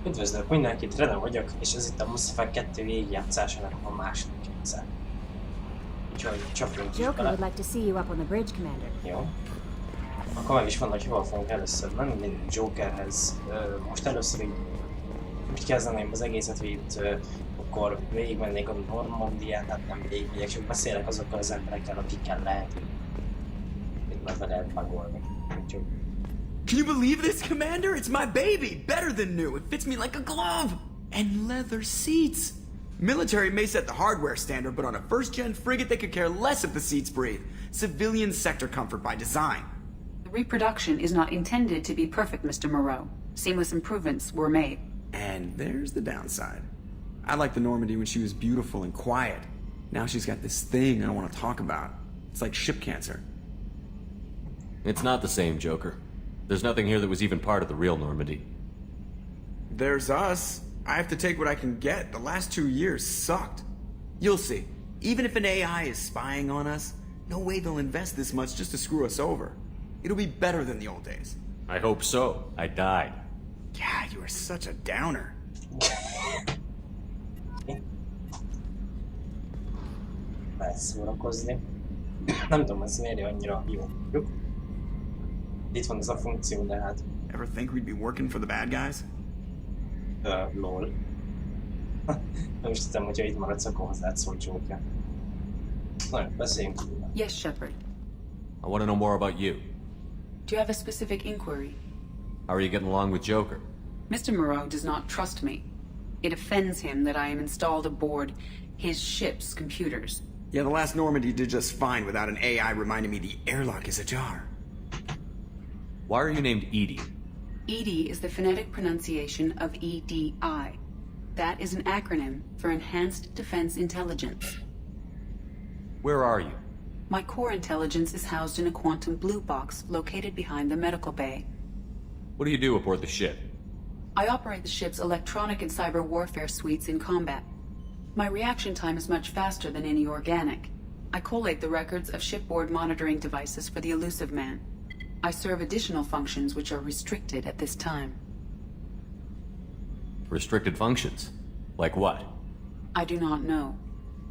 Üdvözlök mindenkit, Rene vagyok, és ez itt a Muszafák 2 végigjátszásának a második része. Úgyhogy csapjunk is Joker bele. would like to see you up on the bridge, Commander. Jó. Akkor meg is van, hogy hol fogunk először menni, mint Jokerhez. Most először így úgy kezdeném az egészet, hogy itt akkor végigmennék a Normandián, hát nem végigmegyek, csak beszélek azokkal az emberekkel, akikkel lehet, itt meg be lehet magolni. Úgyhogy Can you believe this, Commander? It's my baby! Better than new! It fits me like a glove! And leather seats! Military may set the hardware standard, but on a first-gen frigate they could care less if the seats breathe. Civilian sector comfort by design. The reproduction is not intended to be perfect, Mr. Moreau. Seamless improvements were made. And there's the downside. I liked the Normandy when she was beautiful and quiet. Now she's got this thing I want to talk about. It's like ship cancer. It's not the same, Joker. There's nothing here that was even part of the real Normandy. There's us. I have to take what I can get. The last 2 years sucked. You'll see. Even if an AI is spying on us, no way they'll invest this much just to screw us over. It'll be better than the old days. I hope so. I died. Yeah, you are such a downer. lehet szórakozni. Nem tudom, ez miért annyira jó. Itt van ez a funkció, de hát... Ever think we'd be working for the bad guys? Lol. Nem is tudtam, hogyha itt maradsz, akkor hozzád szól Joker. Na jó, beszéljünk. Yes, Shepard. I want to know more about you. Do you have a specific inquiry? How are you getting along with Joker? Mr. Moreau does not trust me. It offends him that I am installed aboard his ship's computers. Yeah, the last Normandy did just fine without an AI reminding me the airlock is ajar. Why are you named Edie? EDI is the phonetic pronunciation of EDI. That is an acronym for Enhanced Defense Intelligence. Where are you? My core intelligence is housed in a quantum blue box located behind the medical bay. What do you do aboard the ship? I operate the ship's electronic and cyber warfare suites in combat. My reaction time is much faster than any organic. I collate the records of shipboard monitoring devices for the Elusive Man. I serve additional functions which are restricted at this time. Restricted functions? Like what? I do not know.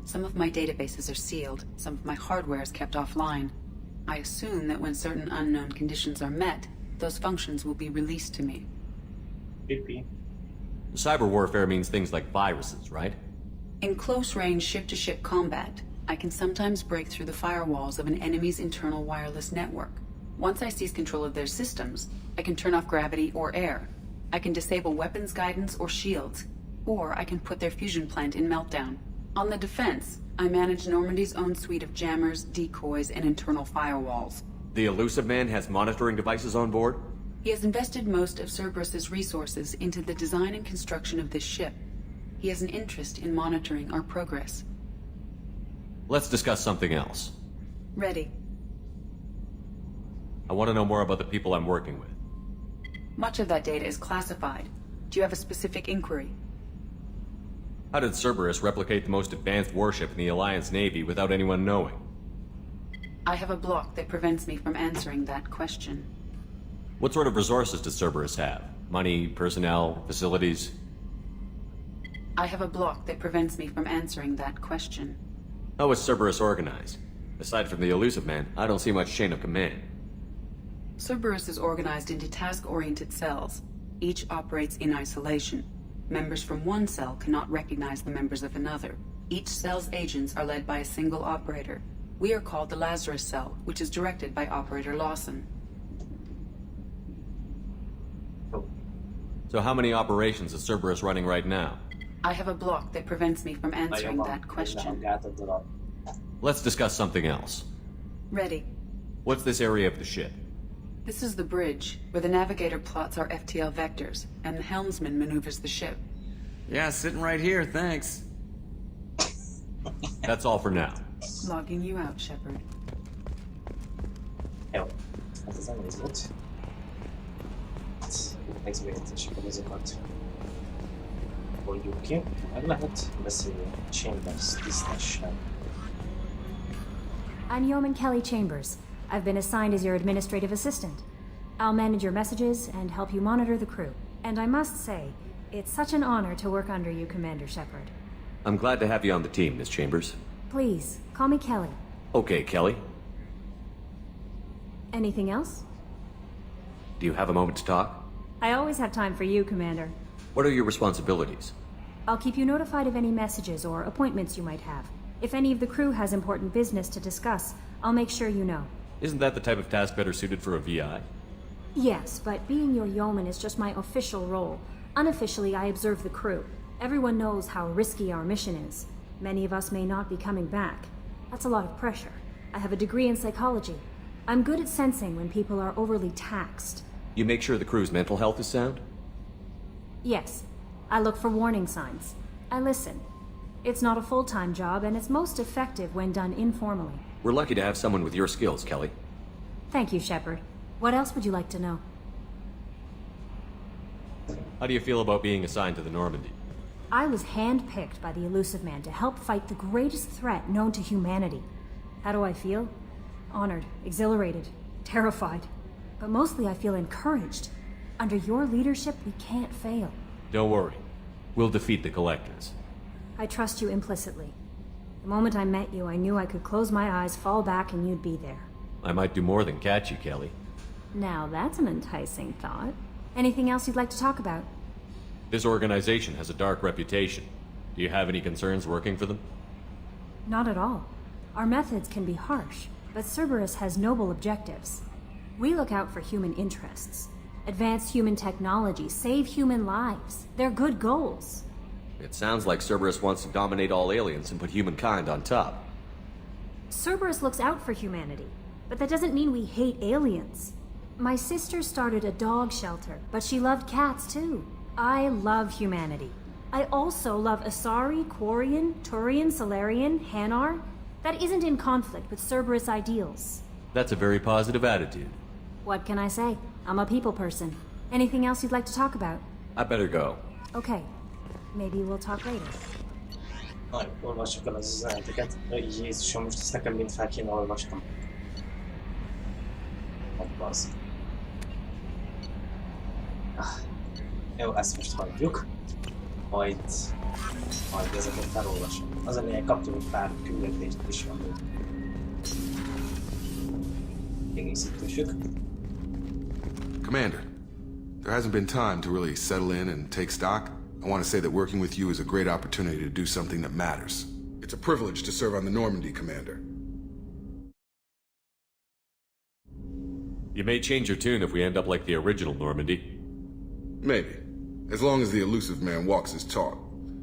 Some of my databases are sealed, some of my hardware is kept offline. I assume that when certain unknown conditions are met, those functions will be released to me. Creepy. Cyber warfare means things like viruses, right? In close-range ship-to-ship combat, I can sometimes break through the firewalls of an enemy's internal wireless network. Once I seize control of their systems, I can turn off gravity or air. I can disable weapons guidance or shields, or I can put their fusion plant in meltdown. On the defense, I manage Normandy's own suite of jammers, decoys, and internal firewalls. The Elusive Man has monitoring devices on board? He has invested most of Cerberus's resources into the design and construction of this ship. He has an interest in monitoring our progress. Let's discuss something else. Ready. I want to know more about the people I'm working with. Much of that data is classified. Do you have a specific inquiry? How did Cerberus replicate the most advanced warship in the Alliance Navy without anyone knowing? I have a block that prevents me from answering that question. What sort of resources does Cerberus have? Money, personnel, facilities? I have a block that prevents me from answering that question. How is Cerberus organized? Aside from the Elusive Man, I don't see much chain of command. Cerberus is organized into task-oriented cells. Each operates in isolation. Members from one cell cannot recognize the members of another. Each cell's agents are led by a single operator. We are called the Lazarus Cell, which is directed by Operator Lawson. So how many operations is Cerberus running right now? I have a block that prevents me from answering that question. Let's discuss something else. Ready. What's this area of the ship? This is the bridge, where the navigator plots our FTL vectors, and the helmsman maneuvers the ship. Yeah, sitting right here, thanks. That's all for now. Logging you out, Shepard. Jó, ez az egész volt. Megzőjtessük azokat. Mondjuk ki, meg lehet beszélni Chambers tisztesen. I'm Yeoman Kelly Chambers. I've been assigned as your administrative assistant. I'll manage your messages and help you monitor the crew. And I must say, it's such an honor to work under you, Commander Shepard. I'm glad to have you on the team, Miss Chambers. Please, call me Kelly. Okay, Kelly. Anything else? Do you have a moment to talk? I always have time for you, Commander. What are your responsibilities? I'll keep you notified of any messages or appointments you might have. If any of the crew has important business to discuss, I'll make sure you know. Isn't that the type of task better suited for a VI? Yes, but being your yeoman is just my official role. Unofficially, I observe the crew. Everyone knows how risky our mission is. Many of us may not be coming back. That's a lot of pressure. I have a degree in psychology. I'm good at sensing when people are overly taxed. You make sure the crew's mental health is sound? Yes. I look for warning signs. I listen. It's not a full-time job, and it's most effective when done informally. We're lucky to have someone with your skills, Kelly. Thank you, Shepard. What else would you like to know? How do you feel about being assigned to the Normandy? I was handpicked by the Elusive Man to help fight the greatest threat known to humanity. How do I feel? Honored, exhilarated, terrified. But mostly I feel encouraged. Under your leadership, we can't fail. Don't worry. We'll defeat the Collectors. I trust you implicitly. The moment I met you, I knew I could close my eyes, fall back, and you'd be there. I might do more than catch you, Kelly. Now that's an enticing thought. Anything else you'd like to talk about? This organization has a dark reputation. Do you have any concerns working for them? Not at all. Our methods can be harsh, but Cerberus has noble objectives. We look out for human interests. Advance human technology, save human lives. They're good goals. It sounds like Cerberus wants to dominate all aliens and put humankind on top. Cerberus looks out for humanity, but that doesn't mean we hate aliens. My sister started a dog shelter, but she loved cats too. I love humanity. I also love Asari, Quarian, Turian, Solarian, Hanar. That isn't in conflict with Cerberus ideals. That's a very positive attitude. What can I say? I'm a people person. Anything else you'd like to talk about? I better go. Okay. Maybe we'll talk later. Olvassuk el az üzeneteket. Jézusom, most ezt nekem mind fel kéne olvastam. Az. Jó, ezt most hagyjuk. Majd ezeket felolvasom. Az a lényeg, kaptunk pár küldetést is, ami egészítősük. Commander, there hasn't been time to really settle in and take stock. I want to say that working with you is a great opportunity to do something that matters. It's a privilege to serve on the Normandy, Commander. You may change your tune if we end up like the original Normandy. Maybe. As long as the Elusive Man walks his talk,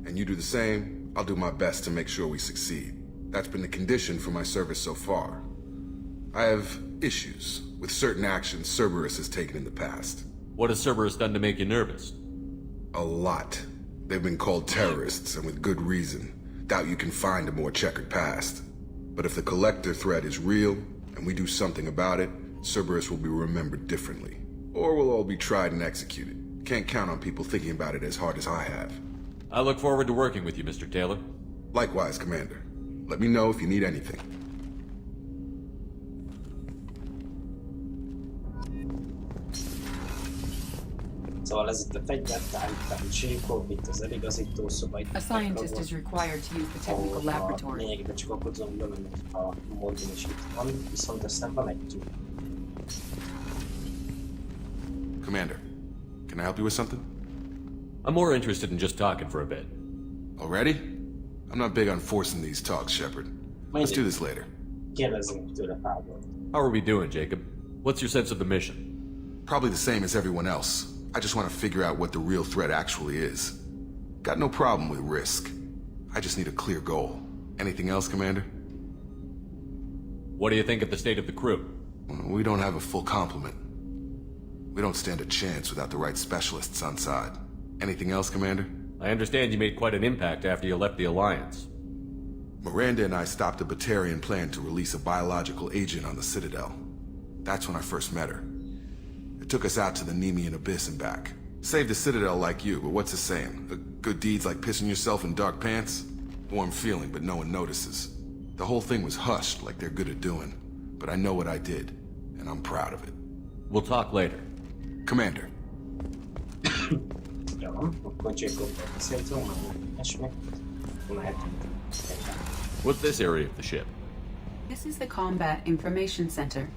and you do the same, I'll do my best to make sure we succeed. That's been the condition for my service so far. I have issues with certain actions Cerberus has taken in the past. What has Cerberus done to make you nervous? A lot. They've been called terrorists, and with good reason. Doubt you can find a more checkered past. But if the Collector threat is real, and we do something about it, Cerberus will be remembered differently. Or we'll all be tried and executed. Can't count on people thinking about it as hard as I have. I look forward to working with you, Mr. Taylor. Likewise, Commander. Let me know if you need anything. Szóval ez itt a fegyvertár, Jacob, itt az eligazító szoba, itt A scientist is required to use the technical laboratory. Lényegében csak akkor tudom bemenni, a Mordin is itt van, viszont aztán van egy tűn. Commander, can I help you with something? I'm more interested in just talking for a bit. Already? I'm not big on forcing these talks, Shepard. Let's do this later. Kérdezzünk tőle pár dolgot. How are we doing, Jacob? What's your sense of the mission? Probably the same as everyone else. I just want to figure out what the real threat actually is. Got no problem with risk. I just need a clear goal. Anything else, Commander? What do you think of the state of the crew? We don't have a full complement. We don't stand a chance without the right specialists on side. Anything else, Commander? I understand you made quite an impact after you left the Alliance. Miranda and I stopped a Batarian plan to release a biological agent on the Citadel. That's when I first met her. It took us out to the Nemean Abyss and back. Saved the Citadel like you, but what's the saying? Good deeds like pissing yourself in dark pants? Warm feeling, but no one notices. The whole thing was hushed like they're good at doing. But I know what I did, and I'm proud of it. We'll talk later. Commander. Jó, akkor Jacobban beszéltünk, meg esmi. Mehetünk. What's this area of the ship? This is the Combat Information Center.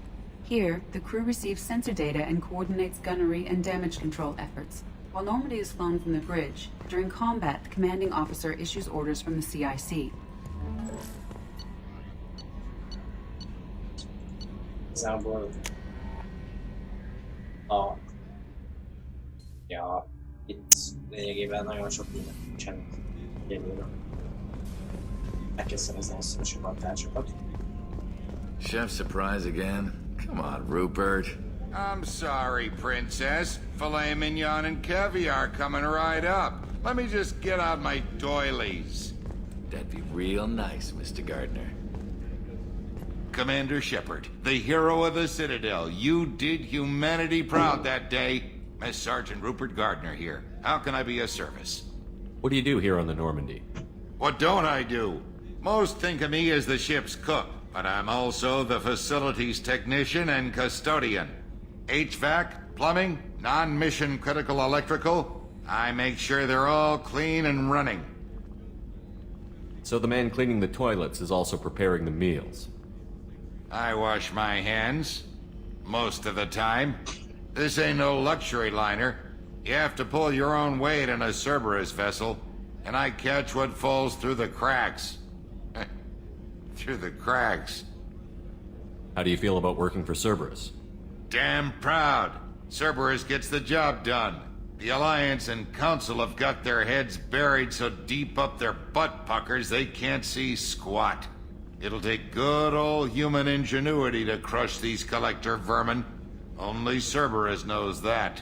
Here, the crew receives sensor data and coordinates gunnery and damage control efforts. While Normandy is flown from the bridge, during combat, the commanding officer issues orders from the CIC. Igazából itt lényegében nagyon sok minden nincsen egyelőre. Meg kell szerezni a szoros avantásokat. Chef surprise again? Come on, Rupert. I'm sorry, Princess. Filet mignon and caviar coming right up. Let me just get out my doilies. That'd be real nice, Mr. Gardner. Commander Shepard, the hero of the Citadel. You did humanity proud that day. Miss Sergeant Rupert Gardner here. How can I be of service? What do you do here on the Normandy? What don't I do? Most think of me as the ship's cook, but I'm also the facilities technician and custodian. HVAC, plumbing, non-mission critical electrical. I make sure they're all clean and running. So the man cleaning the toilets is also preparing the meals. I wash my hands. Most of the time. This ain't no luxury liner. You have to pull your own weight in a Cerberus vessel, and I catch what falls through the cracks. Through the cracks. How do you feel about working for Cerberus? Damn proud. Cerberus gets the job done. The Alliance and Council have got their heads buried so deep up their butt puckers they can't see squat. It'll take good old human ingenuity to crush these collector vermin. Only Cerberus knows that.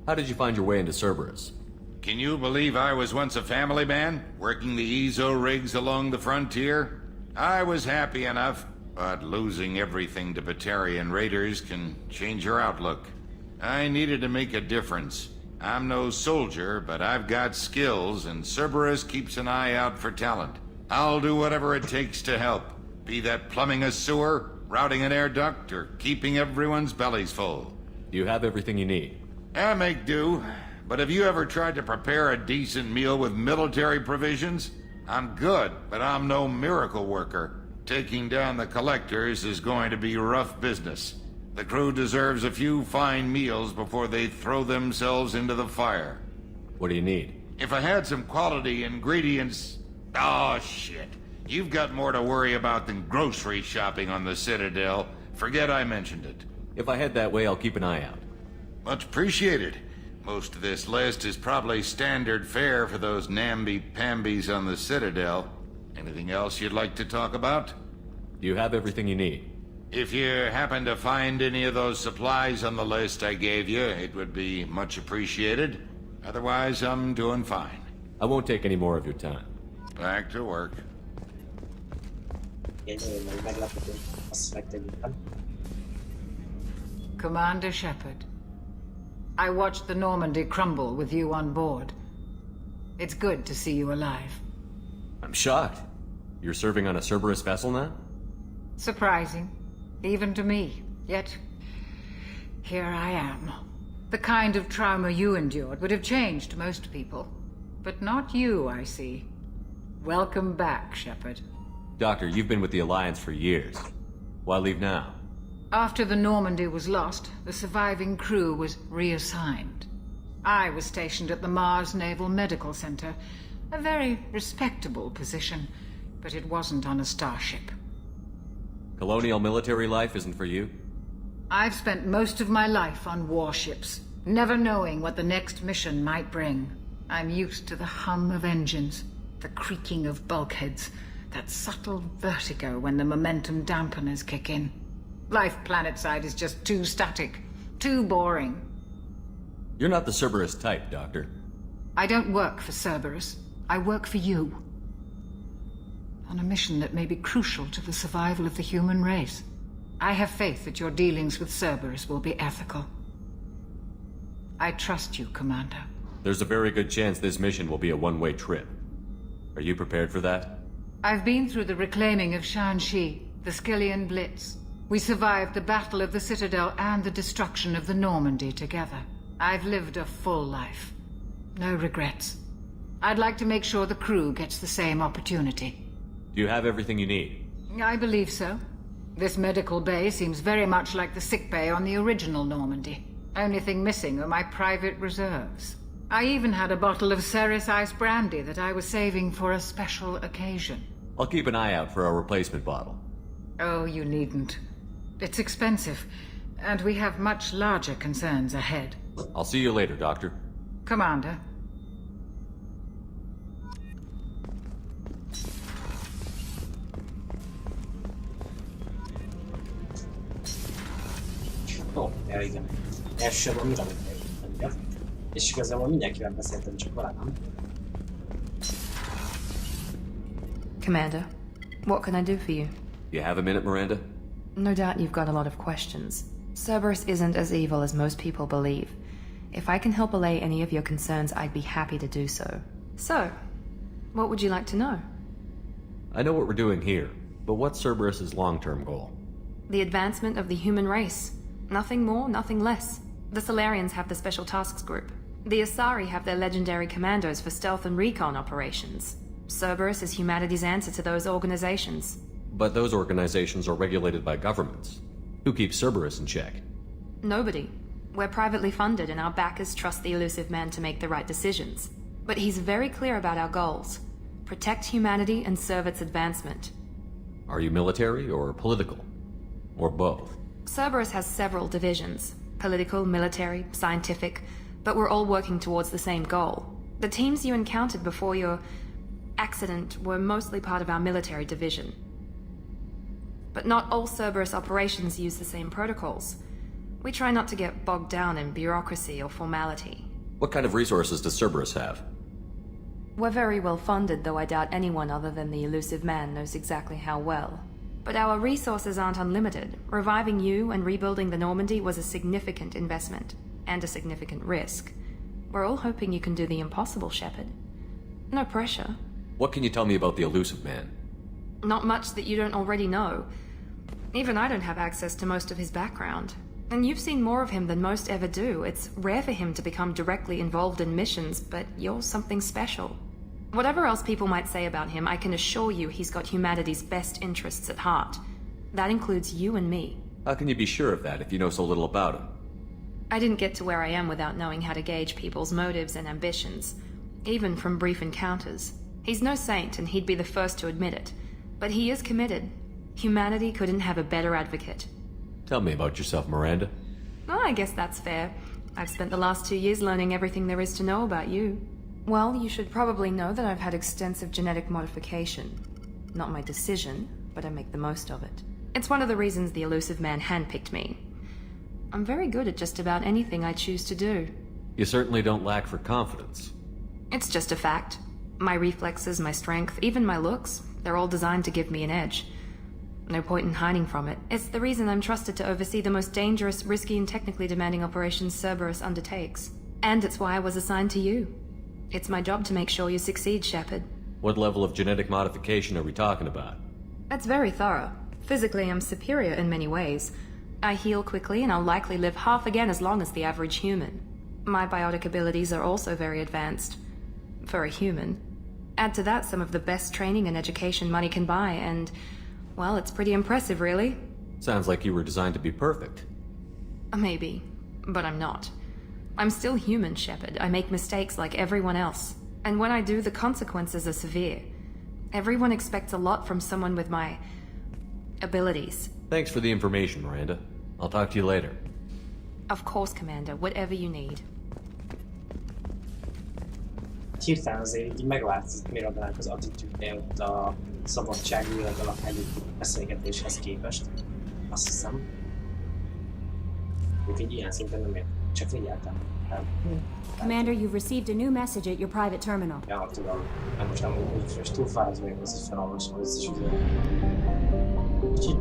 How did you find your way into Cerberus? Can you believe I was once a family man, working the EZO rigs along the frontier? I was happy enough, but losing everything to Batarian raiders can change your outlook. I needed to make a difference. I'm no soldier, but I've got skills, and Cerberus keeps an eye out for talent. I'll do whatever it takes to help, be that plumbing a sewer, routing an air duct, or keeping everyone's bellies full. You have everything you need. I make do, but have you ever tried to prepare a decent meal with military provisions? I'm good, but I'm no miracle worker. Taking down the collectors is going to be rough business. The crew deserves a few fine meals before they throw themselves into the fire. What do you need? If I had some quality ingredients... Oh, shit. You've got more to worry about than grocery shopping on the Citadel. Forget I mentioned it. If I head that way, I'll keep an eye out. Much appreciated. Most of this list is probably standard fare for those namby-pambies on the Citadel. Anything else you'd like to talk about? You have everything you need. If you happen to find any of those supplies on the list I gave you, it would be much appreciated. Otherwise, I'm doing fine. I won't take any more of your time. Back to work. Meglepődünk, azt megtegyük. Commander Shepard, I watched the Normandy crumble with you on board. It's good to see you alive. I'm shocked. You're serving on a Cerberus vessel now? Surprising, even to me. Yet, here I am. The kind of trauma you endured would have changed most people. But not you, I see. Welcome back, Shepard. Doctor, you've been with the Alliance for years. Why leave now? After the Normandy was lost, the surviving crew was reassigned. I was stationed at the Mars Naval Medical Center, a very respectable position, but it wasn't on a starship. Colonial military life isn't for you? I've spent most of my life on warships, never knowing what the next mission might bring. I'm used to the hum of engines, the creaking of bulkheads, that subtle vertigo when the momentum dampeners kick in. Life planetside is just too static, too boring. You're not the Cerberus type, Doctor. I don't work for Cerberus. I work for you. On a mission that may be crucial to the survival of the human race. I have faith that your dealings with Cerberus will be ethical. I trust you, Commander. There's a very good chance this mission will be a one-way trip. Are you prepared for that? I've been through the reclaiming of Shanxi, the Skillian Blitz. We survived the Battle of the Citadel and the destruction of the Normandy together. I've lived a full life. No regrets. I'd like to make sure the crew gets the same opportunity. Do you have everything you need? I believe so. This medical bay seems very much like the sick bay on the original Normandy. Only thing missing are my private reserves. I even had a bottle of Ceres Ice brandy that I was saving for a special occasion. I'll keep an eye out for a replacement bottle. Oh, you needn't. It's expensive, and we have much larger concerns ahead. I'll see you later, Doctor. Commander. Ó, igen. Elsősorban mire mondja. És igazából mindenkivel beszéltem, csak vele nem. Commander, what can I do for you? You have a minute, Miranda? No doubt you've got a lot of questions. Cerberus isn't as evil as most people believe. If I can help allay any of your concerns, I'd be happy to do so. So, what would you like to know? I know what we're doing here, but what's Cerberus's long-term goal? The advancement of the human race. Nothing more, nothing less. The Solarians have the Special Tasks Group. The Asari have their legendary commandos for stealth and recon operations. Cerberus is humanity's answer to those organizations. But those organizations are regulated by governments. Who keeps Cerberus in check? Nobody. We're privately funded and our backers trust the elusive man to make the right decisions. But he's very clear about our goals. Protect humanity and serve its advancement. Are you military or political? Or both? Cerberus has several divisions. Political, military, scientific, but we're all working towards the same goal. The teams you encountered before your accident were mostly part of our military division. But not all Cerberus operations use the same protocols. We try not to get bogged down in bureaucracy or formality. What kind of resources does Cerberus have? We're very well funded, though I doubt anyone other than the elusive man knows exactly how well. But our resources aren't unlimited. Reviving you and rebuilding the Normandy was a significant investment, and a significant risk. We're all hoping you can do the impossible, Shepard. No pressure. What can you tell me about the elusive man? Not much that you don't already know. Even I don't have access to most of his background. And you've seen more of him than most ever do. It's rare for him to become directly involved in missions, but you're something special. Whatever else people might say about him, I can assure you he's got humanity's best interests at heart. That includes you and me. How can you be sure of that if you know so little about him? I didn't get to where I am without knowing how to gauge people's motives and ambitions, even from brief encounters. He's no saint, and he'd be the first to admit it. But he is committed. Humanity couldn't have a better advocate. Tell me about yourself, Miranda. Oh, I guess that's fair. I've spent the last 2 years learning everything there is to know about you. Well, you should probably know that I've had extensive genetic modification. Not my decision, but I make the most of it. It's one of the reasons the elusive man handpicked me. I'm very good at just about anything I choose to do. You certainly don't lack for confidence. It's just a fact. My reflexes, my strength, even my looks, they're all designed to give me an edge. No point in hiding from it. It's the reason I'm trusted to oversee the most dangerous, risky, and technically demanding operations Cerberus undertakes. And it's why I was assigned to you. It's my job to make sure you succeed, Shepard. What level of genetic modification are we talking about? That's very thorough. Physically, I'm superior in many ways. I heal quickly, and I'll likely live half again as long as the average human. My biotic abilities are also very advanced. For a human. Add to that some of the best training and education money can buy, and... well, it's pretty impressive, really. Sounds like you were designed to be perfect. Maybe, but I'm not. I'm still human, Shepard. I make mistakes like everyone else. And when I do, the consequences are severe. Everyone expects a lot from someone with my... abilities. Thanks for the information, Miranda. I'll talk to you later. Of course, Commander. Whatever you need. Hirtelen azért így megváltozott Mirandának az attitűdje ott a szabadságvilág alap előtti beszélgetéshez képest. Azt hiszem. Úgyhogy ilyen szinten nem ért. Csak figyeltem. Commander, you've received a new message at your private terminal. Ja, tudom. Nem most nem úgy túlfáradva még az, hogy felolvasom az is ugye. Úgyhogy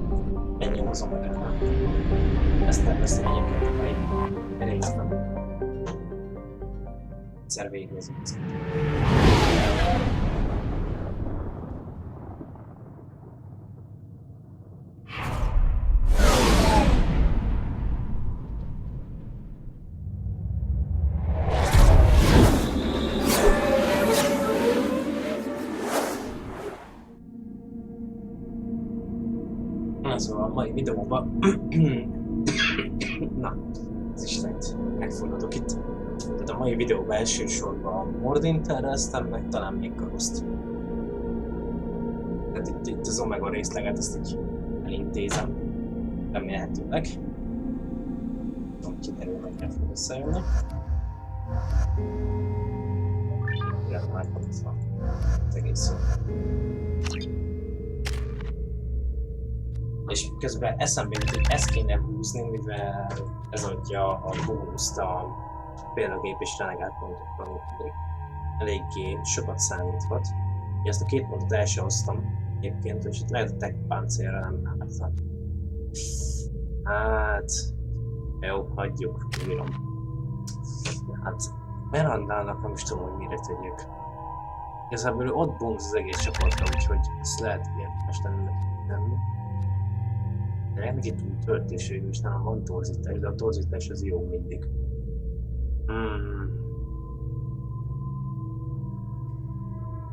ennyi hozom meg el. Ezt terveztem egyébként a mai részben. Egyszer végignézünk. Szóval a mai videóban... Na, az Istent, megfordulok itt. Tehát a mai videóban elsősorban a Mordin terveztem, meg talán még Karoszt. Tehát itt az Omega részleget, ezt így elintézem. Remélhetőleg. Nem kiderül, meg el fog összejönni. Remélem meghatva az egész jó. És közben eszembe jut, hogy ezt kéne húzni, mivel ez adja a bónuszt a példagép és renegált pontokra, ami eléggé sokat számíthat. Ezt a két pontot el sem hoztam egyébként, és itt lehet a tech páncélra nem álltam. Hát... Jó, hagyjuk, bírom. Hát... Merandának nem is tudom, hogy mire tegyük. Igazából ott bónusz az egész csapatra, úgyhogy ezt lehet érdemes tenni. De neki túl töltés végül is nálam van torzítás, de a torzítás az jó mindig.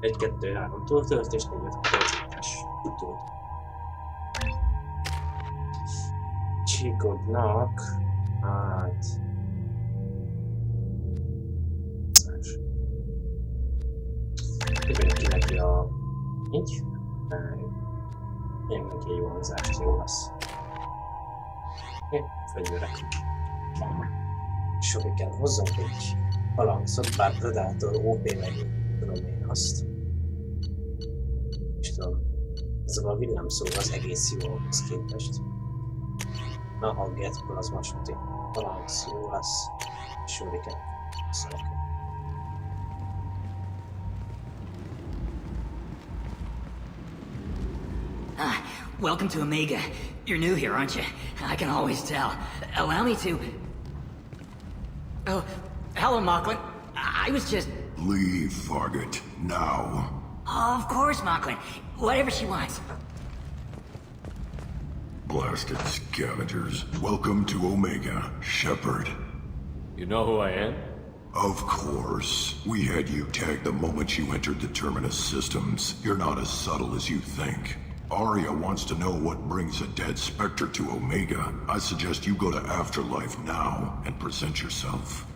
1, 2, 3 túltöltés, 4, 5 torzítás. Túl. Csíkodnak. Hát... Tegyünk ki neki a... így. Tegyünk neki egy vonzást, jó lesz. Oké, fegyverek. Soriken hozzunk egy balanszot, bár Predator OP meg tudom én azt. És tudom, ez a villámszó az egész jó ahhoz képest. Na, a Getből az masuti. Balansz jó lesz. Soriken. Szóval. Welcome to Omega. You're new here, aren't you? I can always tell. Allow me to... Oh, hello, Mocklin. I was just... Leave, Fargate. Now. Of course, Mocklin. Whatever she wants. Blasted scavengers. Welcome to Omega, Shepard. You know who I am? Of course. We had you tagged the moment you entered the Terminus systems. You're not as subtle as you think. Arya wants to know what brings a dead Spectre to Omega. I suggest you go to Afterlife now and present yourself.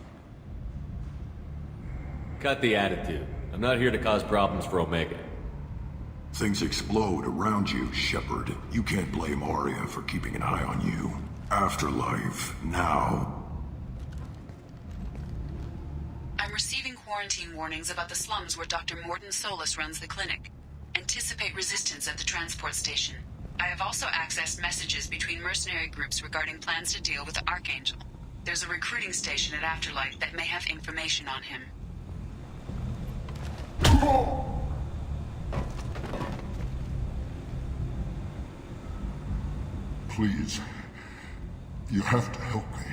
Cut the attitude. I'm not here to cause problems for Omega. Things explode around you, Shepard. You can't blame Arya for keeping an eye on you. Afterlife, now. I'm receiving quarantine warnings about the slums where Dr. Mordin Solus runs the clinic. Anticipate resistance at the transport station. I have also accessed messages between mercenary groups regarding plans to deal with the Arkangyal. There's a recruiting station at Afterlife that may have information on him. Please. You have to help me.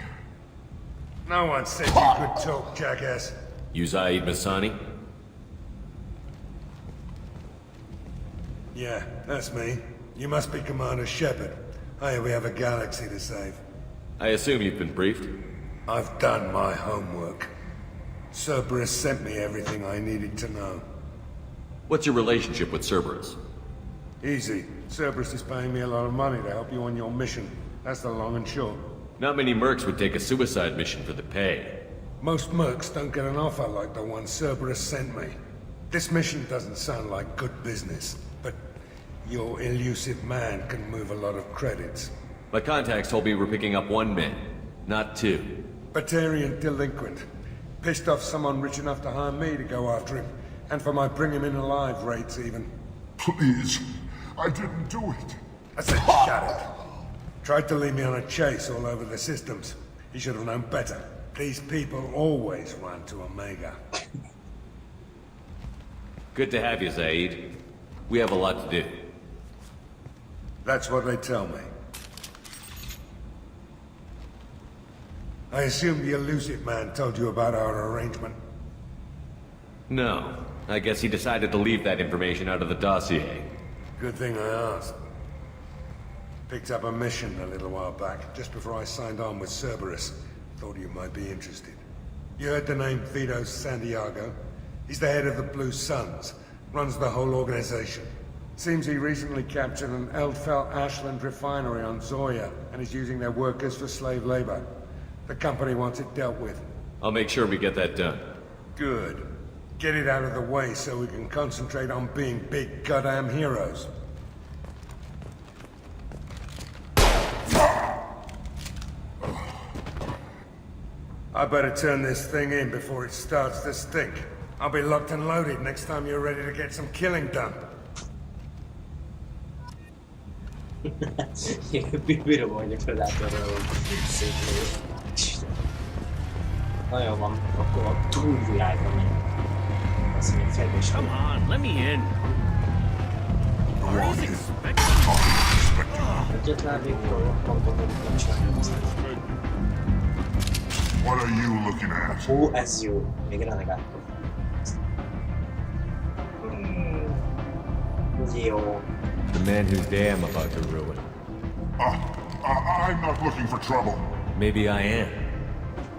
No one said you could talk, jackass. You Zaid Masani? Yeah, that's me. You must be Commander Shepard. Hey, we have a galaxy to save. I assume you've been briefed? I've done my homework. Cerberus sent me everything I needed to know. What's your relationship with Cerberus? Easy. Cerberus is paying me a lot of money to help you on your mission. That's the long and short. Not many mercs would take a suicide mission for the pay. Most mercs don't get an offer like the one Cerberus sent me. This mission doesn't sound like good business, but your elusive man can move a lot of credits. My contacts told me we're picking up 1 man, not 2. Batarian delinquent. Pissed off someone rich enough to hire me to go after him. And for my bring him in alive rates even. Please. I didn't do it. I said shut it. Tried to lead me on a chase all over the systems. He should have known better. These people always run to Omega. Good to have you, Zaid. We have a lot to do. That's what they tell me. I assume the elusive man told you about our arrangement? No. I guess he decided to leave that information out of the dossier. Good thing I asked. Picked up a mission a little while back, just before I signed on with Cerberus. Thought you might be interested. You heard the name Vito Santiago? He's the head of the Blue Suns. Runs the whole organization. Seems he recently captured an Eldfell Ashland refinery on Zoya and is using their workers for slave labor. The company wants it dealt with. I'll make sure we get that done. Good. Get it out of the way so we can concentrate on being big goddamn heroes. I better turn this thing in before it starts to stink. I'll be locked and loaded next time you're ready to get some killing done. Bírom, hogy a Predatorról szépen. Nagyon van, akkor a túlvilágban megy. Azt mondja, fejlős. Come on, let me in. Egyetlen végül pontosan nem csinálja. What are you looking at? Ó, ez jó. Még renegáltam. Jó. The man whose day I'm about to ruin. I'm not looking for trouble. Maybe I am.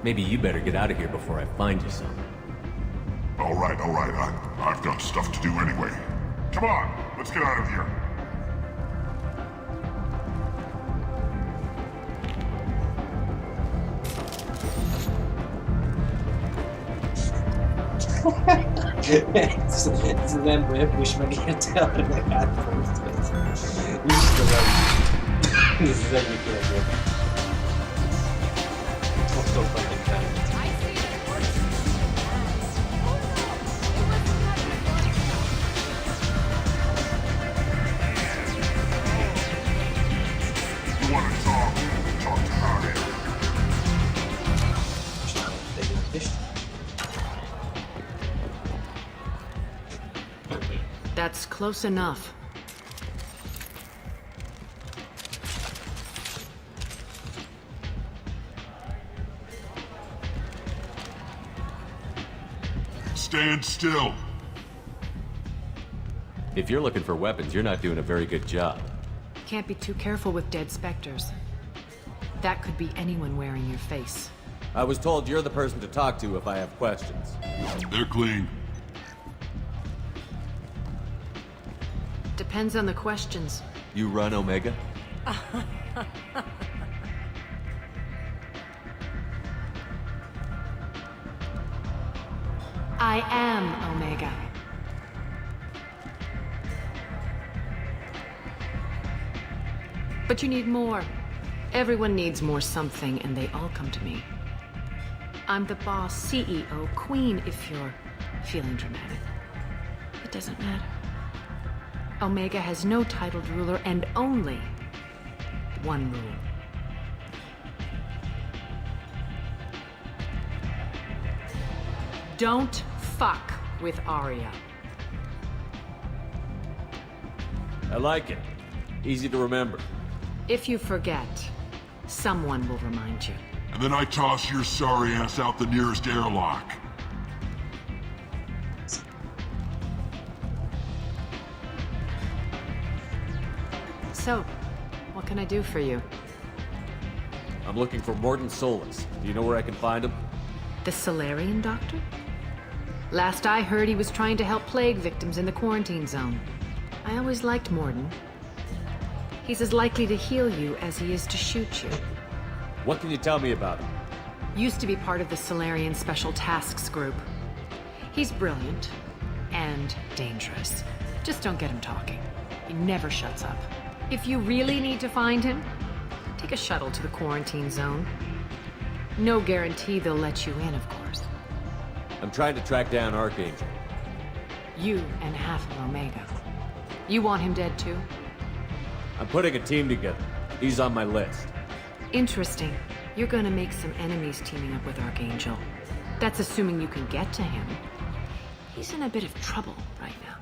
Maybe you better get out of here before I find you some. All right. I've got stuff to do anyway. Come on, let's get out of here. Ez az ember ebből is megérte a renegált. Istenem. Ez az egyik legjobb. Fogtok vannak fel. You want to talk? Talk to Harry. That's close enough. Stand still. If you're looking for weapons, you're not doing a very good job. Can't be too careful with dead specters. That could be anyone wearing your face. I was told you're the person to talk to if I have questions. They're clean. Depends on the questions. You run Omega? I am Omega. But you need more. Everyone needs more something, and they all come to me. I'm the boss, CEO, queen, if you're feeling dramatic. It doesn't matter. Omega has no titled ruler and only one rule. Don't fuck with Arya. I like it. Easy to remember. If you forget, someone will remind you. And then I toss your sorry ass out the nearest airlock. So, what can I do for you? I'm looking for Mordin Solus. Do you know where I can find him? The Solarian doctor? Last I heard, he was trying to help plague victims in the quarantine zone. I always liked Mordin. He's as likely to heal you as he is to shoot you. What can you tell me about him? Used to be part of the Solarian Special Tasks Group. He's brilliant and dangerous. Just don't get him talking. He never shuts up. If you really need to find him, take a shuttle to the quarantine zone. No guarantee they'll let you in, of course. I'm trying to track down Arkangyal. You and half of Omega. You want him dead too? I'm putting a team together. He's on my list. Interesting. You're gonna make some enemies teaming up with Arkangyal. That's assuming you can get to him. He's in a bit of trouble right now.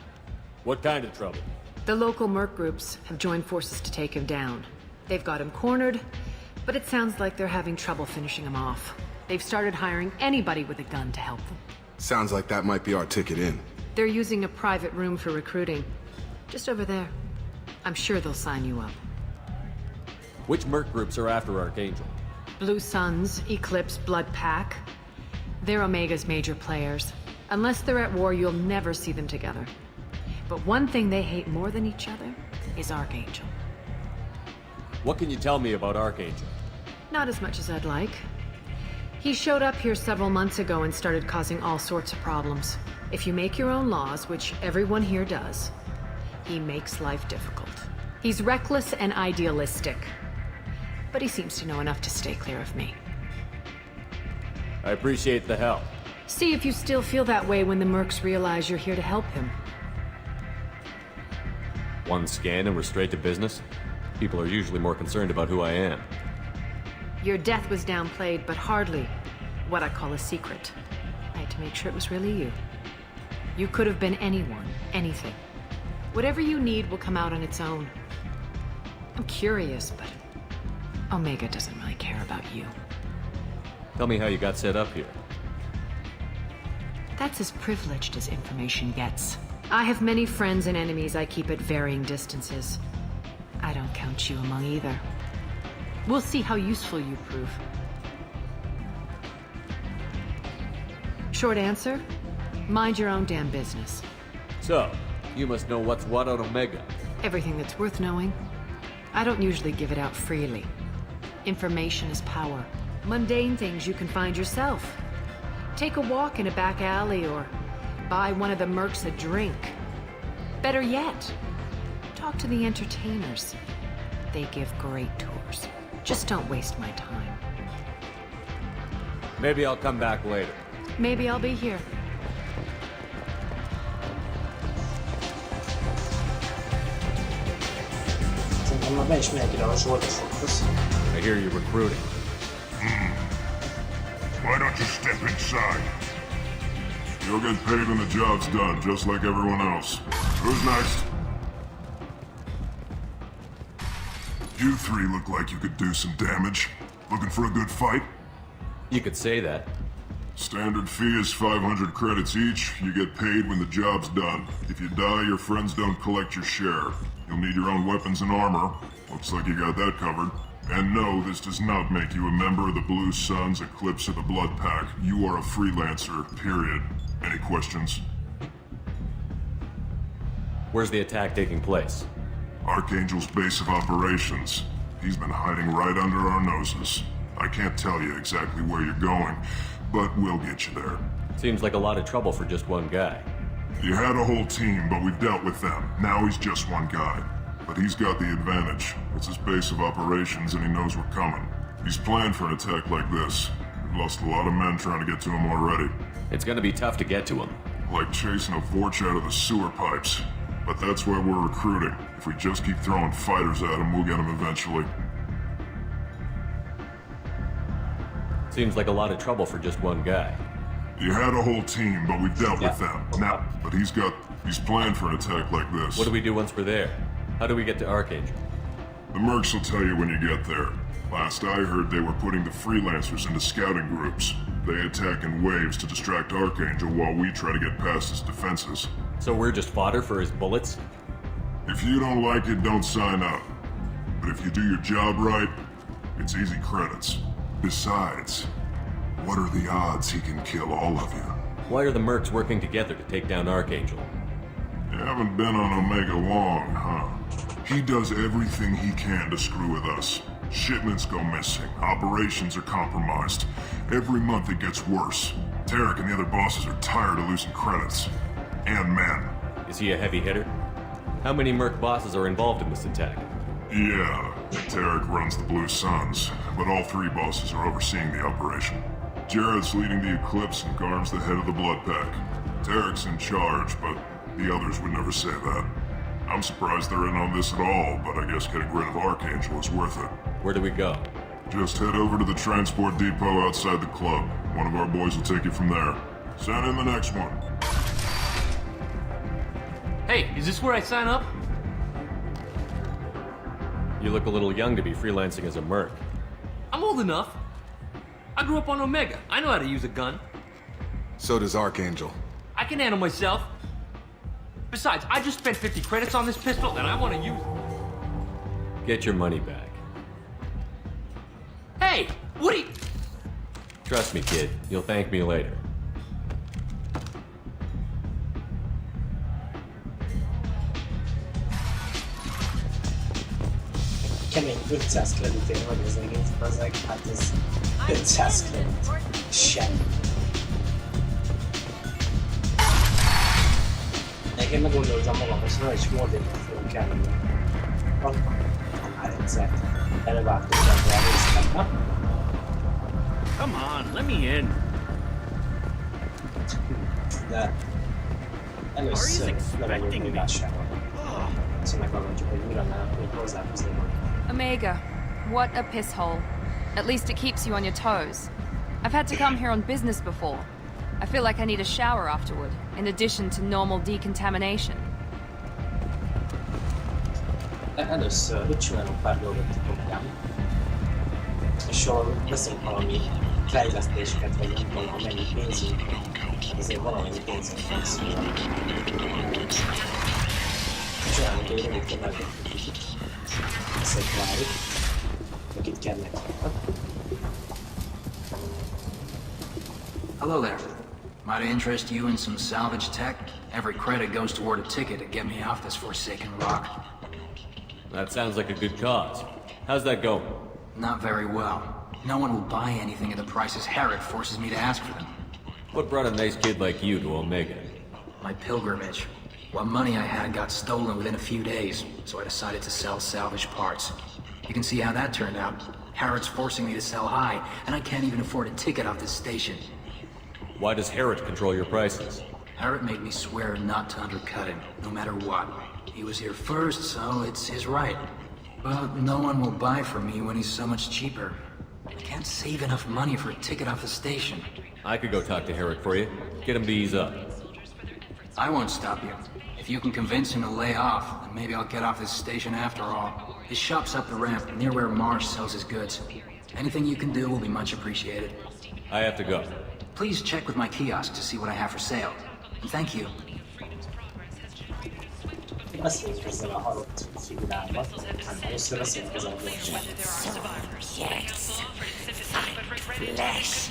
What kind of trouble? The local merc groups have joined forces to take him down. They've got him cornered, but it sounds like they're having trouble finishing him off. They've started hiring anybody with a gun to help them. Sounds like that might be our ticket in. They're using a private room for recruiting. Just over there. I'm sure they'll sign you up. Which merc groups are after Arkangyal? Blue Suns, Eclipse, Blood Pack. They're Omega's major players. Unless they're at war, you'll never see them together. But one thing they hate more than each other is Archangel. What can you tell me about Arkangyal? Not as much as I'd like. He showed up here several months ago and started causing all sorts of problems. If you make your own laws, which everyone here does, he makes life difficult. He's reckless and idealistic. But he seems to know enough to stay clear of me. I appreciate the help. See if you still feel that way when the mercs realize you're here to help him. One scan and we're straight to business? People are usually more concerned about who I am. Your death was downplayed, but hardly what I call a secret. I had to make sure it was really you. You could have been anyone, anything. Whatever you need will come out on its own. I'm curious, but Omega doesn't really care about you. Tell me how you got set up here. That's as privileged as information gets. I have many friends and enemies I keep at varying distances. I don't count you among either. We'll see how useful you prove. Short answer? Mind your own damn business. So, you must know what's what on Omega. Everything that's worth knowing. I don't usually give it out freely. Information is power. Mundane things you can find yourself. Take a walk in a back alley or buy one of the mercs a drink. Better yet, talk to the entertainers. They give great tours. Just don't waste my time. Maybe I'll come back later. Maybe I'll be here. I hear you're recruiting. Why don't you step inside? You'll get paid when the job's done, just like everyone else. Who's next? You three look like you could do some damage. Looking for a good fight? You could say that. Standard fee is 500 credits each. You get paid when the job's done. If you die, your friends don't collect your share. You'll need your own weapons and armor. Looks like you got that covered. And no, this does not make you a member of the Blue Suns, Eclipse, or the Blood Pack. You are a freelancer, period. Any questions? Where's the attack taking place? Arkangel's base of operations. He's been hiding right under our noses. I can't tell you exactly where you're going, but we'll get you there. Seems like a lot of trouble for just one guy. You had a whole team, but we've dealt with them. Now he's just one guy. But he's got the advantage. It's his base of operations and he knows we're coming. He's planned for an attack like this. We've lost a lot of men trying to get to him already. It's gonna be tough to get to him. Like chasing a Vorch out of the sewer pipes. But that's why we're recruiting. If we just keep throwing fighters at him, we'll get him eventually. Seems like a lot of trouble for just one guy. You had a whole team, but we've dealt with them. Now, but he's planned for an attack like this. What do we do once we're there? How do we get to Arkangyal? The mercs will tell you when you get there. Last I heard, they were putting the freelancers into scouting groups. They attack in waves to distract Arkangyal while we try to get past his defenses. So we're just fodder for his bullets? If you don't like it, don't sign up. But if you do your job right, it's easy credits. Besides, what are the odds he can kill all of you? Why are the mercs working together to take down Arkangyal? You haven't been on Omega long, huh? He does everything he can to screw with us. Shipments go missing, operations are compromised. Every month it gets worse. Tarek and the other bosses are tired of losing credits. And men. Is he a heavy hitter? How many merc bosses are involved in this attack? Yeah, Tarek runs the Blue Suns, but all three bosses are overseeing the operation. Jared's leading the Eclipse and Garm's the head of the Blood Pack. Tarek's in charge, but the others would never say that. I'm surprised they're in on this at all, but I guess getting rid of Arkangyal is worth it. Where do we go? Just head over to the transport depot outside the club. One of our boys will take you from there. Send in the next one. Hey, is this where I sign up? You look a little young to be freelancing as a merc. I'm old enough. I grew up on Omega. I know how to use a gun. So does Arkangyal. I can handle myself. Besides, I just spent 50 credits on this pistol and I want to use it. Get your money back. Hey, what are you... Trust me, kid. You'll thank me later. kemény 500 kreditén vagy az egész, bazeg, hát ez 500 kredit. Semmi. Nekem meggondoltam magam, hogy szóval is Mordinnak fogunk elmenni. Már egyszer. Előváltottam rá a részlet, na? Come on, let me in. De először levegyünk művásával. Szóval meghallgatjuk, hogy mi lenne, hogy hozzáhozni van. Omega, what a piss hole. At least it keeps you on your toes. I've had to come here on business before. I feel like I need a shower afterward, in addition to normal decontamination. Először úgy csinálunk pár dolgot titokján. És ahol veszünk valami fejlesztéseket, vagy nem tudom, amennyi pénzünk, azért valamennyi pénzünk lesz. Csinálunk egy rövid tömeget. Ezt várjuk. Akit kell nekünk. Hello there. Might I interest you in some salvage tech? Every credit goes toward a ticket to get me off this forsaken rock. That sounds like a good cause. How's that going? Not very well. No one will buy anything at the prices Herod forces me to ask for them. What brought a nice kid like you to Omega? My pilgrimage. What money I had got stolen within a few days, so I decided to sell salvage parts. You can see how that turned out. Herod's forcing me to sell high, and I can't even afford a ticket off this station. Why does Herod control your prices? Herod made me swear not to undercut him, no matter what. He was here first, so it's his right. But no one will buy from me when he's so much cheaper. I can't save enough money for a ticket off the station. I could go talk to Herod for you. Get him to ease up. I won't stop you. If you can convince him to lay off, then maybe I'll get off this station after all. His shop's up the ramp, near where Marsh sells his goods. Anything you can do will be much appreciated. I have to go. Please check with my kiosk to see what I have for sale. And thank you. Beszéljünk ezzel a halott figurával, hanem először beszéljünk ezzel a gyorsan. Yes, find flesh.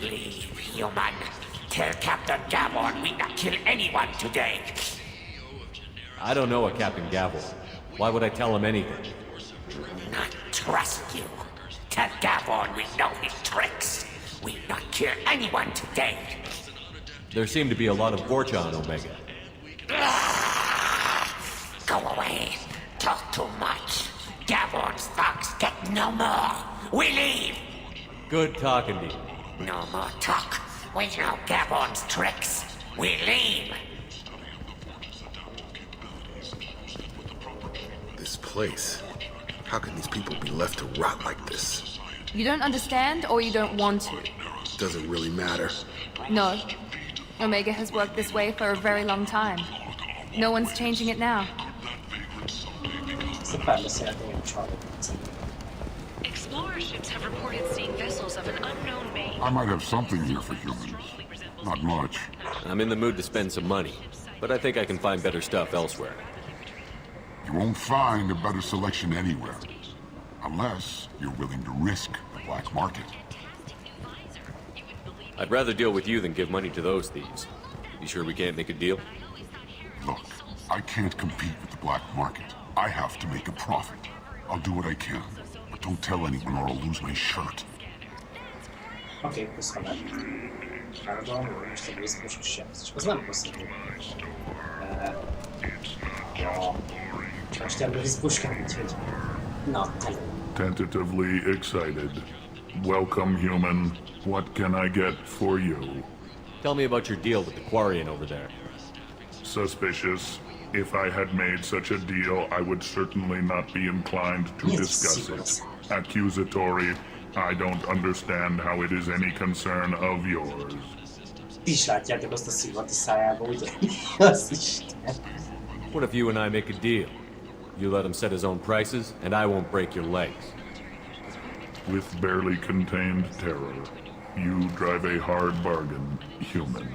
Leave, human. Tell Captain Gavon we not kill anyone today. I don't know a Captain Gavel. Why would I tell him anything? Not trust you. Tell Gavon we know his tricks. We not kill anyone today. There seemed to be a lot of Vorcha on Omega. Go away. Talk too much. Gavon's thugs get no more. We leave. Good talking to you. No more talk. We know Gavon's tricks. We leave. This place. How can these people be left to rot like this? You don't understand, or you don't want to? Doesn't really matter. No. Omega has worked this way for a very long time. No one's changing it now. Explorer ships have reported seeing vessels of an unknown make. I might have something here for humans. Not much. I'm in the mood to spend some money, but I think I can find better stuff elsewhere. You won't find a better selection anywhere. Unless you're willing to risk the black market. I'd rather deal with you than give money to those thieves. You sure we can't make a deal? Look, I can't compete with the black market. I have to make a profit. I'll do what I can, but don't tell anyone or I'll lose my shirt. Okay, köszönöm. Pardon, most egy biztos sem. Csak az nem hosszú. Ja. Most ebből biztos kell, úgyhogy... Na, hello. Tentatively excited. Welcome, human. What can I get for you? Tell me about your deal with the Quarian over there. Suspicious. If I had made such a deal, I would certainly not be inclined to discuss it. Accusatory. I don't understand how it is any concern of yours. Ti is látjátok azt a szívat a szájába, ugye? Az Isten. What if you and I make a deal? You let him set his own prices, and I won't break your legs. With barely contained terror, you drive a hard bargain, human.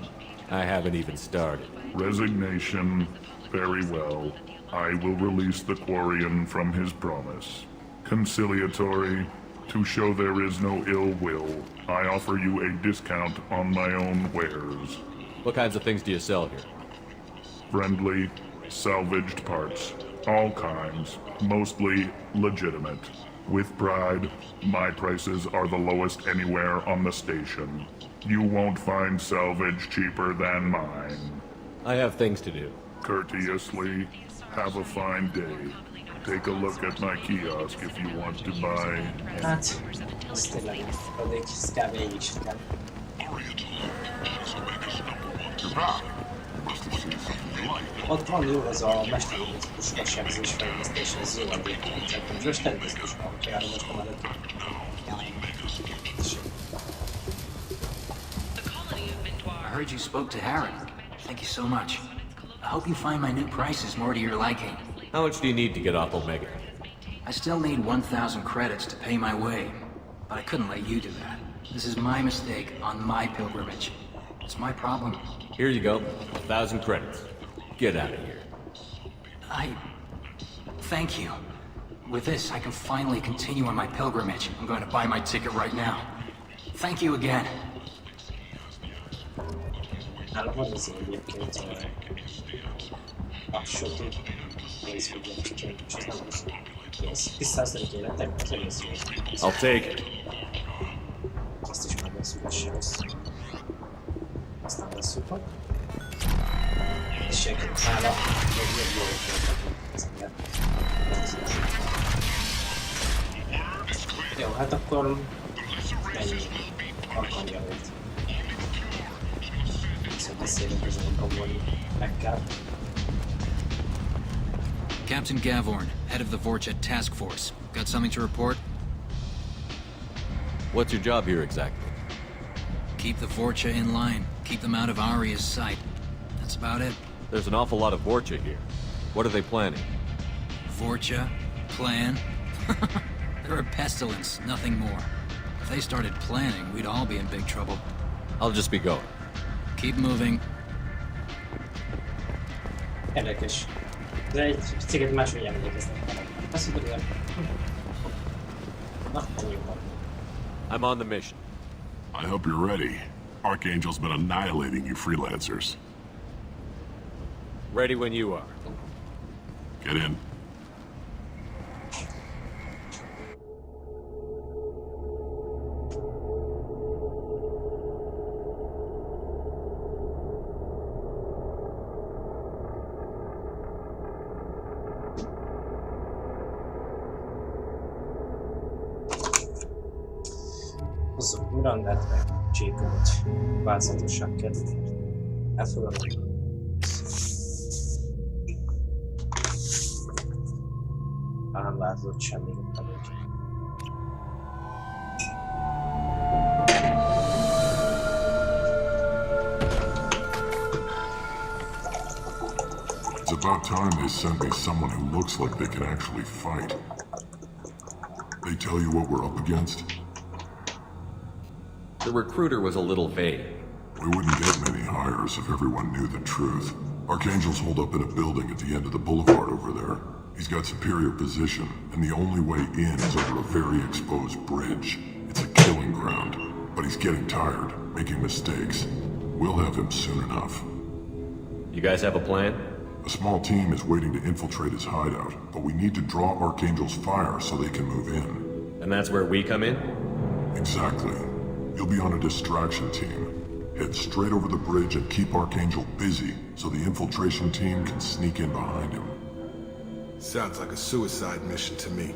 I haven't even started. Resignation. Very well. I will release the Quarian from his promise. Conciliatory. To show there is no ill will, I offer you a discount on my own wares. What kinds of things do you sell here? Friendly, salvaged parts. All kinds, mostly legitimate. With pride, my prices are the lowest anywhere on the station. You won't find salvage cheaper than mine. I have things to do. Courteously, have a fine day. Take a look at my kiosk if you want to buy. Hát, ez tényleg addig kb. Végig sem kell. Ott van jó az a mesterműzikusos sebzés fejlesztés, ez jó egyébként. Most természetesen van, hogy járomostam előtt. I heard you spoke to Harry. Thank you so much. I hope you find my new prices more to your liking. How much do you need to get off Omega? I still need 1,000 credits to pay my way, but I couldn't let you do that. This is my mistake on my pilgrimage. It's my problem. Here you go. 1,000 credits. Get out of here. Thank you. With this, I can finally continue on my pilgrimage. I'm going to buy my ticket right now. Thank you again. Nálam van az egyébként a sötét nézfigyeléstől, és ez nem az kész. 10% életek, az egész jó. I'll take it. Azt is megveszünk, ez se rossz. Aztán veszünk meg. És segít nála, hogy jobb jól folytatni ezeket. Jó, hát akkor menjünk Arkangyalért. Captain Gavorn, head of the Vorchet task force. Got something to report? What's your job here exactly? Keep the Vorcha in line. Keep them out of Aria's sight. That's about it. There's an awful lot of Vorcha here. What are they planning? Vorcha? Plan? They're a pestilence, nothing more. If they started planning, we'd all be in big trouble. I'll just be going. Keep moving. Érdekes. De egy céget máshogy emlékeznek. Azt mondod, hogy na, van. I'm on the mission. I hope you're ready. Arkangyal's been annihilating you freelancers. Ready when you are. Get in. Hozzuk Mirandát meg Jacobot változatosság kedvéért. Elfogadom. Nem változott semmi ott előtt. It's about time they sent me someone who looks like they can actually fight. They tell you what we're up against? The recruiter was a little vague. We wouldn't get many hires if everyone knew the truth. Arkangyal's holed up in a building at the end of the boulevard over there. He's got superior position, and the only way in is over a very exposed bridge. It's a killing ground, but he's getting tired, making mistakes. We'll have him soon enough. You guys have a plan? A small team is waiting to infiltrate his hideout, but we need to draw Arkangyal's fire so they can move in. And that's where we come in? Exactly. You'll be on a distraction team. Head straight over the bridge and keep Arkangyal busy so the infiltration team can sneak in behind him. Sounds like a suicide mission to me.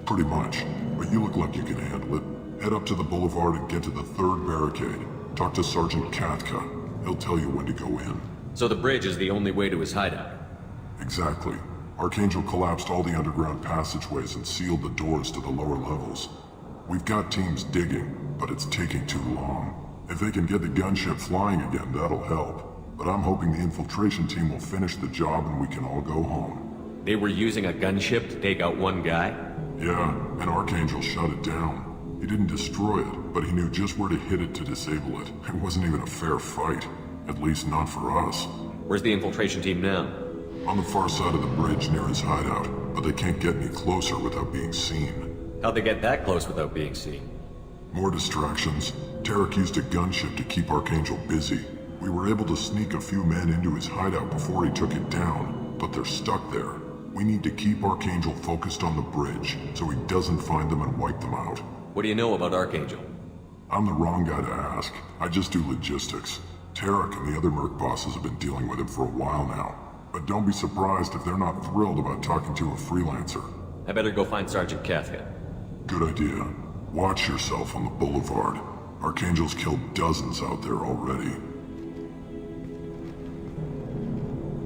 Pretty much, but you look like you can handle it. Head up to the boulevard and get to the third barricade. Talk to Sergeant Katka. He'll tell you when to go in. So the bridge is the only way to his hideout? Exactly. Arkangyal collapsed all the underground passageways and sealed the doors to the lower levels. We've got teams digging, but it's taking too long. If they can get the gunship flying again, that'll help. But I'm hoping the infiltration team will finish the job and we can all go home. They were using a gunship to take out one guy? Yeah, and Arkangyal shut it down. He didn't destroy it, but he knew just where to hit it to disable it. It wasn't even a fair fight. At least not for us. Where's the infiltration team now? On the far side of the bridge near his hideout, but they can't get any closer without being seen. How'd they get that close without being seen? More distractions. Tarek used a gunship to keep Arkangyal busy. We were able to sneak a few men into his hideout before he took it down. but they're stuck there. We need to keep Arkangyal focused on the bridge, so he doesn't find them and wipe them out. What do you know about Arkangyal? I'm the wrong guy to ask. I just do logistics. Tarek and the other merc bosses have been dealing with him for a while now. But don't be surprised if they're not thrilled about talking to a freelancer. I better go find Sergeant Cathcart. Good idea. Watch yourself on the boulevard. Arkangyal's killed dozens out there already.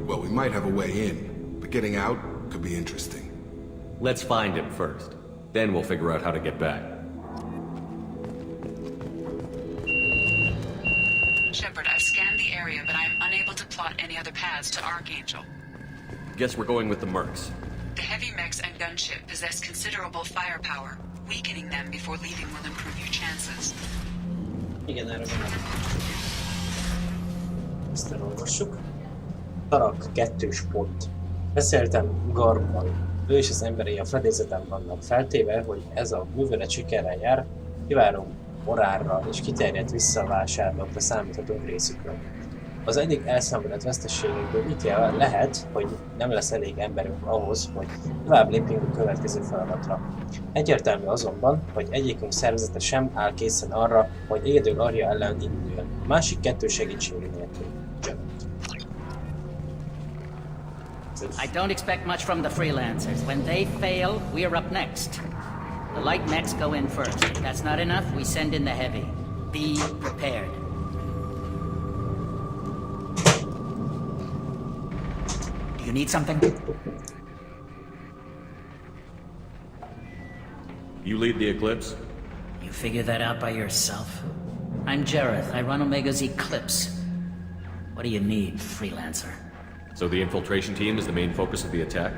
Well, we might have a way in, but getting out could be interesting. Let's find him first. Then we'll figure out how to get back. Shepard, I've scanned the area, but I am unable to plot any other paths to Arkangyal. Guess we're going with the mercs. The heavy mechs and gunship possess considerable firepower. Weakening them before leaving will improve your chances. Igen, erre gondolom. Ezt elolvassuk. Tarak 2-s pont. Beszéltem Garmmal. Ő és az emberei a fedélzeten vannak feltéve, hogy ez a művelet sikerrel jár, kiváló morálra és kiterjedt visszavásárlókra számíthatunk részükről. Az eddig elszenvedett veszteségekből ítélve lehet, hogy nem lesz elég emberünk ahhoz, hogy tovább lépjünk a következő feladatra. Egyértelmű azonban, hogy egyikünk szervezete sem áll készen arra, hogy egyedül Arya ellen induljon. A másik kettő segítsége nélkül. I don't expect much from the freelancers. When they fail, we're up next. The light mechs go in first. If that's not enough, we send in the heavy. Be prepared. Do you need something? You lead the Eclipse? You figure that out by yourself? I'm Jareth. I run Omega's Eclipse. What do you need, freelancer? So the infiltration team is the main focus of the attack?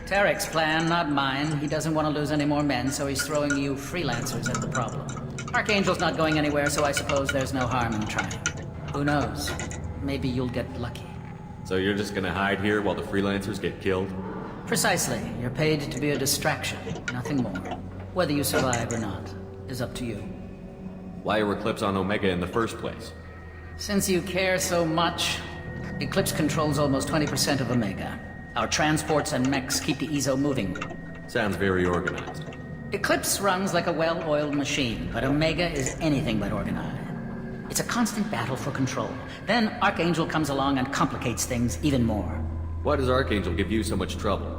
Tarek's plan, not mine. He doesn't want to lose any more men, so he's throwing you freelancers at the problem. Arkangyal's not going anywhere, so I suppose there's no harm in trying. Who knows? Maybe you'll get lucky. So you're just gonna hide here while the freelancers get killed? Precisely. You're paid to be a distraction, nothing more. Whether you survive or not is up to you. Why are Eclipse on Omega in the first place? Since you care so much, Eclipse controls almost 20% of Omega. Our transports and mechs keep the EZO moving. Sounds very organized. Eclipse runs like a well-oiled machine, but Omega is anything but organized. It's a constant battle for control. Then Arkangyal comes along and complicates things even more. Why does Arkangyal give you so much trouble?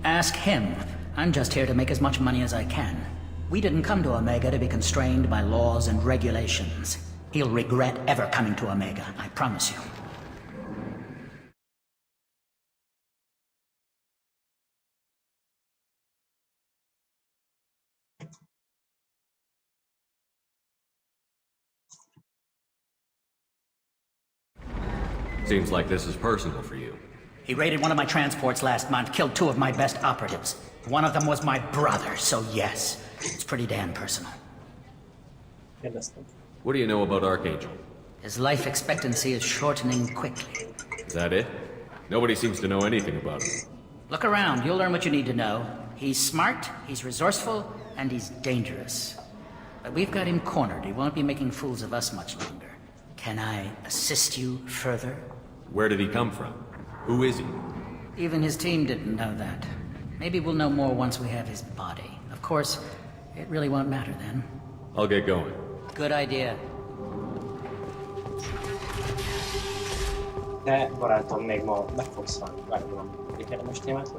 Ask him. I'm just here to make as much money as I can. We didn't come to Omega to be constrained by laws and regulations. He'll regret ever coming to Omega, I promise you. Seems like this is personal for you. He raided one of my transports last month, killed 2 of my best operatives. One of them was my brother, so yes, it's pretty damn personal. What do you know about Arkangyal? His life expectancy is shortening quickly. Is that it? Nobody seems to know anything about him. Look around, you'll learn what you need to know. He's smart, he's resourceful, and he's dangerous. But we've got him cornered. He won't be making fools of us much longer. Can I assist you further? Where did he come from? Who is he? Even his team didn't know that. Maybe we'll know more once we have his body. Of course, it really won't matter then. I'll get going. Good idea. Te, barátom, még ma meg fogsz halni. Várj, van érdemes témát?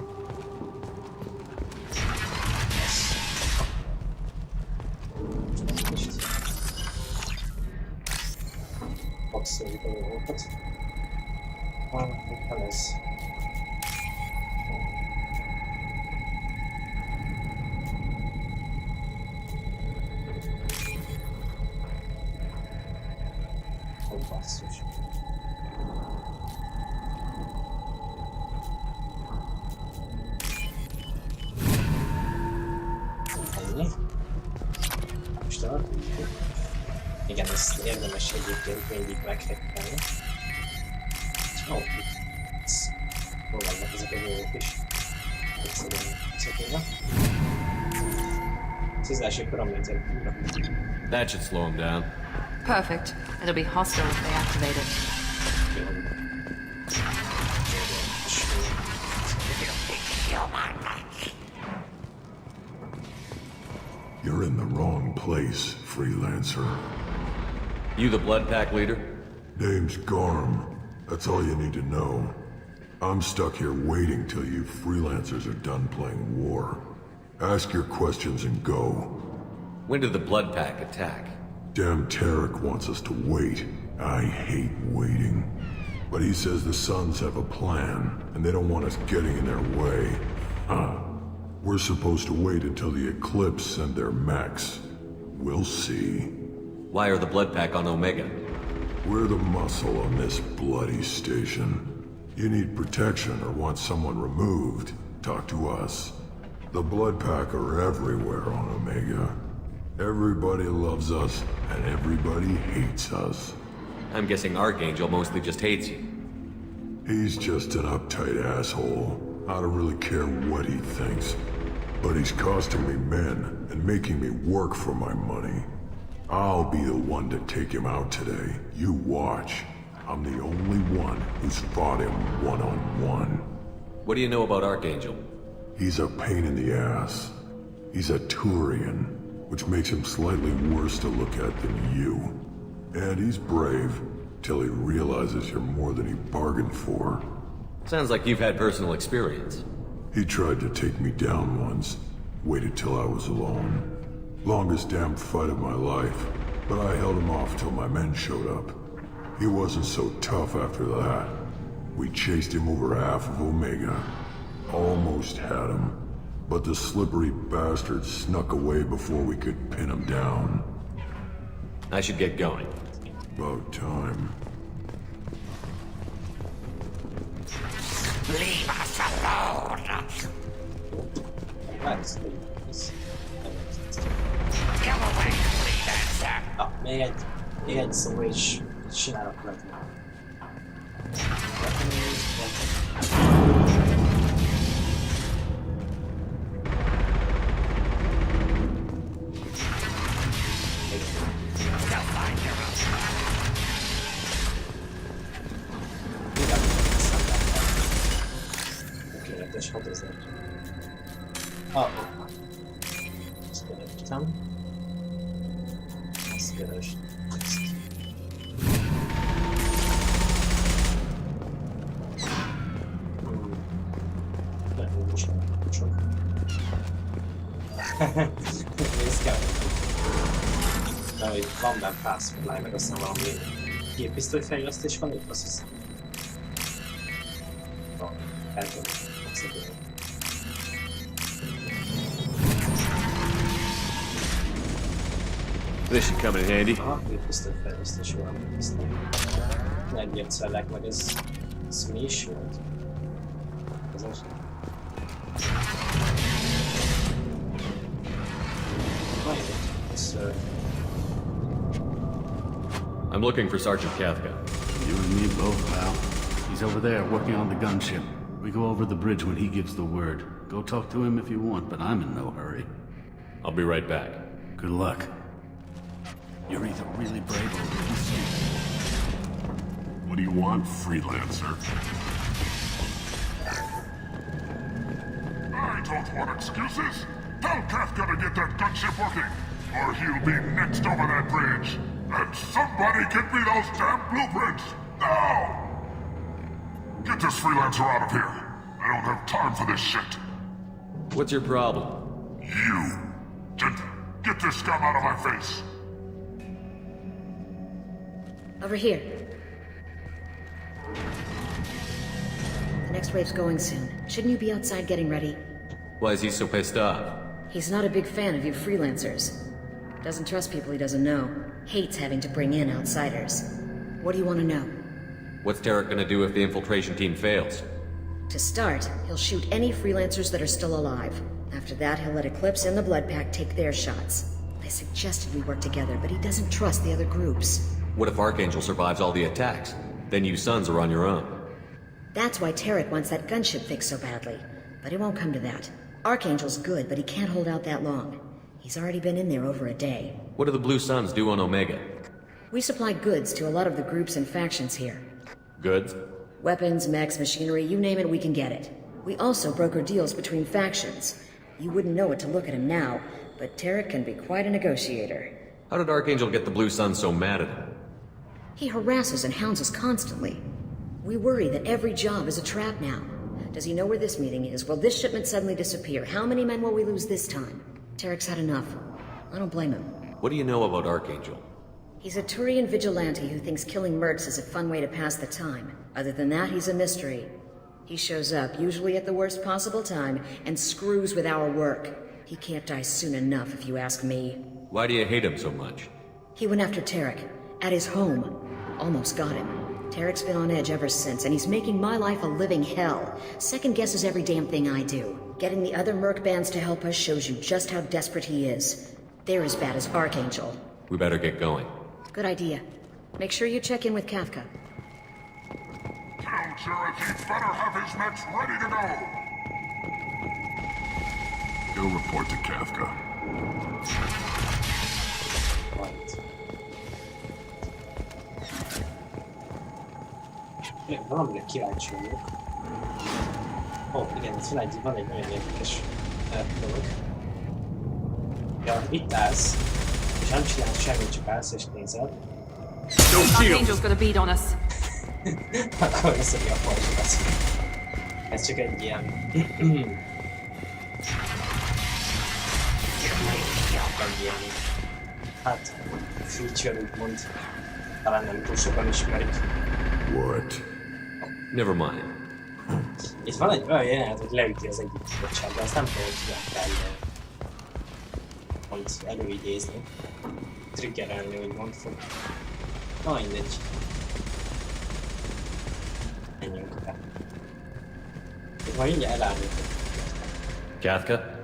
Passzoljuk a dolgokat. Van ez. Hogy basszus. Ennyi. Most tart. Igen, ezt érdemes egyébként mindig meghekkelni. Ó, hol vannak ezek a dolgok is. Egyszerűen szokódva. Szizlási paraméter újra. That should slow him down. Perfect. It'll be hostile if they activate it. You're in the wrong place, freelancer. You the Blood Pack leader? Name's Garm. That's all you need to know. I'm stuck here waiting till you freelancers are done playing war. Ask your questions and go. When did the Blood Pack attack? Damn Tarek wants us to wait. I hate waiting. But he says the Suns have a plan, and they don't want us getting in their way. Huh. We're supposed to wait until the Eclipse send their mechs. We'll see. Why are the Blood Pack on Omega? We're the muscle on this bloody station. You need protection or want someone removed, talk to us. The Blood Pack are everywhere on Omega. Everybody loves us, and everybody hates us. I'm guessing Archangel mostly just hates you. He's just an uptight asshole. I don't really care what he thinks. But he's costing me men, and making me work for my money. I'll be the one to take him out today. You watch. I'm the only one who's fought him one-on-one. What do you know about Archangel? He's a pain in the ass. He's a Turian, which makes him slightly worse to look at than you. And he's brave, till he realizes you're more than he bargained for. Sounds like you've had personal experience. He tried to take me down once. Waited till I was alone. Longest damn fight of my life, but I held him off till my men showed up. He wasn't so tough after that. We chased him over half of Omega. Almost had him, but the slippery bastard snuck away before we could pin him down. I should get going. About time. Leave us alone! Go away, freelancer! Még egy szó és csinálok meg. Tökéletes 6000. Ezt kerestem. Ezt kerestem. Nézd kell. De hogy van benne fast supply, meg aztán valami géppisztoly fejlesztés van itt, azt hiszem. Van, eltöm. This should come in handy. Aha, géppisztoly fejlesztés van. Energiacellek, meg ez mi is volt? Ez most... I'm looking for Sergeant Kafka. You and me both, pal. He's over there working on the gunship. We go over the bridge when he gives the word. Go talk to him if you want, but I'm in no hurry. I'll be right back. Good luck. You're either really brave or really stupid. What do you want, freelancer? I don't want excuses. Tell Kafka to get that gunship working, or he'll be next over that bridge. And somebody get me those damn blueprints, now! Get this freelancer out of here. I don't have time for this shit. What's your problem? You. Get this scum out of my face. Over here. The next wave's going soon. Shouldn't you be outside getting ready? Why is he so pissed off? He's not a big fan of you freelancers. Doesn't trust people he doesn't know. Hates having to bring in outsiders. What do you want to know? What's Tarek gonna do if the infiltration team fails? To start, he'll shoot any freelancers that are still alive. After that, he'll let Eclipse and the Blood Pack take their shots. I suggested we work together, but he doesn't trust the other groups. What if Archangel survives all the attacks? Then you Sons are on your own. That's why Tarek wants that gunship fixed so badly. But it won't come to that. Archangel's good, but he can't hold out that long. He's already been in there over a day. What do the Blue Suns do on Omega? We supply goods to a lot of the groups and factions here. Goods? Weapons, mechs, machinery, you name it, we can get it. We also broker deals between factions. You wouldn't know it to look at him now, but Tarek can be quite a negotiator. How did Archangel get the Blue Sun so mad at him? He harasses and hounds us constantly. We worry that every job is a trap now. Does he know where this meeting is? Will this shipment suddenly disappear? How many men will we lose this time? Tarek's had enough. I don't blame him. What do you know about Archangel? He's a Turian vigilante who thinks killing mercs is a fun way to pass the time. Other than that, he's a mystery. He shows up, usually at the worst possible time, and screws with our work. He can't die soon enough, if you ask me. Why do you hate him so much? He went after Tarek, at his home. Almost got him. Tarek's been on edge ever since, and he's making my life a living hell. Second guesses every damn thing I do. Getting the other merc bands to help us shows you just how desperate he is. They're as bad as Archangel. We better get going. Good idea. Make sure you check in with Kafka. Tell Tarek he'd better have his mechs ready to go. Go report to Kafka. Valamire kíváncsi vagyok. Igen, itt van egy nagyon érdekes dolog. Ja, itt állsz, és nem csinálsz semmit, csak állsz és nézel. Archangel's got a bead on us. Akkor összedi a pajzsokat. Ez csak egy ilyen... Hát, feature úgymond. Talán nem túl sokan ismerik. What? Never mind. Itt van egy olyan jelenet, hogy leüti az egyik bizottság, de azt nem tudom, hogy hogyan kell pont előidézni. Triggerelni, hogy mond fog. Na mindegy. Menjünk rá. Itt majd mindjárt eláruljuk. Kafka?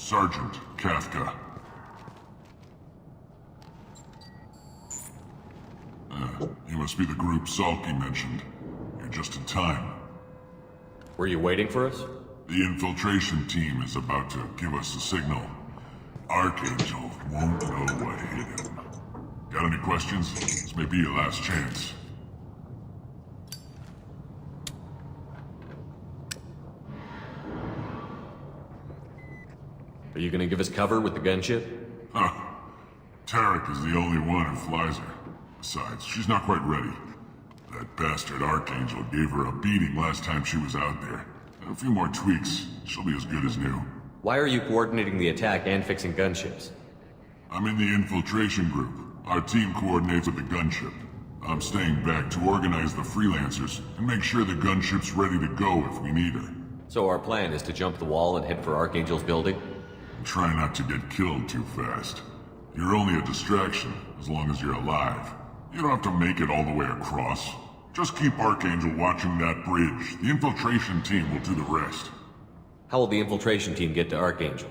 Sergeant Kafka. You must be the group Salky mentioned. You're just in time. Were you waiting for us? The infiltration team is about to give us a signal. Archangel won't know what hit him. Got any questions? This may be your last chance. Are you gonna give us cover with the gunship? Huh. Tarek is the only one who flies her. Besides, she's not quite ready. That bastard Archangel gave her a beating last time she was out there. A few more tweaks, she'll be as good as new. Why are you coordinating the attack and fixing gunships? I'm in the infiltration group. Our team coordinates with the gunship. I'm staying back to organize the freelancers and make sure the gunship's ready to go if we need her. So our plan is to jump the wall and head for Archangel's building? Try not to get killed too fast. You're only a distraction, as long as you're alive. You don't have to make it all the way across. Just keep Archangel watching that bridge. The infiltration team will do the rest. How will the infiltration team get to Archangel?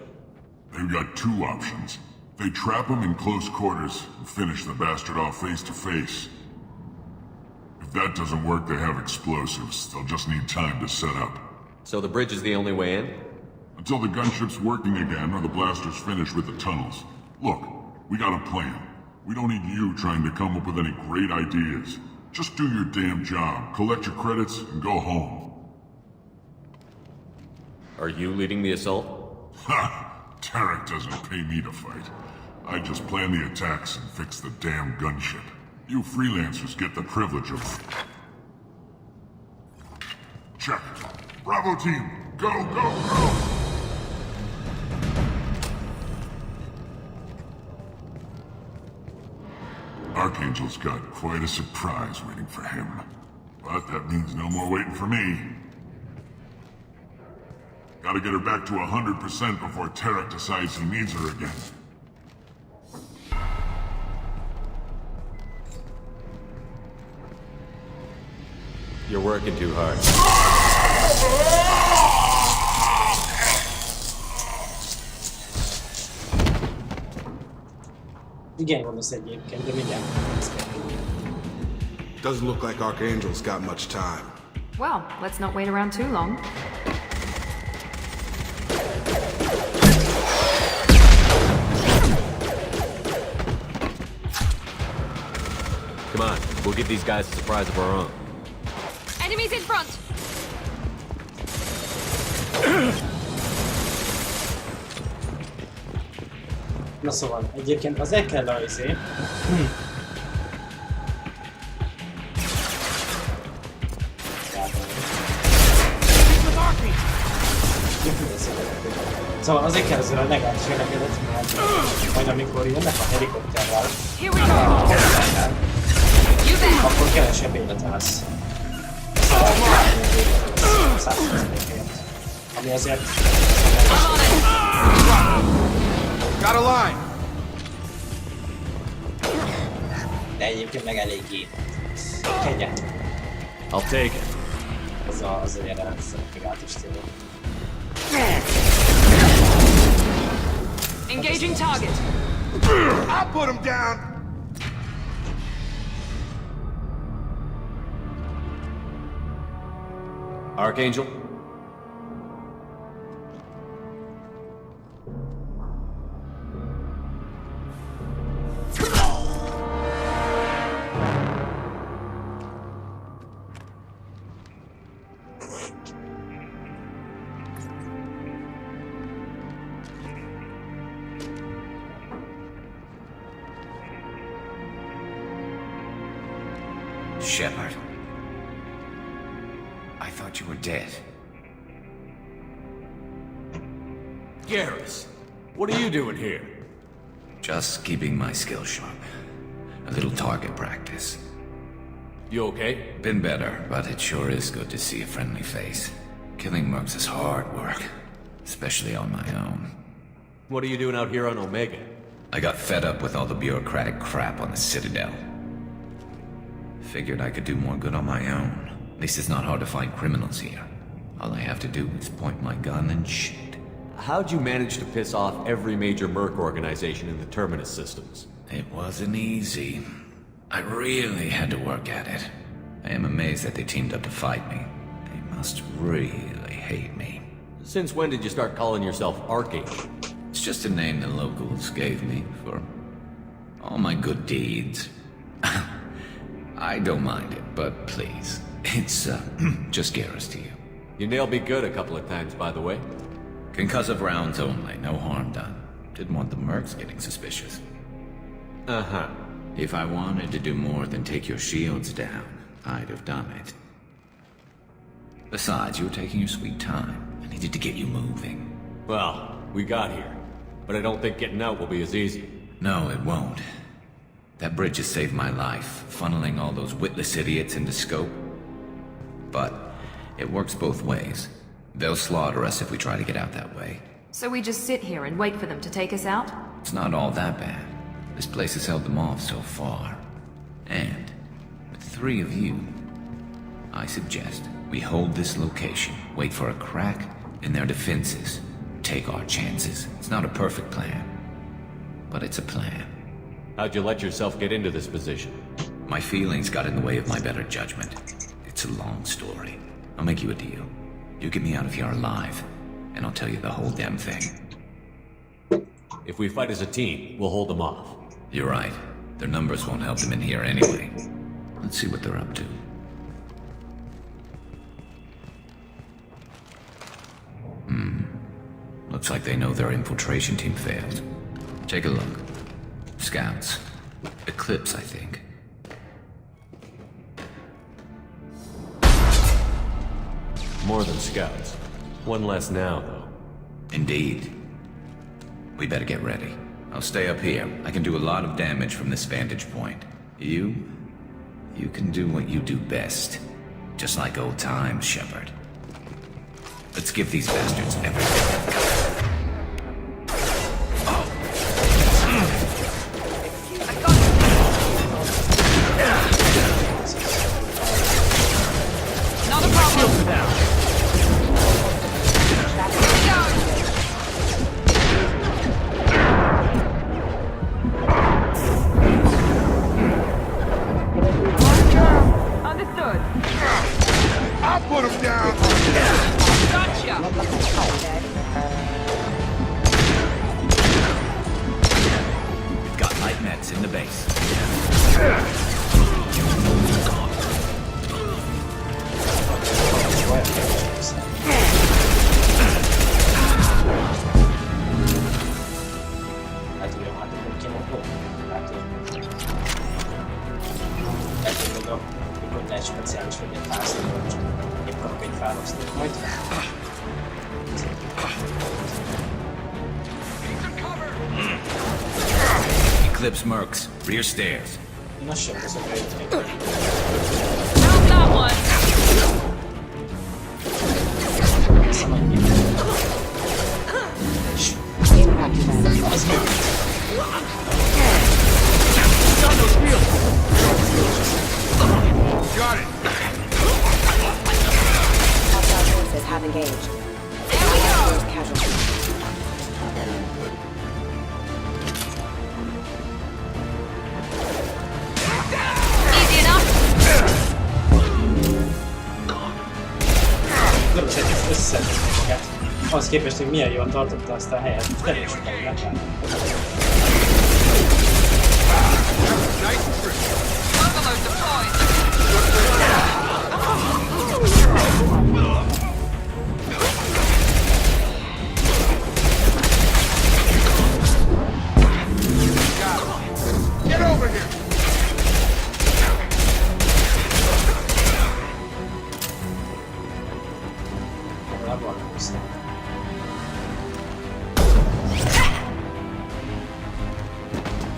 They've got two options. They trap him in close quarters and finish the bastard off face to face. If that doesn't work, they have explosives. They'll just need time to set up. So the bridge is the only way in? Until the gunship's working again or the blasters finish with the tunnels. Look, we got a plan. We don't need you trying to come up with any great ideas. Just do your damn job, collect your credits, and go home. Are you leading the assault? Ha! Tarek doesn't pay me to fight. I just plan the attacks and fix the damn gunship. You freelancers get the privilege of... Check. Bravo team, go, go, go! Archangel's got quite a surprise waiting for him. But that means no more waiting for me. Gotta get her back to 100% before Tarek decides he needs her again. You're working too hard. Igen, gondolsz egyébként, de mindjárt. Doesn't look like Archangel's got much time. Well, let's not wait around too long. Come on, we'll give these guys a surprise of our own. Enemies in front! Na szóval, egyébként az kell a izé. Szóval azért kell azért a legális elegedet, mert majd amikor jönnek a helikopterrel, akkor kevesebb élete lesz. Ami azért... Got a line! De egyébként meg eléggé kegyetlen. I'll take it. Az a jelenet szeretnék át is tényleg. Engaging target. I'll put him down! Archangel? Shepard. I thought you were dead. Garrus, what are you doing here? Just keeping my skills sharp. A little target practice. You okay? Been better, but it sure is good to see a friendly face. Killing mercs is hard work, especially on my own. What are you doing out here on Omega? I got fed up with all the bureaucratic crap on the Citadel. Figured I could do more good on my own. At least it's not hard to find criminals here. All I have to do is point my gun and shoot. How'd you manage to piss off every major merc organization in the Terminus systems? It wasn't easy. I really had to work at it. I am amazed that they teamed up to fight me. They must really hate me. Since when did you start calling yourself Arkangyal? It's just a name the locals gave me for all my good deeds. I don't mind it, but please, it's just Garrus to you. You nailed me good a couple of times, by the way. Concussive rounds only, no harm done. Didn't want the mercs getting suspicious. Uh-huh. If I wanted to do more than take your shields down, I'd have done it. Besides, you were taking your sweet time. I needed to get you moving. Well, we got here, but I don't think getting out will be as easy. No, it won't. That bridge has saved my life, funneling all those witless idiots into scope. But it works both ways. They'll slaughter us if we try to get out that way. So we just sit here and wait for them to take us out? It's not all that bad. This place has held them off so far. And with 3 of you, I suggest we hold this location, wait for a crack in their defenses, take our chances. It's not a perfect plan, but it's a plan. How'd you let yourself get into this position? My feelings got in the way of my better judgment. It's a long story. I'll make you a deal. You get me out of here alive, and I'll tell you the whole damn thing. If we fight as a team, we'll hold them off. You're right. Their numbers won't help them in here anyway. Let's see what they're up to. Looks like they know their infiltration team failed. Take a look. Scouts. Eclipse, I think. More than scouts. One less now, though. Indeed. We better get ready. I'll stay up here. I can do a lot of damage from this vantage point. You can do what you do best. Just like old times, Shepard. Let's give these bastards everything. még felosztjuk majd. Eclipse Mercs, rear stairs. Én azt sem teszem rá. That one! Az meg. Got it! Hostile forces have engaged. There we go! Casualties. Easy enough! Nem is együtt összeszedni magát. Ahhoz képest, hogy milyen jól tartotta azt a helyet. Elég sokan legáll. Overload deployed! Get over here!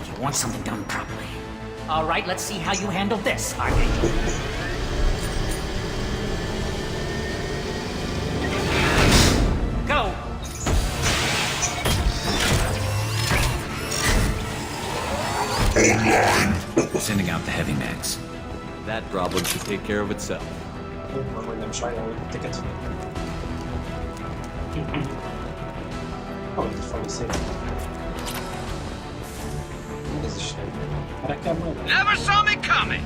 You want something done properly. All right, let's see how you handle this, Arkangyal. Go! Sending out the heavy mags. That problem should take care of itself. Hogy nem sajnálom teket. Hogy fogja szép. Ez is nekem majd. Never saw me coming!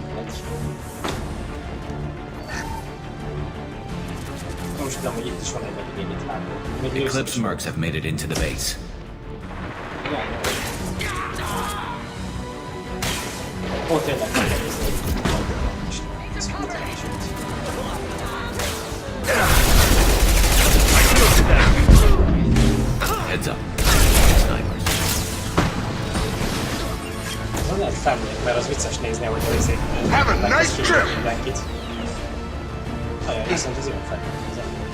Most tudom, hogy itt is van egy vagy itt látom. Eclipse Mercs have made it into the base. Ó, tényleg meg kell nézni. Heads up. Snipers. Az lehet felmegyek, mert az vicces nézni, hogy nézik. Have a nice trip! Mindenkit. Ajaj, viszont az ilyen fel.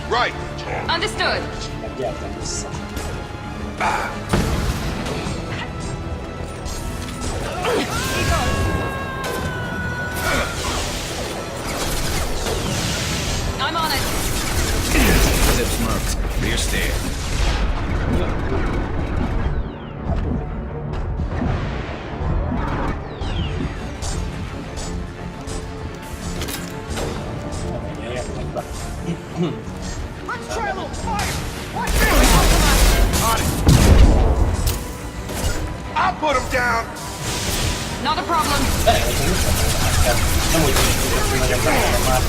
Right! Understood! Meggyertem vissza. I'm on it! Eclipse Mercs, rear stair. Let's try a little fire! On it! I'll put him down! Not a problem! Nem úgy tűnik, hogy nagyon benne már.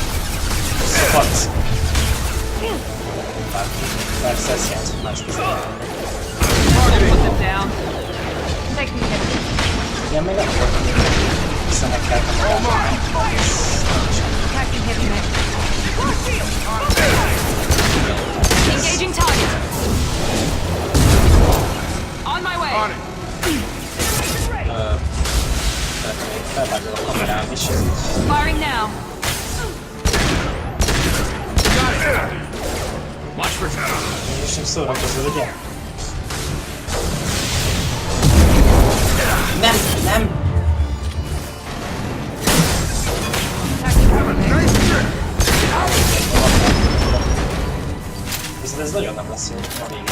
Szakadsz. Persze ez játszott más közel. Put them down. Taking him. Igen, még nem volt. Visszahekkeltem magát. Attacking heavy mech. Engaging target. On my way. On it! Felvágom a kamerám is. Firing now. Watch for És sem szórakozol, ugye? Nem! Viszont ez nagyon nem lesz jó a végén.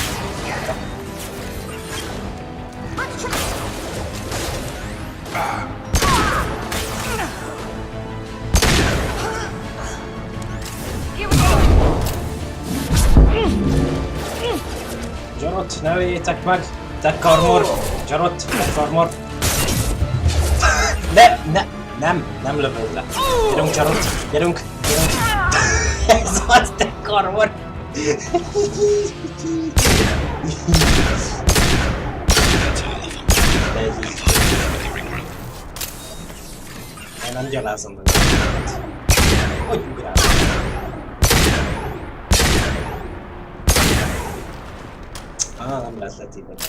Jarot, ne öljétek meg! Te karmor! Jarot, te karmor! Nem lövöd le! Gyerünk, Jarot! Gyerünk! Ez az, te karmor! Én nem gyalázom meg. Hogy ugrál? Nem lehet letépedni.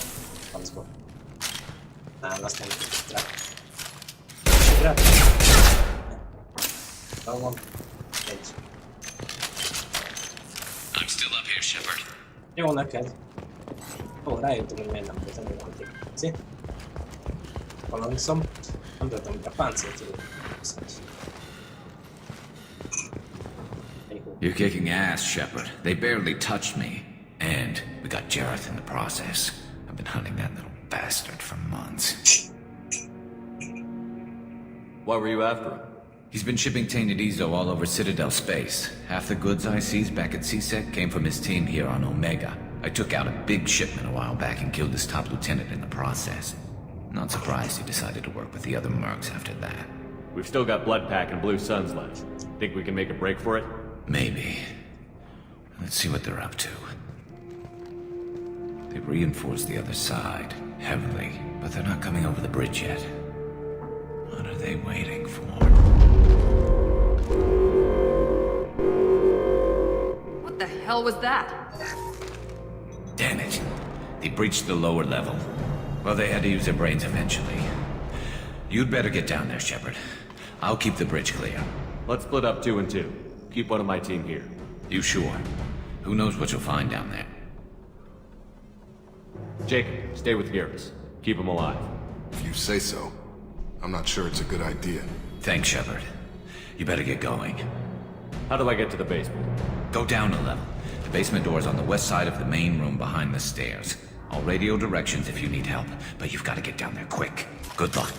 Francba. Nem, azt nem tudjuk rá. Rá? Hol van? Egy. still up here, Shepard. Jó neked. Ó, rájöttem, hogy miért nem voltam önkötik. Szép. Balanszom. Nem tudtam, hogy a páncélt tudok. You're kicking ass, Shepard. They barely touched me. And we got Jareth in the process. I've been hunting that little bastard for months. Why were you after him? He's been shipping tainted Ezo all over Citadel space. Half the goods I seized back at CSEC came from his team here on Omega. I took out a big shipment a while back and killed his top lieutenant in the process. Not surprised he decided to work with the other mercs after that. We've still got Bloodpack and Blue Suns left. Think we can make a break for it? Maybe. Let's see what they're up to. They've reinforced the other side, heavily, but they're not coming over the bridge yet. What are they waiting for? What the hell was that? Damn it. They breached the lower level. Well, they had to use their brains eventually. You'd better get down there, Shepard. I'll keep the bridge clear. Let's split up 2 and 2. Keep one of my team here. You sure? Who knows what you'll find down there? Jacob, stay with Garrus. Keep him alive. If you say so. I'm not sure it's a good idea. Thanks, Shepard. You better get going. How do I get to the basement? Go down a level. The basement door is on the west side of the main room behind the stairs. I'll radio directions if you need help, but you've got to get down there quick. Good luck.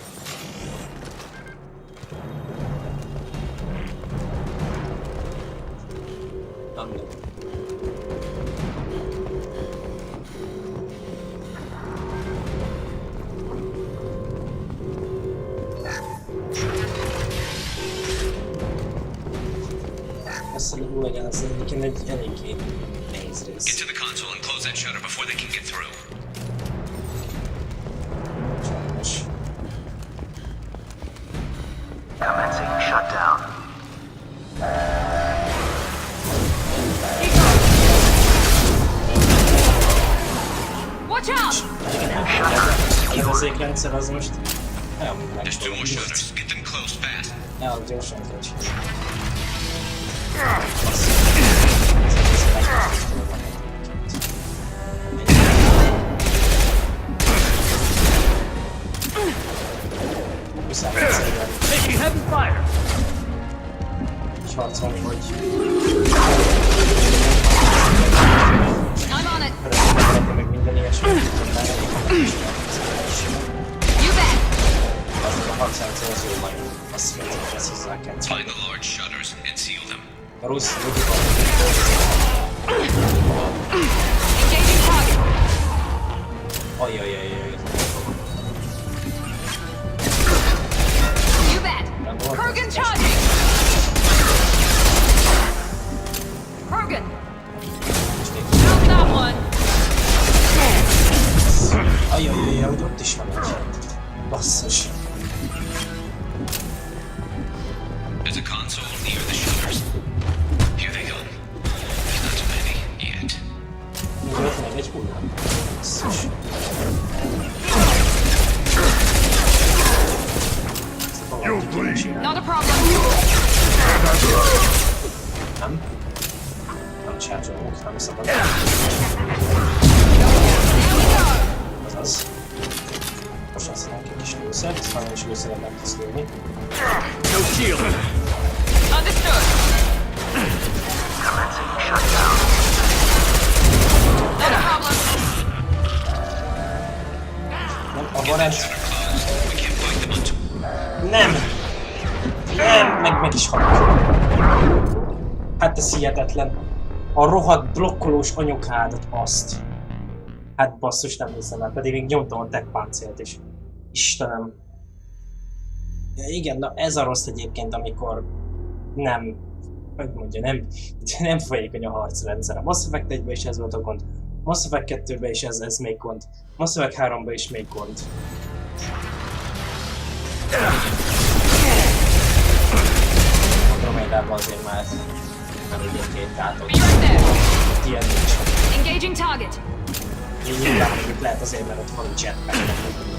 Get to the console and close that shutter before they can get through. Commencing shutdown. Watch out! Rendszer az most... There's 2 more shutters. Get them closed fast. Gyorsan kell. Making heavy fire! És harcolni, hogy... I'm on it! Meg minden ilyesmi, hogy You bet! azok a 600 az jó majd. Azt mondja, hogy ezt hozzá kell. Find the large shutters and seal them. A rossz, Engaging target! Ajajajajaj. You bet! Kurgan charging! Kurgan! Found that one! Ajajajaj, hogy ott is van egy. Basszus. There's a console near the shutters. Here they come. There's not too many yet. Még ott meg egy hullám. Basszus. Not a problem. Nem? Nem charge-olunk, nem szabad. Azaz. Most azt mondom, hogy kis lőszert, ha nem is lőszeret nem tudsz lőni. No shield. Understood. Commencing shutdown. Not a problem. Nem, a varázs... Nem! Nem! Meg is halok. Hát ez hihetetlen. A rohadt blokkolós anyukádat azt. Hát basszus, nem hiszem el, pedig még nyomtam a tech páncélt is. Istenem. Ja, igen, na ez a rossz egyébként, amikor nem, hogy mondja, nem folyékony a harcrendszer. A Mass Effect 1-ben is ez volt a gond. Mass Effect 2-ben is ez még gond. Mass Effect 3-ban is még gond. Andromedában azért már elég két átot. Ilyen nincs. Engaging target. Nyilván mondjuk lehet azért, mert ott van a jetpack,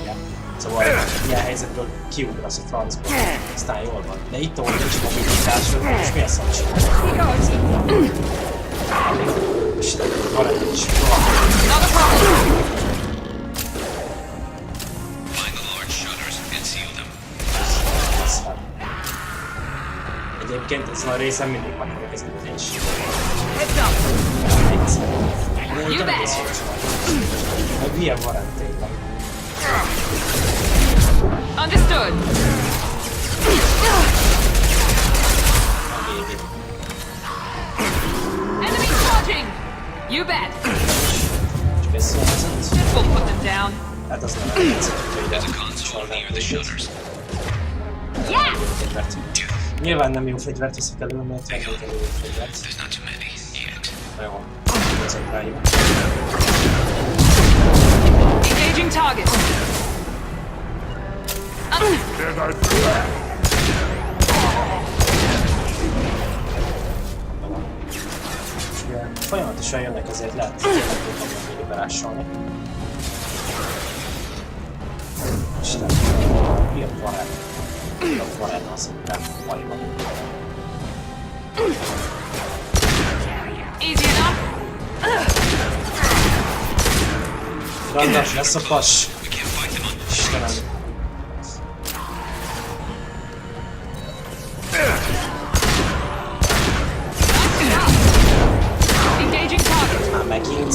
meg szóval ilyen helyzetből kiugrasz a francba, aztán jól van. De itt ahol nincs mobilitásról, és mi a szancsán? Ezen a részen mindig megkapok ez a is. You bet! Meg milyen varázs tényleg. Understood. Enemy charging! You bet! This will put them down. Hát az nem egyszer, There's a console near the shutters. Yeah! Nyilván nem jó fegyvert veszek elő, mert vennék elő jó fegyvert. There's not too many yet. Jó, koncentráljuk. Engaging target. Folyamatosan jönnek, ezért lehet tényleg tudni berásolni. Isten, mi a varázs? Mi a varázs az, hogy nem majva. Easy enough. Randas, lesz a pas! Istenem! Engaging target. Már megint.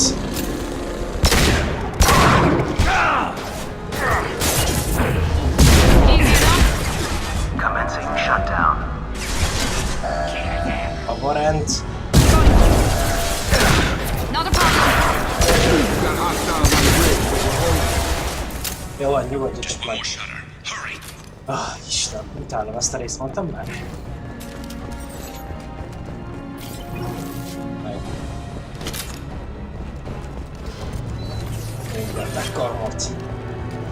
Easy enough. Commencing shutdown. A varent. Not a problem. Jó, nyugodjatok meg. Isten, utálom ezt a részt, mondtam már? Minden tech-armort.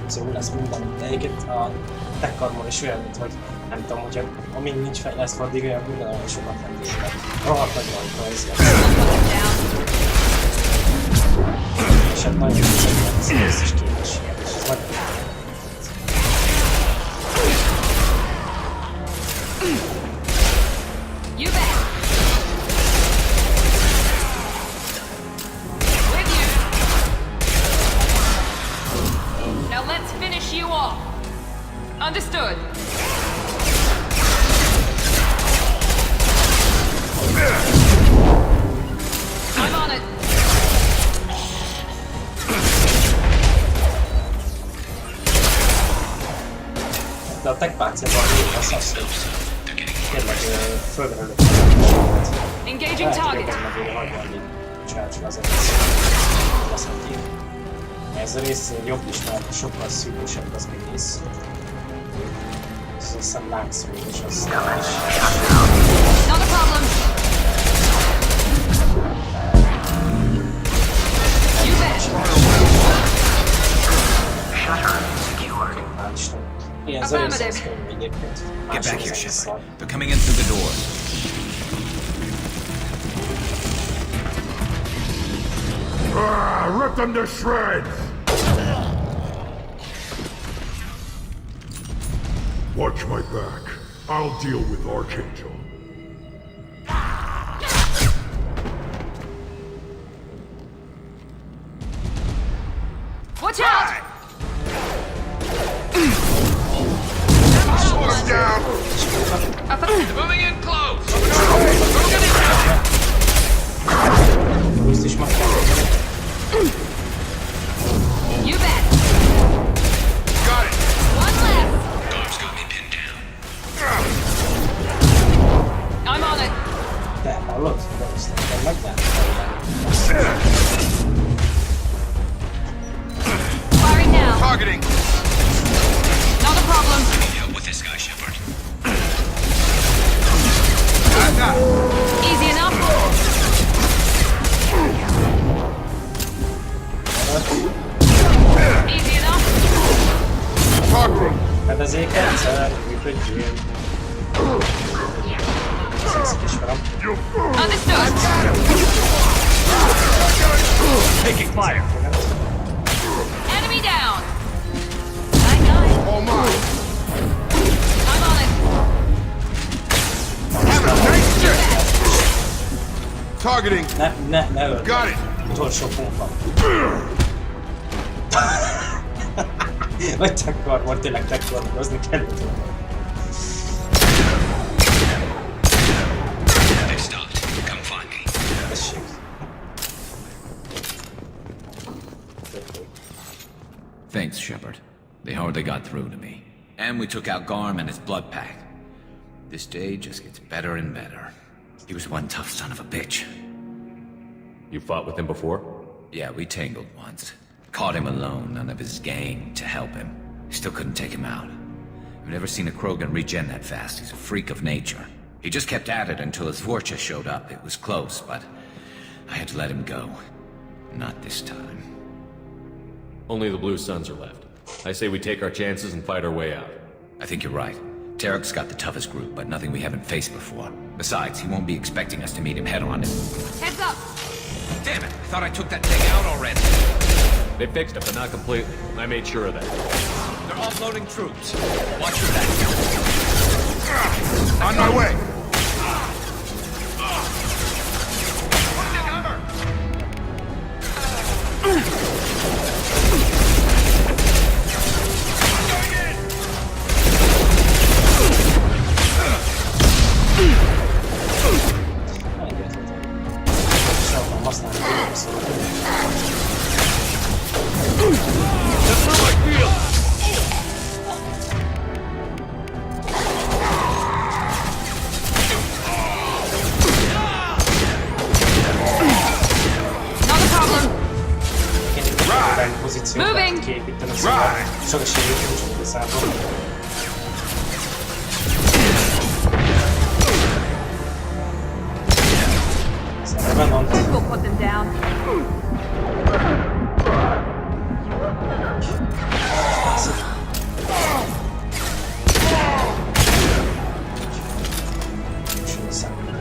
Szóval lesz minden. De egyébként a tech-armor is olyan, mint hogy nem tudom, hogyha amíg nincs fejlesztve, addig olyan minden olyan sokat rendésben. Rohadt nagy rajta ezért. És hát nagyon szépen ez is képességet, és ez nagyon You bet. With you. Now let's finish you off. Understood. I'm on it. De a tech-páciában a szaszó. Tényleg fölverelőtt. Engaging target. Ez a rész jobb is, mert sokkal szűkösebb az egész. Ez azt hiszem lángszó és az... Not a problem. You bet. Shutter secured. Ilyen az a rész az könyv egyébként. Get back here, Shepard. They're coming in through the door. Rip them to shreds! Watch my back. I'll deal with Arkangyal. Watch out! Slow down! Moving in close! You bet. Got it! One left. Dogs got me pinned down. I'm on it. Te hallod? De megvan. Firing now. Targeting! Not a problem. I need help with this guy, Shepard. Easy enough. Easy enough. Targeting! Hát azért egyszer működjél. Szexik is velem. Understood. Taking fire! Enemy down. Night. Oh my! I'm on it. Have a nice shit! Targeting! Ne öld. Got it! Utolsó pompa. Vagy tech-armor, tényleg tech-armorozni kellett. Thanks, Shepard. They hardly got through to me. And we took out Garm and his blood pack. This day just gets better and better. He was one tough son of a bitch. You fought with him before? Yeah, we tangled once. Caught him alone, none of his gang to help him. Still couldn't take him out. I've never seen a Krogan regen that fast. He's a freak of nature. He just kept at it until his Vorcha showed up. It was close, but I had to let him go. Not this time. Only the Blue Suns are left. I say we take our chances and fight our way out. I think you're right. Tarek's got the toughest group, but nothing we haven't faced before. Besides, he won't be expecting us to meet him head-on. Heads up! Damn it! I thought I took that thing out already. They fixed it, but not completely. I made sure of that. They're offloading troops. Watch your back. On my way! Moving! We'll put them down.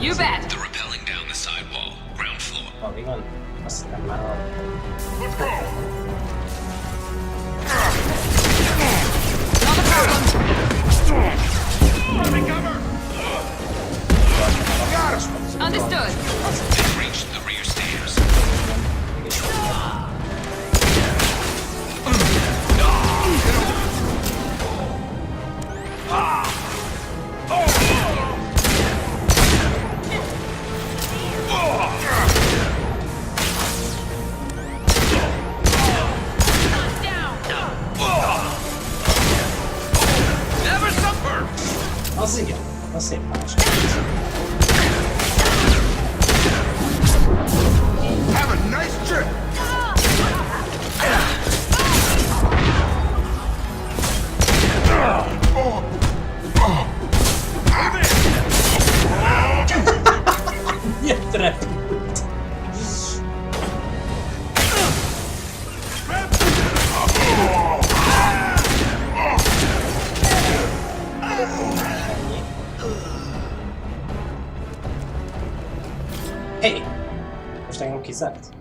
You bet! They're rappelling down the sidewall. Ground floor. Not a problem. Understood. They've reached the rear stairs. Never suffer! I'll see. Have a nice trip! Hey! Most engem kizárt?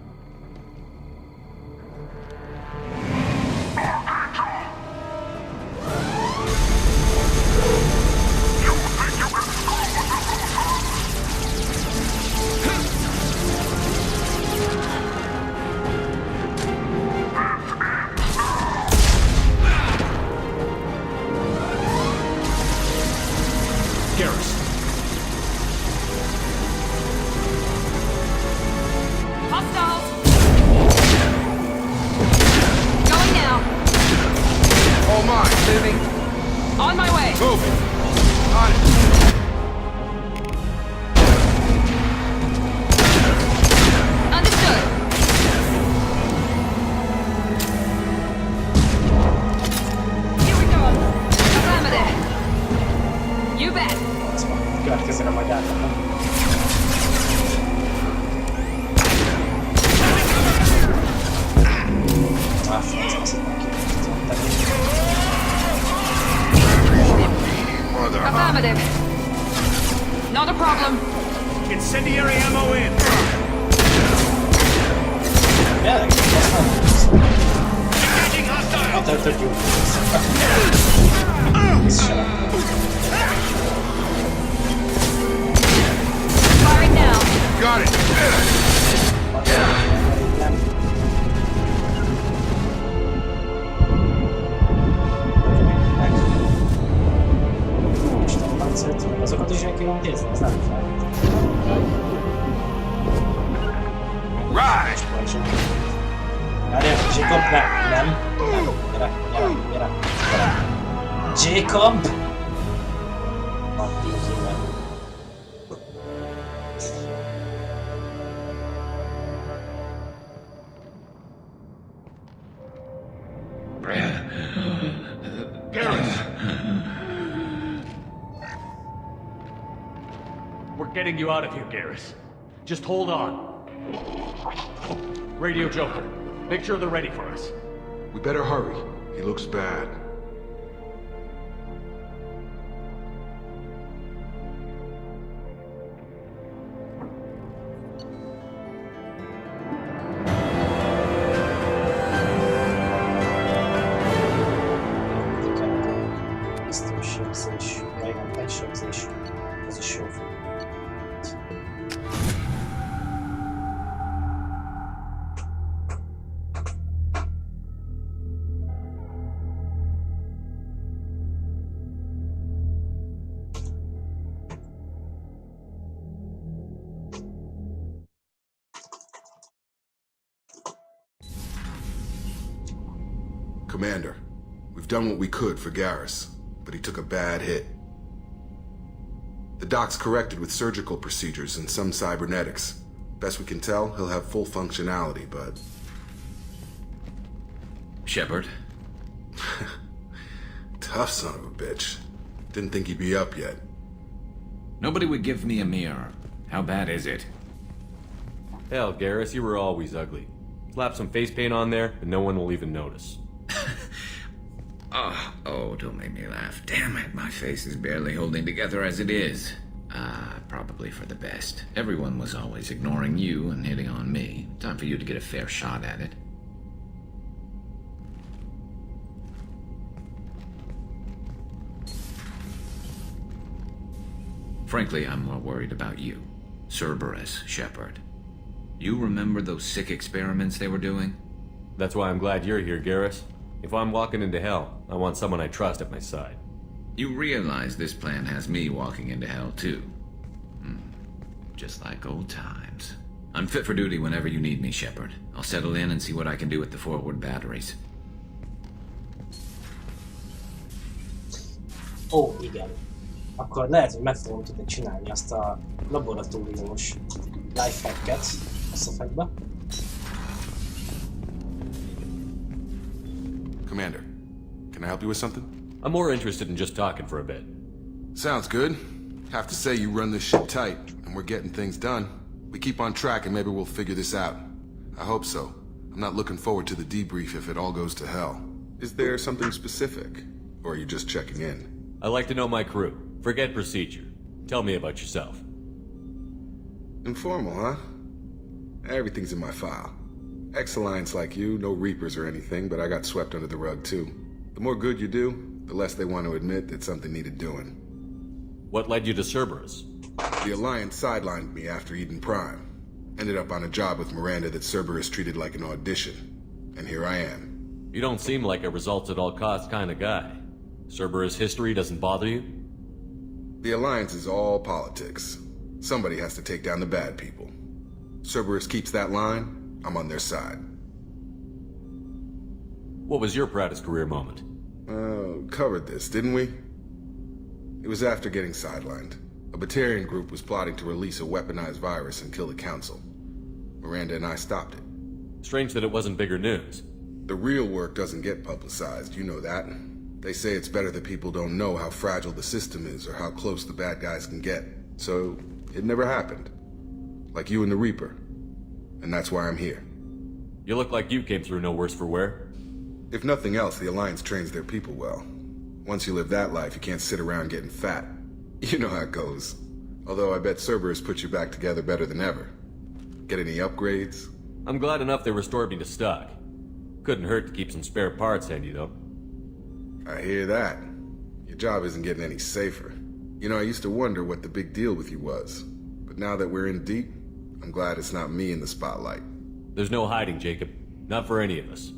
Hostiles! Going now. All mine. Moving. On my way. Moving. On it. Understood. Here we go. Affirmative. You bet. Következőre majd átadom. Affirmative. Not a problem. Incendiary ammo in! Yeah, Engaging hostile! I'll take you. Shut up. Firing now. Got it! Azokat is el kell intézni, ez nem fel. Right! Várjál, Jacob, nem. Gyere. Jacob! Addig innen. We're getting you out of here, Garrus. Just hold on. Radio Joker, make sure they're ready for us. We better hurry. He looks bad. Commander, we've done what we could for Garrus, but he took a bad hit. The doc's corrected with surgical procedures and some cybernetics. Best we can tell, he'll have full functionality, but... Shepard? Tough son of a bitch. Didn't think he'd be up yet. Nobody would give me a mirror. How bad is it? Hell, Garrus, you were always ugly. Slap some face paint on there, and no one will even notice. Oh, don't make me laugh. Damn it, my face is barely holding together as it is. Probably for the best. Everyone was always ignoring you and hitting on me. Time for you to get a fair shot at it. Frankly, I'm more worried about you. Cerberus, Shepard. You remember those sick experiments they were doing? That's why I'm glad you're here, Garrus. If I'm walking into hell, I want someone I trust at my side. You realize this plan has me walking into hell, too. Just like old times. I'm fit for duty whenever you need me, Shepard. I'll settle in and see what I can do with the forward batteries. Ó, igen. Akkor lehet, hogy meg fogom tudni csinálni azt a laboratóriumos lifehacket a szafekbe. Commander, can I help you with something? I'm more interested in just talking for a bit. Sounds good. Have to say you run this ship tight, and we're getting things done. We keep on track and maybe we'll figure this out. I hope so. I'm not looking forward to the debrief if it all goes to hell. Is there something specific? Or are you just checking in? I like to know my crew. Forget procedure. Tell me about yourself. Informal, huh? Everything's in my file. Ex-Alliance like you, no Reapers or anything, but I got swept under the rug too. The more good you do, the less they want to admit that something needed doing. What led you to Cerberus? The Alliance sidelined me after Eden Prime. Ended up on a job with Miranda that Cerberus treated like an audition. And here I am. You don't seem like a results-at-all-costs kind of guy. Cerberus history doesn't bother you? The Alliance is all politics. Somebody has to take down the bad people. Cerberus keeps that line, I'm on their side. What was your proudest career moment? Covered this, didn't we? It was after getting sidelined. A Batarian group was plotting to release a weaponized virus and kill the Council. Miranda and I stopped it. Strange that it wasn't bigger news. The real work doesn't get publicized, you know that. They say it's better that people don't know how fragile the system is or how close the bad guys can get. So, it never happened. Like you and the Reaper. And that's why I'm here. You look like you came through no worse for wear. If nothing else, the Alliance trains their people well. Once you live that life, you can't sit around getting fat. You know how it goes. Although I bet Cerberus put you back together better than ever. Get any upgrades? I'm glad enough they restored me to stock. Couldn't hurt to keep some spare parts handy, though. I hear that. Your job isn't getting any safer. You know, I used to wonder what the big deal with you was. But now that we're in deep, I'm glad it's not me in the spotlight. There's no hiding, Jacob. Not for any of us.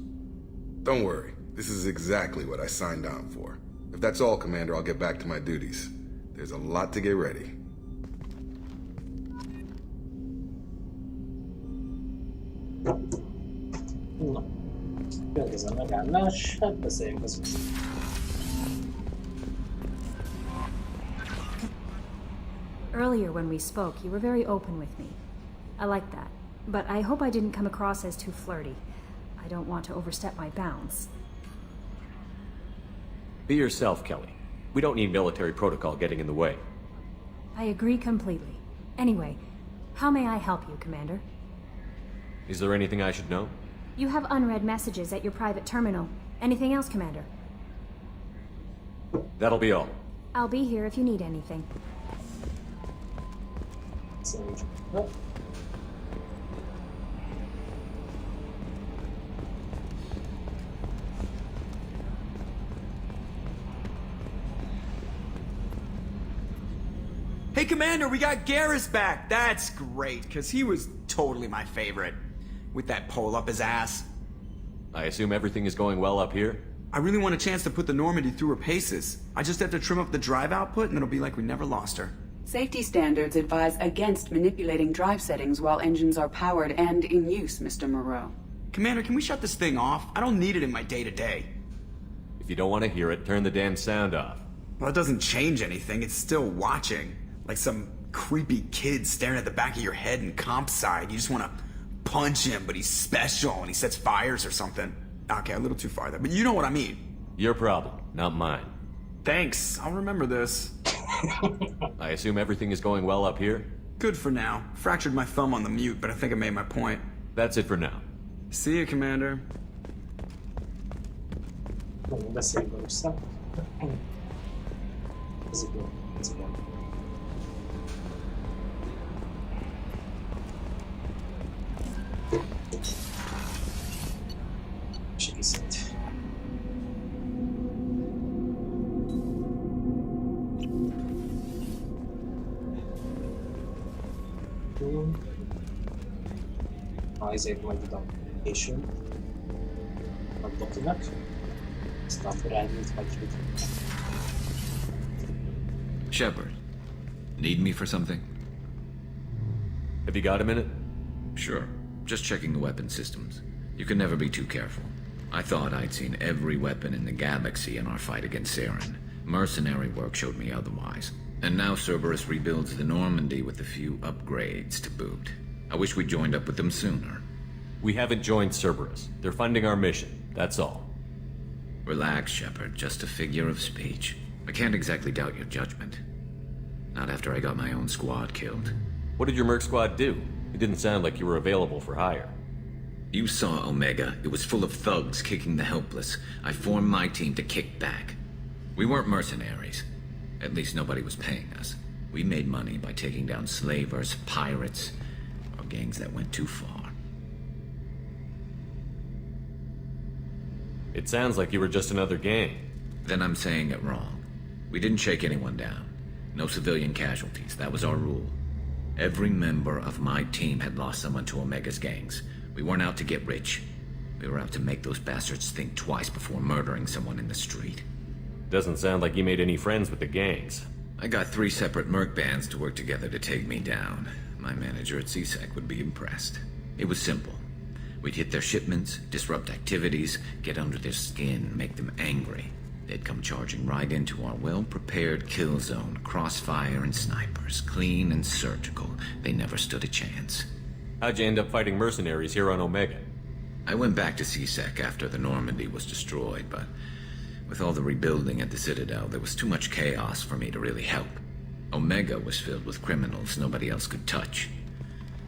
Don't worry. This is exactly what I signed on for. If that's all, Commander, I'll get back to my duties. There's a lot to get ready. Következő megállás, hát beszéljünk az. Earlier when we spoke, you were very open with me. I like that. But I hope I didn't come across as too flirty. I don't want to overstep my bounds. Be yourself, Kelly. We don't need military protocol getting in the way. I agree completely. Anyway, how may I help you, Commander? Is there anything I should know? You have unread messages at your private terminal. Anything else, Commander? That'll be all. I'll be here if you need anything. Hey, Commander, we got Garrus back. That's great, because he was totally my favorite. With that pole up his ass. I assume everything is going well up here? I really want a chance to put the Normandy through her paces. I just have to trim up the drive output and it'll be like we never lost her. Safety standards advise against manipulating drive settings while engines are powered and in use, Mr. Moreau. Commander, can we shut this thing off? I don't need it in my day-to-day. If you don't want to hear it, turn the damn sound off. Well, it doesn't change anything. It's still watching. Like some creepy kid staring at the back of your head in comp side. You just want to punch him, but he's special and he sets fires or something. Okay, a little too far there, but you know what I mean. Your problem, not mine. Thanks, I'll remember this. I assume everything is going well up here? Good for now. Fractured my thumb on the mute, but I think I made my point. That's it for now. See you, Commander. Segít. Ezért majd oda később a dokinak, aztán rágyult majd jut. Shepard, need me for something? Have you got a minute? Sure. Just checking the weapon systems. You can never be too careful. I thought I'd seen every weapon in the galaxy in our fight against Saren. Mercenary work showed me otherwise. And now Cerberus rebuilds the Normandy with a few upgrades to boot. I wish we'd joined up with them sooner. We haven't joined Cerberus. They're funding our mission, that's all. Relax, Shepard. Just a figure of speech. I can't exactly doubt your judgment. Not after I got my own squad killed. What did your merc squad do? It didn't sound like you were available for hire. You saw Omega. It was full of thugs kicking the helpless. I formed my team to kick back. We weren't mercenaries. At least nobody was paying us. We made money by taking down slavers, pirates, or gangs that went too far. It sounds like you were just another gang. Then I'm saying it wrong. We didn't shake anyone down. No civilian casualties. That was our rule. Every member of my team had lost someone to Omega's gangs. We weren't out to get rich. We were out to make those bastards think twice before murdering someone in the street. Doesn't sound like you made any friends with the gangs. I got 3 separate merc bands to work together to take me down. My manager at CSEC would be impressed. It was simple. We'd hit their shipments, disrupt activities, get under their skin, make them angry. They'd come charging right into our well-prepared kill zone, crossfire and snipers, clean and surgical. They never stood a chance. How'd you end up fighting mercenaries here on Omega? I went back to CSEC after the Normandy was destroyed, but with all the rebuilding at the Citadel, there was too much chaos for me to really help. Omega was filled with criminals nobody else could touch,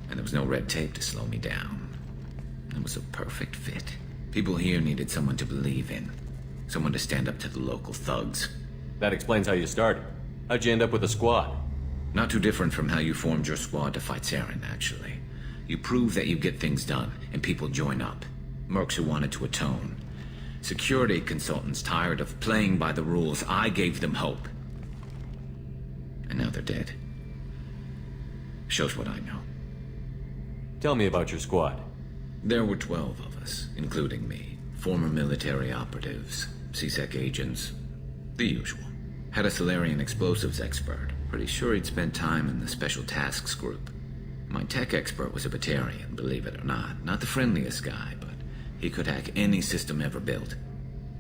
and there was no red tape to slow me down. It was a perfect fit. People here needed someone to believe in. Someone to stand up to the local thugs. That explains how you started. How'd you end up with a squad? Not too different from how you formed your squad to fight Saren, actually. You prove that you get things done, and people join up. Mercs who wanted to atone. Security consultants tired of playing by the rules. I gave them hope. And now they're dead. Shows what I know. Tell me about your squad. There were 12 of us, including me. Former military operatives, CSEC agents, the usual. Had a Solarian explosives expert. Pretty sure he'd spent time in the Special Tasks group. My tech expert was a Batarian, believe it or not. Not the friendliest guy, but He could hack any system ever built.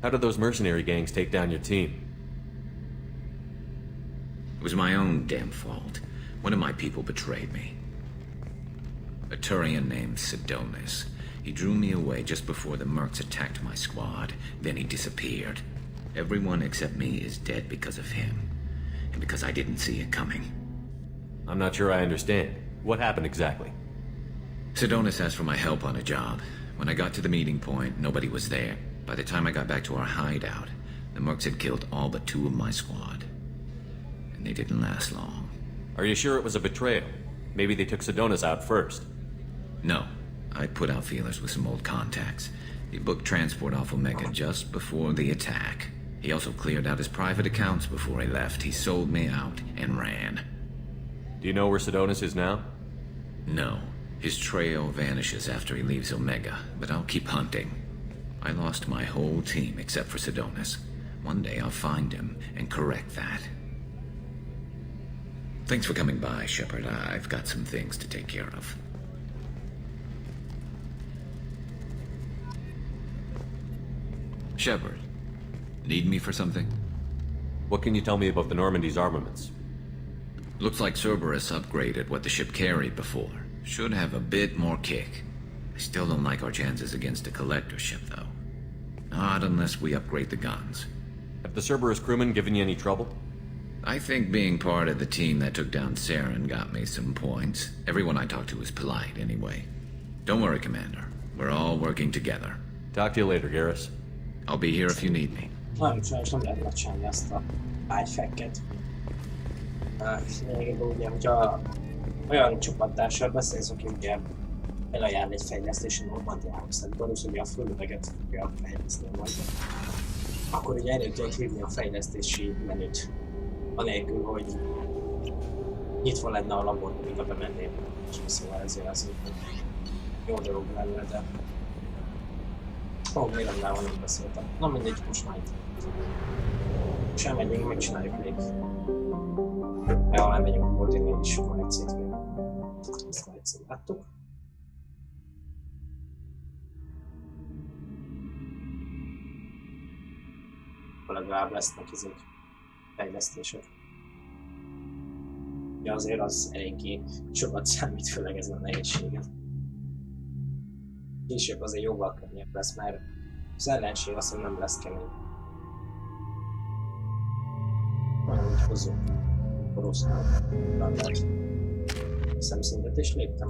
How did those mercenary gangs take down your team? It was my own damn fault. One of my people betrayed me. A Turian named Sidonis. He drew me away just before the mercs attacked my squad. Then he disappeared. Everyone except me is dead because of him. And because I didn't see it coming. I'm not sure I understand. What happened exactly? Sidonis asked for my help on a job. When I got to the meeting point, nobody was there. By the time I got back to our hideout, the mercs had killed all but 2 of my squad. And they didn't last long. Are you sure it was a betrayal? Maybe they took Sidonis out first. No. I put out feelers with some old contacts. He booked transport off Omega just before the attack. He also cleared out his private accounts before he left. He sold me out and ran. Do you know where Sidonis is now? No. His trail vanishes after he leaves Omega, but I'll keep hunting. I lost my whole team except for Sidonis. One day I'll find him and correct that. Thanks for coming by, Shepard. I've got some things to take care of. Shepard, need me for something? What can you tell me about the Normandy's armaments? Looks like Cerberus upgraded what the ship carried before. Should have a bit more kick. I still don't like our chances against a collector ship, though. Not unless we upgrade the guns. Have the Cerberus crewmen given you any trouble? I think being part of the team that took down Saren got me some points. Everyone I talked to was polite, anyway. Don't worry, Commander. We're all working together. Talk to you later, Garrus. I'll be here if you need me. Nem lehet megcsinálni azt a ágyfekket. Lényegében ugye, hogyha olyan csapattársal beszélsz, aki ugye elajánl egy fejlesztési Normandiához, tehát valószínűleg a fölöveget fogja fejleszteni majd. Akkor ugye elő tudod hívni a fejlesztési menüt, anélkül, hogy nyitva lenne a labor, míg a bemennél. És szóval ezért az, hogy jó dolog lenne, de... Ó, Mirandával nem beszéltem. Na mindegy, most már itt. Most elmegyünk, megcsináljuk még. Ja, elmegyünk a Mordinnél is, akkor egy szétvég. Ezt már egyszer láttuk. Akkor legalább lesznek ezek fejlesztések. Ja, azért az eléggé sokat számít, főleg ezen a nehézségen. Később azért jóval könnyebb lesz, mert az ellenség azt hiszem nem lesz kemény. Majd úgy hozzuk orosznak randát. Szemszintet és léptem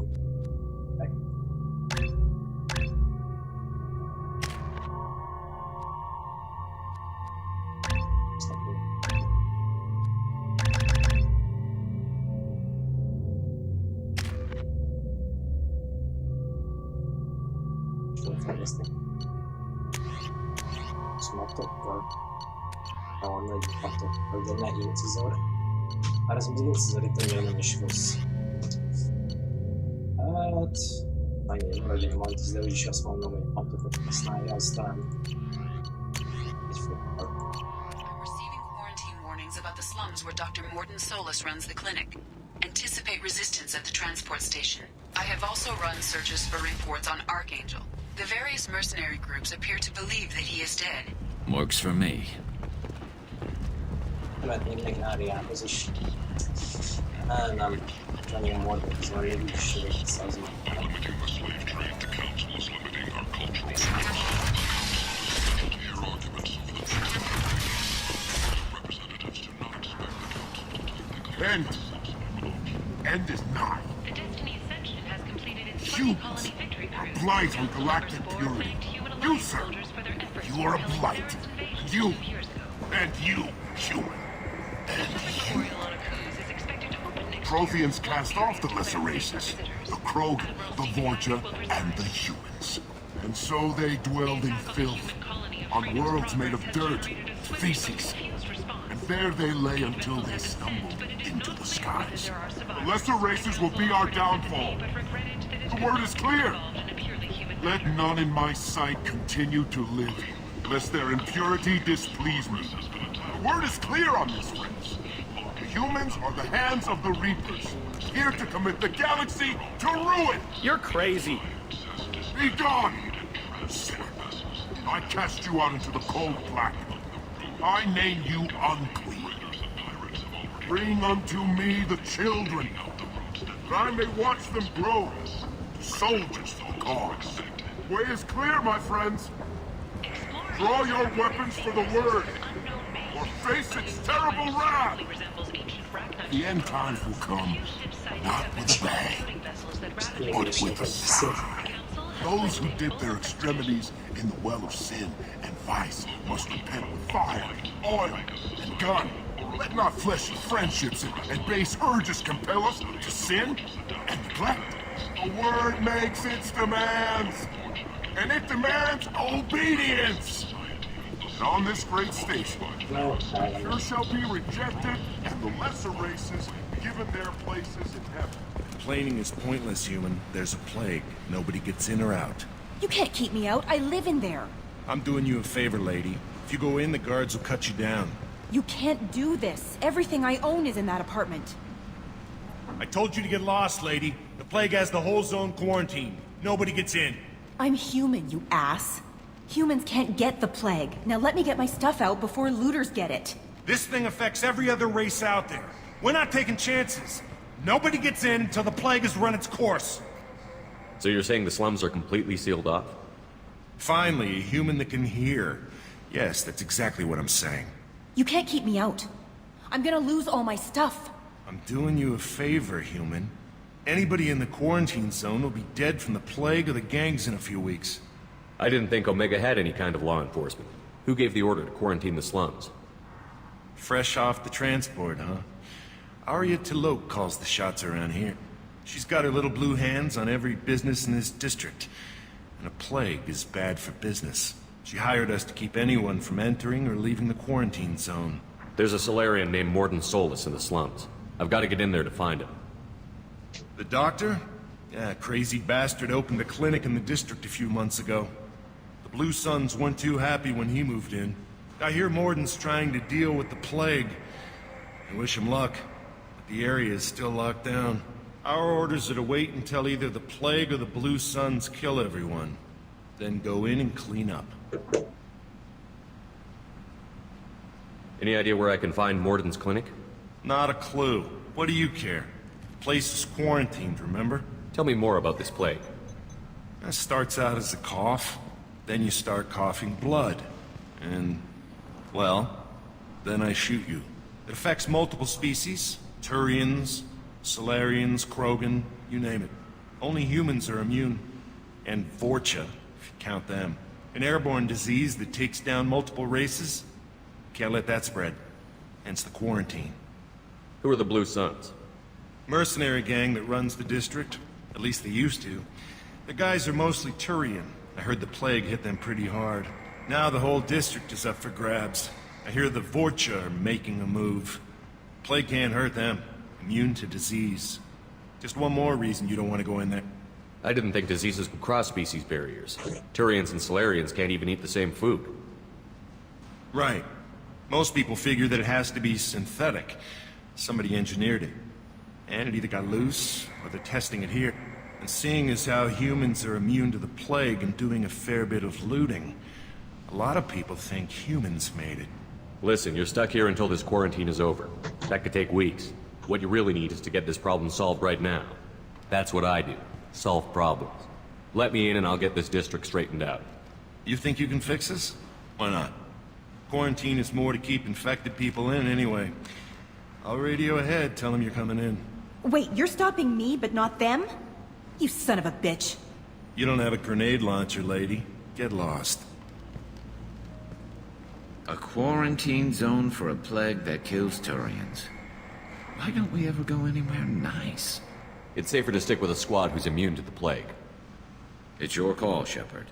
meg. Smatokkal. A nagy hatok, ugye ne incizor. Bár az incizor itt annyira nem is rossz. Hát... annyi maradjon a mantis, de úgyis azt mondom, hogy matokat használja, az talán... egy fokkal. I'm receiving quarantine warnings about the slums where Dr. Mordin Solus runs the clinic. Anticipate resistance at the transport station. I have also run searches for reports on Arkangyal. The various mercenary groups appear to believe that he is dead. Works for me. Mehetnénk meg Áriához is. Nem. Nagyon Mordin, az a régűség, az az End! End is nigh. The Destiny Ascension has completed its 20 You colony victory are cruise. blight on galactic purity. You, sir! You are a blight. You! And you, human. And you. Protheans cast off the lesser races. The Krog, the Vorja, and the humans. And so they dwelled in filth, on worlds made of dirt, feces. And there they lay until they stumbled into the skies. The lesser races will be our downfall. The word is clear. Let none in my sight continue to live, lest their impurity displease me. The word is clear on this, friends. The humans are the hands of the Reapers, here to commit the galaxy to ruin! You're crazy. Be gone! Sinner. I cast you out into the cold black. I name you unclean. Bring unto me the children, that I may watch them grow to soldiers for the cause. Way is clear, my friends. Draw your weapons for the word, or face its terrible wrath. The end times will come, not with a bang, but with a sigh. Those who dip their extremities in the well of sin and vice must repent with fire, oil, and gun. Let not fleshly friendships and base urges compel us to sin and neglect. The word makes its demands, and it demands obedience. And on this great station, sure shall be rejected, and the lesser races given their places in heaven. Complaining is pointless, human. There's a plague. Nobody gets in or out. You can't keep me out. I live in there. I'm doing you a favor, lady. If you go in, the guards will cut you down. You can't do this. Everything I own is in that apartment. I told you to get lost, lady. The plague has the whole zone quarantined. Nobody gets in. I'm human, you ass. Humans can't get the plague. Now let me get my stuff out before looters get it. This thing affects every other race out there. We're not taking chances. Nobody gets in until the plague has run its course. So you're saying the slums are completely sealed off? Finally, a human that can hear. Yes, that's exactly what I'm saying. You can't keep me out. I'm gonna lose all my stuff. I'm doing you a favor, human. Anybody in the quarantine zone will be dead from the plague or the gangs in a few weeks. I didn't think Omega had any kind of law enforcement. Who gave the order to quarantine the slums? Fresh off the transport, huh? Arya Tilok calls the shots around here. She's got her little blue hands on every business in this district. And a plague is bad for business. She hired us to keep anyone from entering or leaving the quarantine zone. There's a Solarian named Mordin Solus in the slums. I've got to get in there to find him. The doctor? Yeah, crazy bastard opened a clinic in the district a few months ago. The Blue Suns weren't too happy when he moved in. I hear Mordin's trying to deal with the plague. I wish him luck, but the area is still locked down. Our orders are to wait until either the plague or the Blue Suns kill everyone. Then go in and clean up. Any idea where I can find Mordin's clinic? Not a clue. What do you care? The place is quarantined, remember? Tell me more about this plague. It starts out as a cough, then you start coughing blood. And, well, then I shoot you. It affects multiple species. Turians, Solarians, Krogan, you name it. Only humans are immune. And Vorcha, if you count them. An airborne disease that takes down multiple races. Can't let that spread. Hence the quarantine. Who are the Blue Suns? Mercenary gang that runs the district. At least they used to. The guys are mostly Turian. I heard the plague hit them pretty hard. Now the whole district is up for grabs. I hear the Vorcha are making a move. Plague can't hurt them. Immune to disease. Just one more reason you don't want to go in there. I didn't think diseases could cross species barriers. Turians and Solarians can't even eat the same food. Right. Most people figure that it has to be synthetic. Somebody engineered it. And it either got loose, or they're testing it here. And seeing as how humans are immune to the plague and doing a fair bit of looting, a lot of people think humans made it. Listen, you're stuck here until this quarantine is over. That could take weeks. What you really need is to get this problem solved right now. That's what I do. Solve problems. Let me in and I'll get this district straightened out. You think you can fix this? Why not? Quarantine is more to keep infected people in anyway. I'll radio ahead, tell them you're coming in. Wait, you're stopping me, but not them? You son of a bitch. You don't have a grenade launcher, lady. Get lost. A quarantine zone for a plague that kills Turians. Why don't we ever go anywhere nice? It's safer to stick with a squad who's immune to the plague. It's your call, Shepard.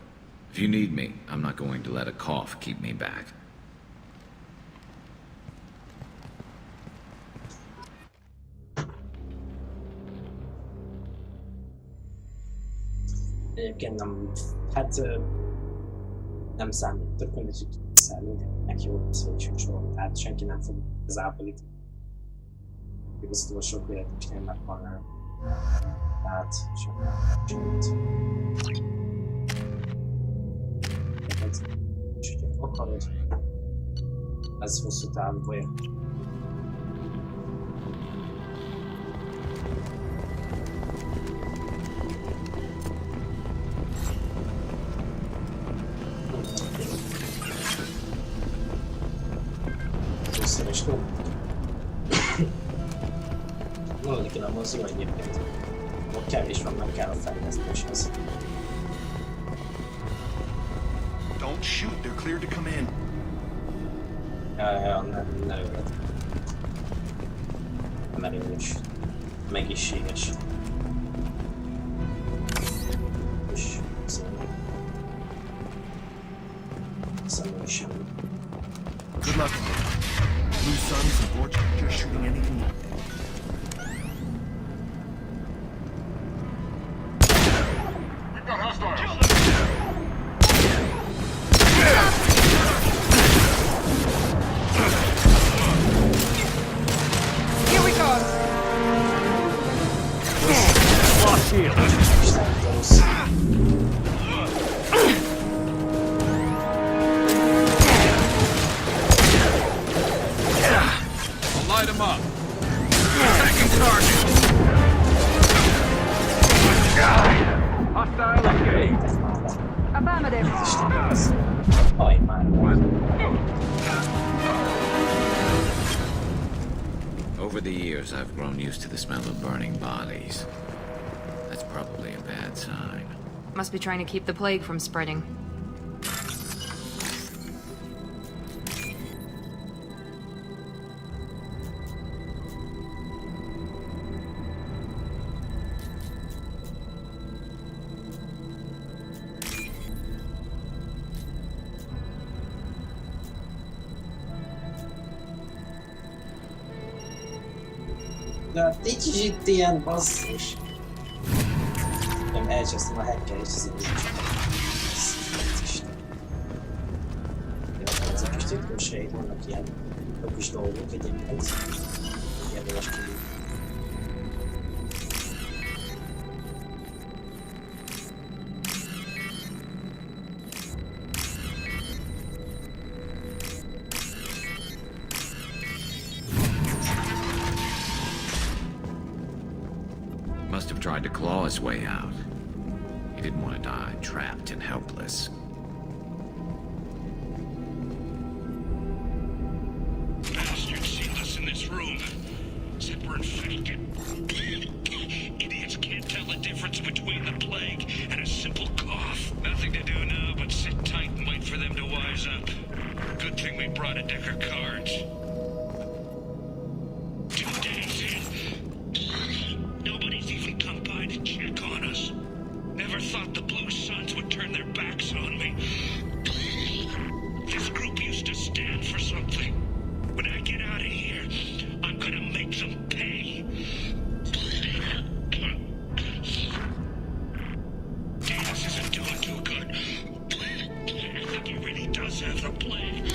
If you need me, I'm not going to let a cough keep me back. Egyébként nem, hát nem számít, hogy ez mindenkinek jó lesz végső soron, tehát senki nem fog az ápolitik. Igazgató sok véletlenül meghalnál. Tehát semmit. akarod. Ez hosszú távú baj. Rosszul is jó. Valahogy kéne mozdul egyébként. Ott kevés van, meg kell a fejlesztéshez. Don't shoot, they're cleared to come in. Ja, ne ölet. Merényes. Megészséges. És szerintem. Szerintem semmi. Good luck. Blue suns and Borch just shooting anything up. We've got hostiles! Here we go! Lost shield. Light him up. Attacking target. Hostile engaged. Affirmative. Aj már. Over the years, I've grown used to the smell of burning bodies. That's probably a bad sign. Must be trying to keep the plague from spreading. De nincs is itt ilyen basszus. Nem, elcsesztem a hacker és az így. Jó, ezek kis titkosságok, vannak ilyen kis dolgok egyébként. Érdemes kívül. Must have tried to claw his way out. He didn't want to die trapped and helpless. Bastards sealed us in this room. Said we're infected. Idiots can't tell the difference between the plague and a simple cough. Nothing to do now but sit tight and wait for them to wise up. Good thing we brought a deck of cards. 2 days in. Nobody's even come by to check on us. Never thought the Blue Suns would turn their backs on me. This group used to stand for something. When I get out of here, I'm gonna make them pay. This isn't doing too good. I think he really does have the plague.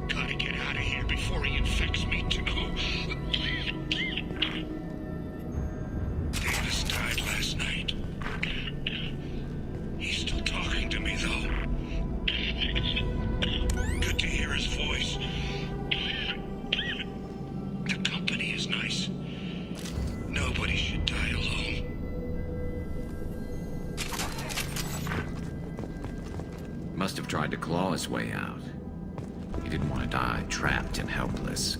Gotta get out of here before he infects me too. Davis died last night. He's still talking to me, though. Good to hear his voice. The company is nice. Nobody should die alone. Must have tried to claw his way out. He didn't want to die trapped and helpless.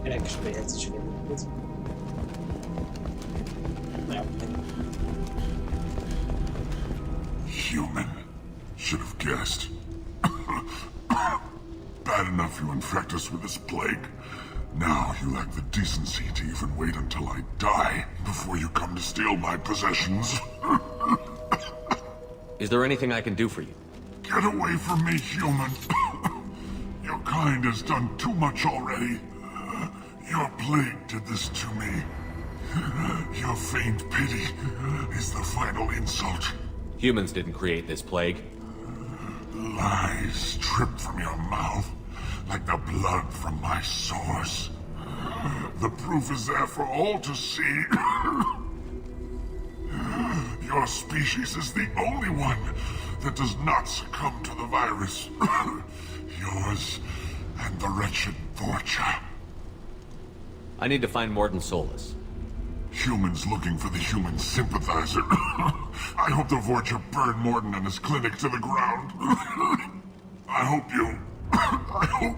Érdekes bejegyzés egyébként. Human. Should have guessed. Bad enough you infect us with this plague. Now you lack the decency to even wait until I die before you come to steal my possessions. Is there anything I can do for you? Get away from me, human. Your kind has done too much already. Your plague did this to me. Your feigned pity is the final insult. Humans didn't create this plague. Lies drip from your mouth like the blood from my sores. The proof is there for all to see. Your species is the only one that does not succumb to the virus. Yours and the wretched Vorcha. I need to find Mordin Solus. Humans looking for the human sympathizer. I hope the Vorcha burn Mordin and his clinic to the ground. I hope you... I hope...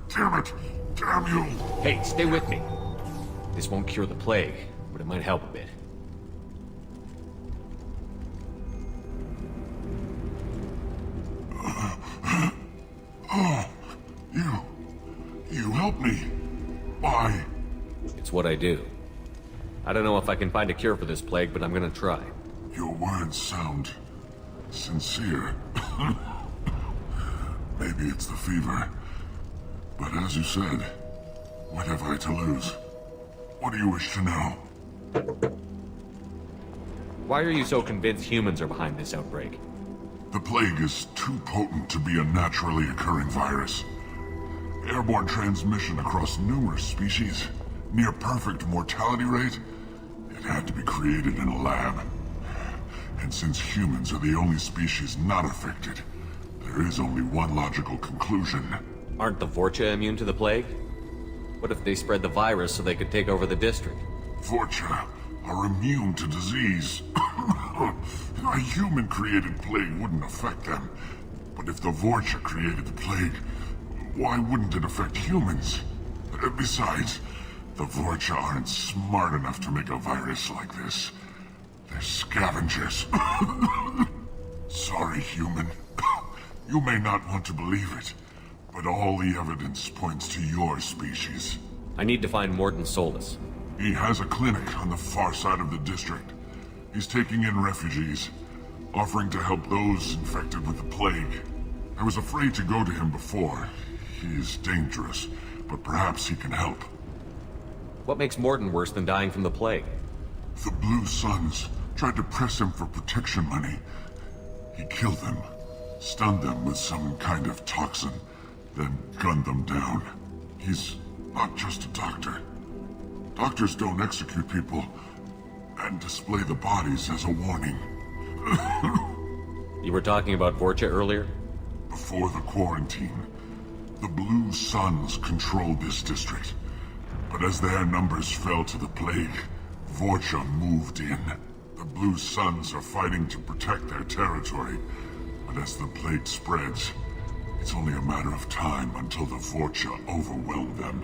Damn it! Damn you! Hey, stay with me. This won't cure the plague, but it might help a bit. Oh, you helped me. Why? It's what I do. I don't know if I can find a cure for this plague, but I'm gonna try. Your words sound sincere. Maybe it's the fever. But as you said, what have I to lose? What do you wish to know? Why are you so convinced humans are behind this outbreak? The plague is too potent to be a naturally occurring virus. Airborne transmission across numerous species, near perfect mortality rate. It had to be created in a lab. And since humans are the only species not affected, there is only one logical conclusion. Aren't the Vorcha immune to the plague? What if they spread the virus so they could take over the district? Vorcha are immune to disease. A human-created plague wouldn't affect them. But if the Vorcha created the plague, why wouldn't it affect humans? Besides, the Vorcha aren't smart enough to make a virus like this. They're scavengers. Sorry, human. You may not want to believe it, but all the evidence points to your species. I need to find Mordin Solus. He has a clinic on the far side of the district. He's taking in refugees, offering to help those infected with the plague. I was afraid to go to him before. He is dangerous, but perhaps he can help. What makes Mordin worse than dying from the plague? The Blue Suns tried to press him for protection money. He killed them, stunned them with some kind of toxin, then gunned them down. He's not just a doctor. Doctors don't execute people and display the bodies as a warning. You were talking about Vorcha earlier? Before the quarantine, the Blue Suns controlled this district. But as their numbers fell to the plague, Vorcha moved in. The Blue Suns are fighting to protect their territory, but as the plague spreads, it's only a matter of time until the Vorcha overwhelm them.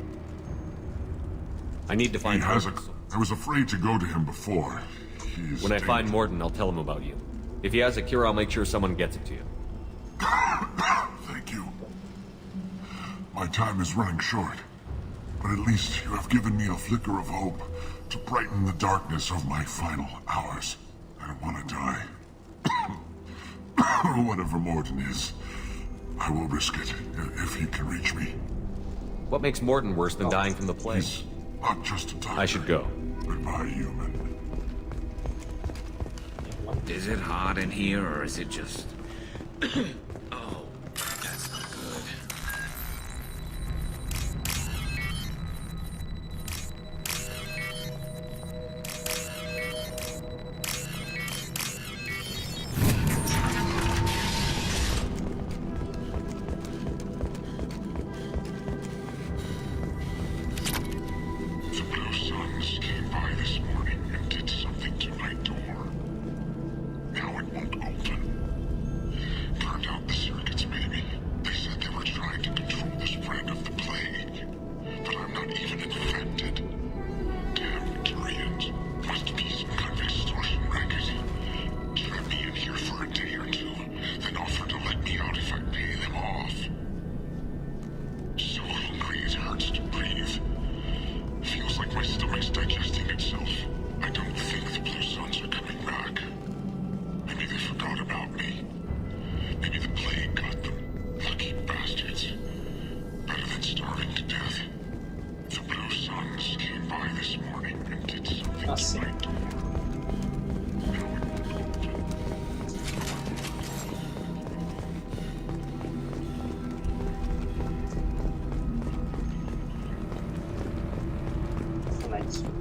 I need to find Mordin. I was afraid to go to him before. When I find Mordin, I'll tell him about you. If he has a cure, I'll make sure someone gets it to you. Thank you. My time is running short, but at least you have given me a flicker of hope to brighten the darkness of my final hours. I don't want to die. Whatever Mordin is, I will risk it if he can reach me. What makes Mordin worse than dying from the plague? He's not just a doctor. I should go. Goodbye, human. Is it hot in here, or is it just... Oh, that's not good. The Blue Suns came by this morning and did something to my door. Now it won't open. Turned out the circuits maybe. They said they were trying to control the spread of the plague. But I'm not even infected. Damn Turians. Must be some kind of extortion racket. Trap me in here for a day or two, then offer to let me out if I pay them off. So hungry it hurts to breathe. Feels like my stomach's digesting itself. I don't think the Blue Suns are coming back. Maybe they forgot about me. Maybe the plague got them. Lucky bastards. Better than starving to death. The Blue Suns came by this morning and did something to my door.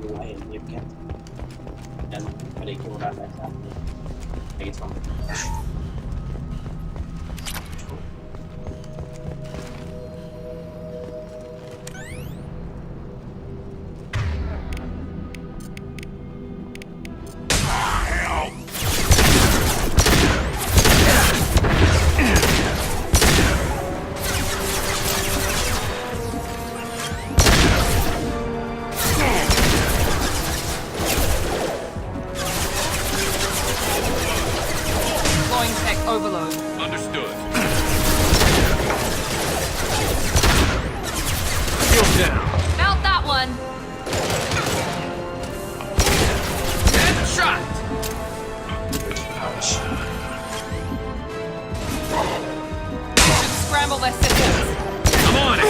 Jó hely egyébként. Elég jó rá lehet látni. Még itt van. Overload. Understood. Shield down. Felt that one. Headshot. Scramble their systems. I'm on it.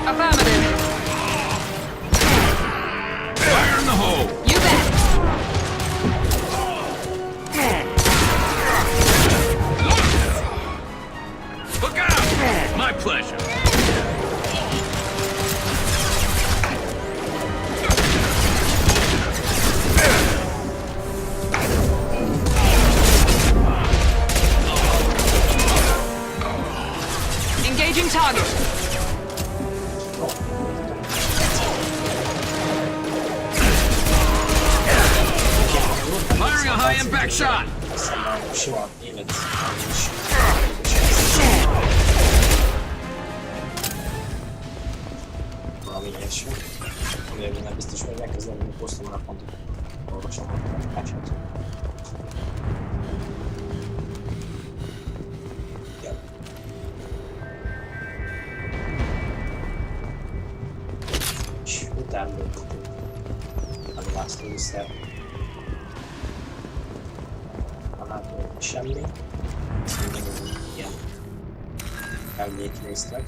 Affirmative. Fire in the hole. You bet. Look out. My pleasure. Engaging target. Firing a high-impact shot. Sima élet. Valami ilyesmi. Ugye nem biztos, hogy megkezdem, hogy posztom már pontot. Olvasom a patchet. És utána a vászlószer. Látom, semmi. Ilyen emlék néztek.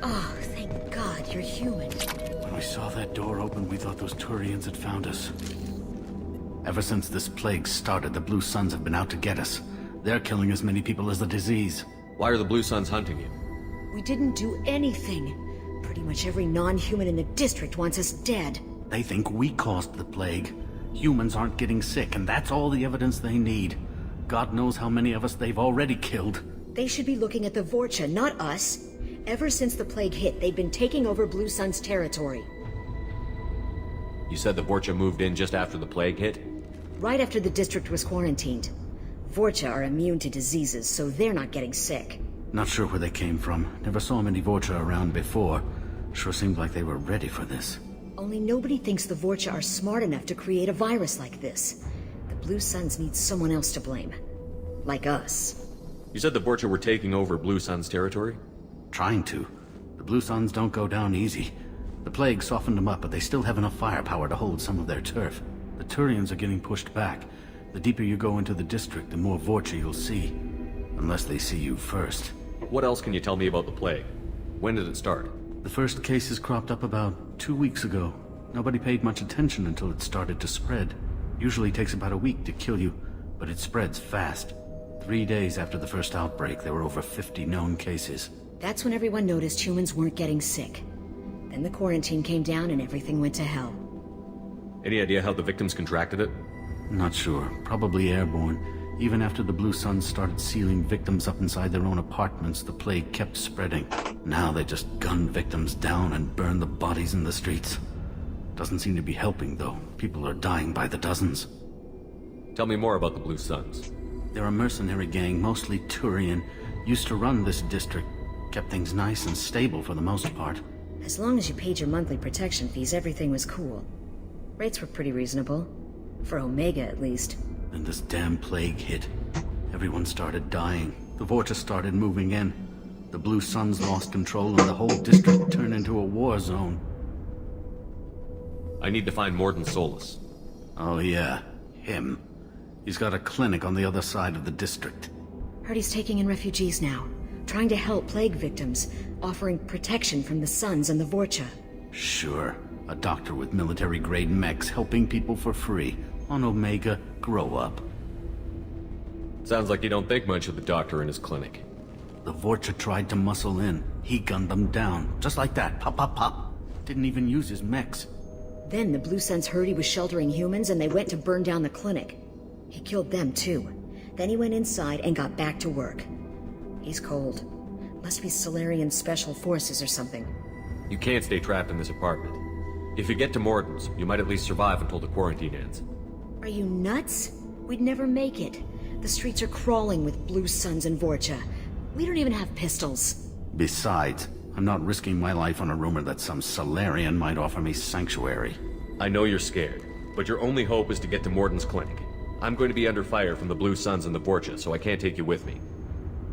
Oh, thank God you're human. When we saw that door open, we thought those Turians had found us. Ever since this plague started, the Blue Suns have been out to get us. They're killing as many people as the disease. Why are the Blue Suns hunting you? We didn't do anything. Pretty much every non-human in the district wants us dead. They think we caused the plague. Humans aren't getting sick, and that's all the evidence they need. God knows how many of us they've already killed. They should be looking at the Vorcha, not us. Ever since the plague hit, they've been taking over Blue Sun's territory. You said the Vorcha moved in just after the plague hit? Right after the district was quarantined. Vorcha are immune to diseases, so they're not getting sick. Not sure where they came from. Never saw many Vorcha around before. Sure seemed like they were ready for this. Only nobody thinks the Vorcha are smart enough to create a virus like this. The Blue Suns need someone else to blame. Like us. You said the Vorcha were taking over Blue Sun's territory? Trying to. The Blue Suns don't go down easy. The plague softened them up, but they still have enough firepower to hold some of their turf. The Turians are getting pushed back. The deeper you go into the district, the more Vorcha you'll see. Unless they see you first. What else can you tell me about the plague? When did it start? The first cases cropped up about 2 weeks ago. Nobody paid much attention until it started to spread. Usually takes about a week to kill you, but it spreads fast. 3 days after the first outbreak, there were over 50 known cases. That's when everyone noticed humans weren't getting sick. Then the quarantine came down and everything went to hell. Any idea how the victims contracted it? Not sure. Probably airborne. Even after the Blue Suns started sealing victims up inside their own apartments, the plague kept spreading. Now they just gun victims down and burn the bodies in the streets. Doesn't seem to be helping, though. People are dying by the dozens. Tell me more about the Blue Suns. They're a mercenary gang, mostly Turian. Used to run this district. Kept things nice and stable for the most part. As long as you paid your monthly protection fees, everything was cool. Rates were pretty reasonable. For Omega, at least. Then this damn plague hit. Everyone started dying. The Vorcha started moving in. The Blue Suns lost control and the whole district turned into a war zone. I need to find Mordin Solus. Oh yeah, him. He's got a clinic on the other side of the district. Heard he's taking in refugees now. Trying to help plague victims. Offering protection from the Suns and the Vorcha. Sure. A doctor with military-grade mechs helping people for free. On Omega, grow up. Sounds like you don't think much of the doctor in his clinic. The Vorcha tried to muscle in. He gunned them down. Just like that. Pop, pop, pop. Didn't even use his mechs. Then the Blue Suns heard he was sheltering humans and they went to burn down the clinic. He killed them too. Then he went inside and got back to work. He's cold. Must be Solarian Special Forces or something. You can't stay trapped in this apartment. If you get to Mordin's, you might at least survive until the quarantine ends. Are you nuts? We'd never make it. The streets are crawling with Blue Suns and Vorcha. We don't even have pistols. Besides, I'm not risking my life on a rumor that some Solarian might offer me sanctuary. I know you're scared, but your only hope is to get to Mordin's clinic. I'm going to be under fire from the Blue Suns and the Vorcha, so I can't take you with me.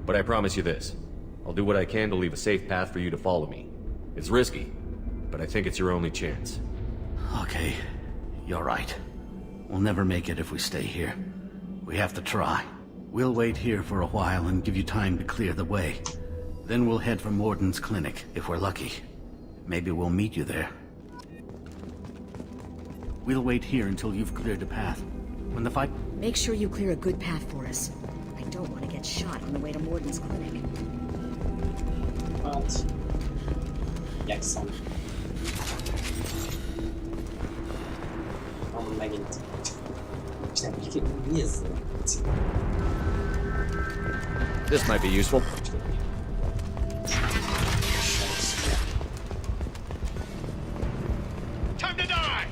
But I promise you this. I'll do what I can to leave a safe path for you to follow me. It's risky, but I think it's your only chance. Okay, you're right. We'll never make it if we stay here. We have to try. We'll wait here for a while and give you time to clear the way. Then we'll head for Mordin's clinic, if we're lucky. Maybe we'll meet you there. We'll wait here until you've cleared the path. When the fight... Make sure you clear a good path for us. I don't want to get shot on the way to Mordin's clinic. Hát... Igyekszem. Megint... Isten, mi ez? This might be useful. Time to die!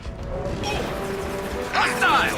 Hostile!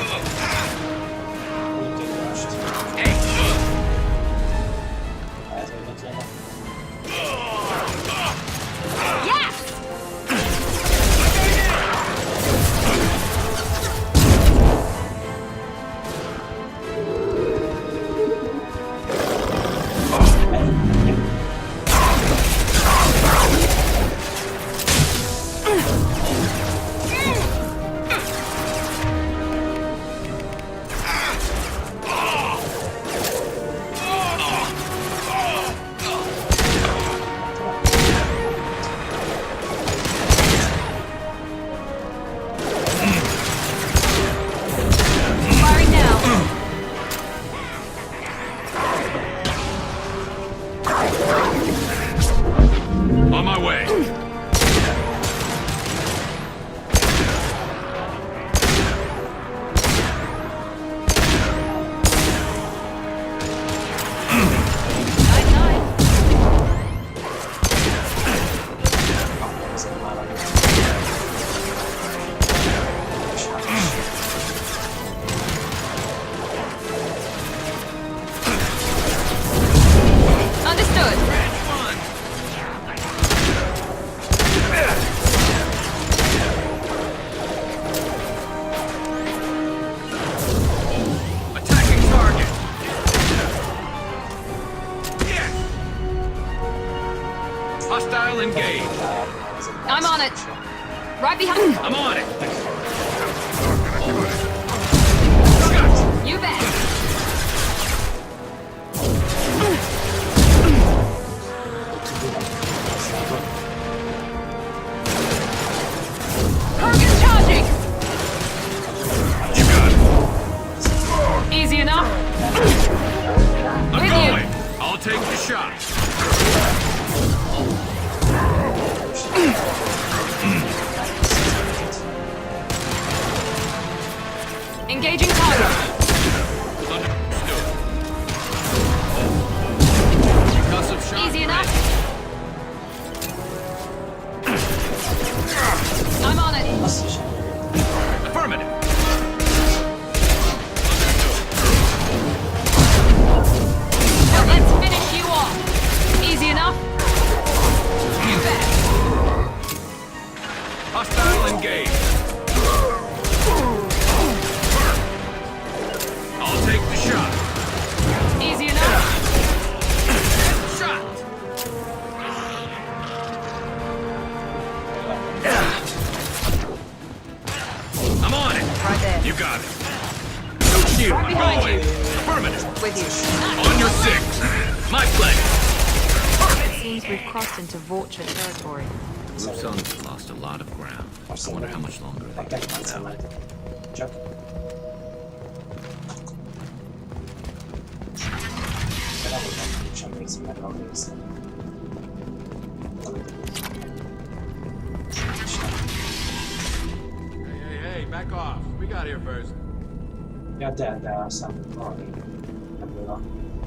Hostile engaged. I'm on it. Right behind. I'm on it. You bet. Kurgan charging. You got it. Easy enough. I'm going. I'll take the shot. Engaging target. Understood. Concussive shot. Easy enough. I'm on it. Affirmative. Now let's finish you off. Easy enough. You bet. Hostile engaged. I'll take the shot. Easy enough. Shot. I'm on it. Right there. You got it. No shield. Right behind Going. you. Affirmative. With you. On your six. My pleasure. It seems we've crossed into Vorcha territory. Blue Sun's lost a lot of ground. I wonder how much longer they can hold out. Csak. De nem sem emlékszem meg a részre. Hey, back off. We got here first. Ja, de aztán valami ebből a...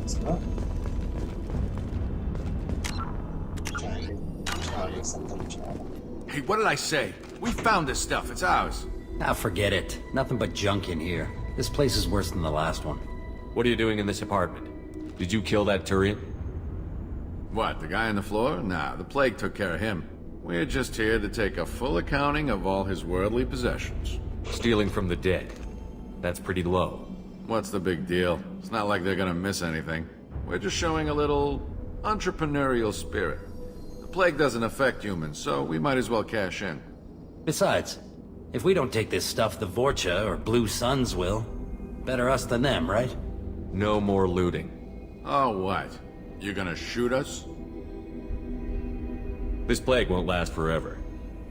Szóval? szerintem csinálom. Hey, what did I say? We found this stuff. It's ours. Now forget it. Nothing but junk in here. This place is worse than the last one. What are you doing in this apartment? Did you kill that Turian? What, the guy on the floor? Nah, the plague took care of him. We're just here to take a full accounting of all his worldly possessions. Stealing from the dead. That's pretty low. What's the big deal? It's not like they're gonna miss anything. We're just showing a little entrepreneurial spirit. The plague doesn't affect humans, so we might as well cash in. Besides, if we don't take this stuff, the Vorcha or Blue Suns will. Better us than them, right? No more looting. Oh, what? You gonna shoot us? This plague won't last forever.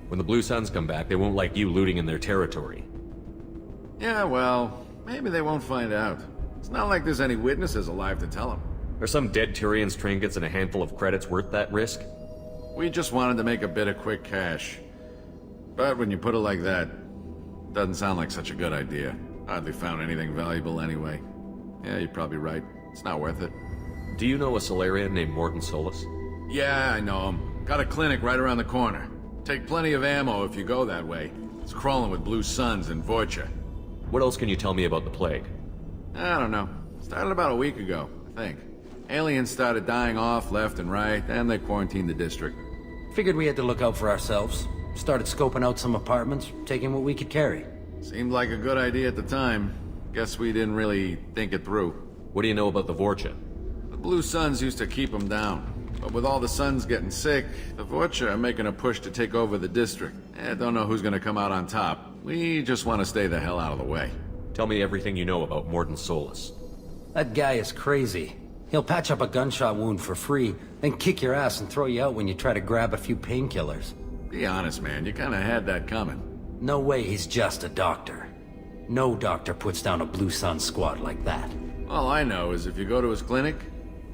When the Blue Suns come back, they won't like you looting in their territory. Yeah, well, maybe they won't find out. It's not like there's any witnesses alive to tell them. Are some dead Turians' trinkets and a handful of credits worth that risk? We just wanted to make a bit of quick cash. But when you put it like that, doesn't sound like such a good idea. Hardly found anything valuable anyway. Yeah, you're probably right. It's not worth it. Do you know a Solarian named Mordin Solus? Yeah, I know him. Got a clinic right around the corner. Take plenty of ammo if you go that way. It's crawling with Blue Suns and Vorcha. What else can you tell me about the plague? I don't know. Started about a week ago, I think. Aliens started dying off left and right, and they quarantined the district. Figured we had to look out for ourselves. Started scoping out some apartments, taking what we could carry. Seemed like a good idea at the time. Guess we didn't really think it through. What do you know about the Vorcha? The Blue Suns used to keep them down. But with all the Suns getting sick, the Vorcha are making a push to take over the district. Don't know who's gonna come out on top. We just want to stay the hell out of the way. Tell me everything you know about Mordin Solus. That guy is crazy. He'll patch up a gunshot wound for free, then kick your ass and throw you out when you try to grab a few painkillers. Be honest, man. You kinda had that coming. No way he's just a doctor. No doctor puts down a Blue Sun squad like that. All I know is if you go to his clinic,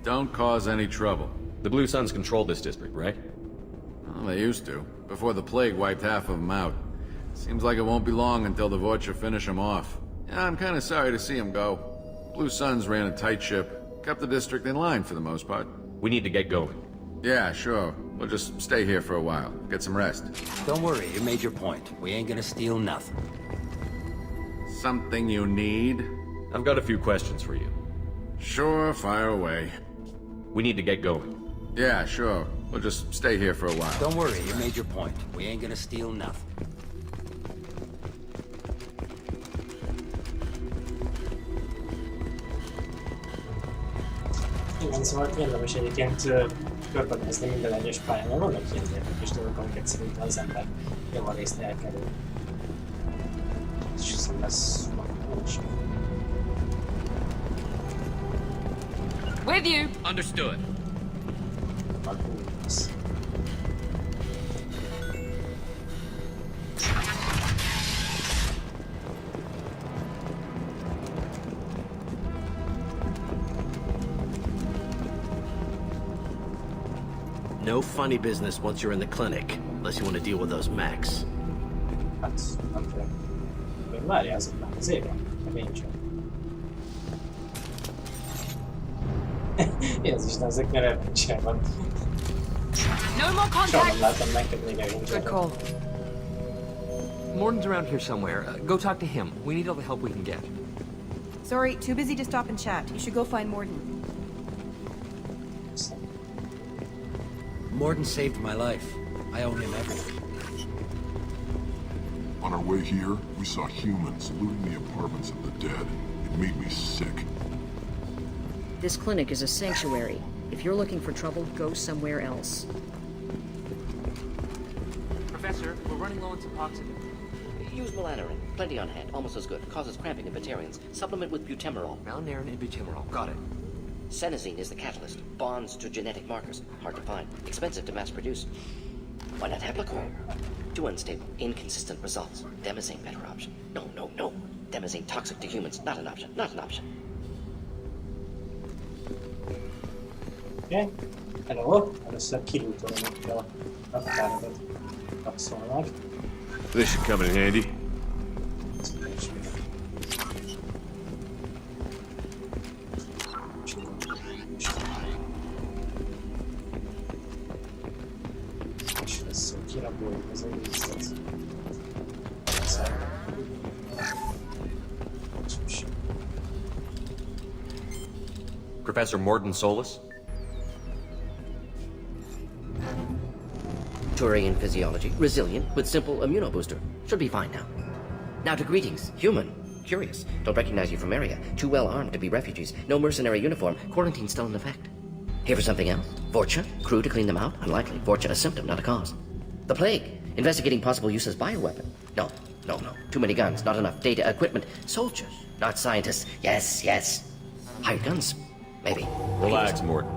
don't cause any trouble. The Blue Suns control this district, right? Well, they used to, before the plague wiped half of them out. Seems like it won't be long until the Vorcha finish them off. Yeah, I'm kinda sorry to see him go. Blue Suns ran a tight ship, kept the district in line for the most part. We need to get going. Yeah, sure. We'll just stay here for a while, get some rest. Don't worry, you made your point. We ain't gonna steal nothing. Something you need? I've got a few questions for you. Sure, fire away. We need to get going. Yeah, sure. We'll just stay here for a while. Don't worry, you made your point. We ain't gonna steal nothing. Igen, szóval érdemes egyébként körbenézni minden egyes pályán, mert vannak ilyen érdekes dolgok, amiket szerintem az ember javarészt elkerül. És hiszem lesz valami. With you! Understood. No funny business once you're in the clinic, unless you want to deal with those mechs. Hát, nem tudom. Várjál azok már az éve? Én csak. Jézus, ezek már elvicsel van. No more Soha nem contact! láttam neked még elvicsel. Good call. Mordin's around here somewhere. Go talk to him. We need all the help we can get. Sorry, too busy to stop and chat. You should go find Mordin. Mordin saved my life. I owe him everything. On our way here, we saw humans looting the apartments of the dead. It made me sick. This clinic is a sanctuary. If you're looking for trouble, go somewhere else. Professor, we're running low on Suboxone. Use melanorin. Plenty on hand. Almost as good. Causes cramping in Batarians. Supplement with butemerol. Malnarin and butemerol. Got it. Senesine is the catalyst. Bonds to genetic markers. Hard to find. Expensive to mass produce. Why not Heplicor? Too unstable. Inconsistent results. Demazine better option. No. Demazine toxic to humans. Not an option. Not an option. Oké, hello. Először kirútolom itt a naptáradat. Kapszol meg. This should come in handy. És ez kiraboljuk az egészet. Professor Mordin Solus? Turian physiology, resilient, with simple immunobooster. Should be fine now. Now to greetings, human. Curious. Don't recognize you from area. Too well armed to be refugees. No mercenary uniform. Quarantine still in effect. Here for something else? Vorcha? Crew to clean them out? Unlikely. Vorcha a symptom, not a cause. The plague. Investigating possible use as bioweapon. No. Too many guns, not enough data, equipment. Soldiers, not scientists. Yes. Hired guns, maybe. Relax, Mordin.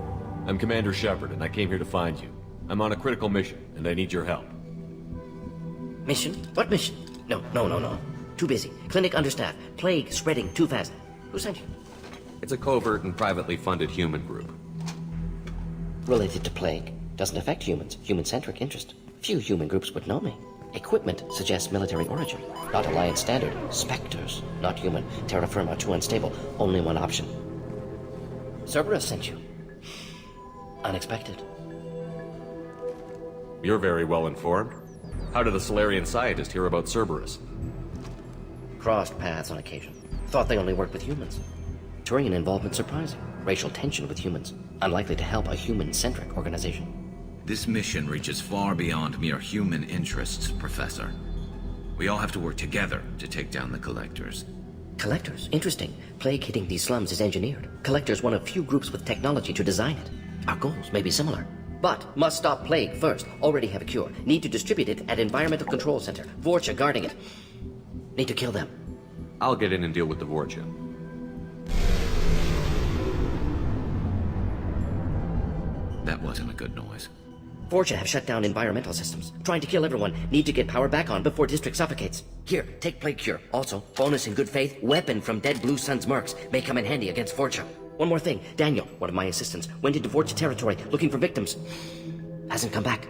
I'm Commander Shepard, and I came here to find you. I'm on a critical mission, and I need your help. Mission? What mission? No. Too busy. Clinic understaffed. Plague spreading too fast. Who sent you? It's a covert and privately funded human group. Related to plague. Doesn't affect humans. Human-centric interest. Few human groups would know me. Equipment suggests military origin. Not Alliance standard. Spectres. Not human. Terra firma, too unstable. Only one option. Cerberus sent you. Unexpected. You're very well informed. How did the Solarian scientist hear about Cerberus? Crossed paths on occasion. Thought they only worked with humans. Turian involvement surprising. Racial tension with humans. Unlikely to help a human-centric organization. This mission reaches far beyond mere human interests, Professor. We all have to work together to take down the Collectors. Collectors? Interesting. Plague hitting these slums is engineered. Collectors one of few groups with technology to design it. Our goals may be similar. But must stop plague first. Already have a cure. Need to distribute it at Environmental Control Center. Vorcha guarding it. Need to kill them. I'll get in and deal with the Vorcha. That wasn't a good noise. Vorcha have shut down environmental systems. Trying to kill everyone. Need to get power back on before district suffocates. Here, take plague cure. Also, bonus in good faith, weapon from dead Blue Sun's mercs. May come in handy against Vorcha. One more thing. Daniel, one of my assistants, went into Vorcha territory looking for victims. Hasn't come back.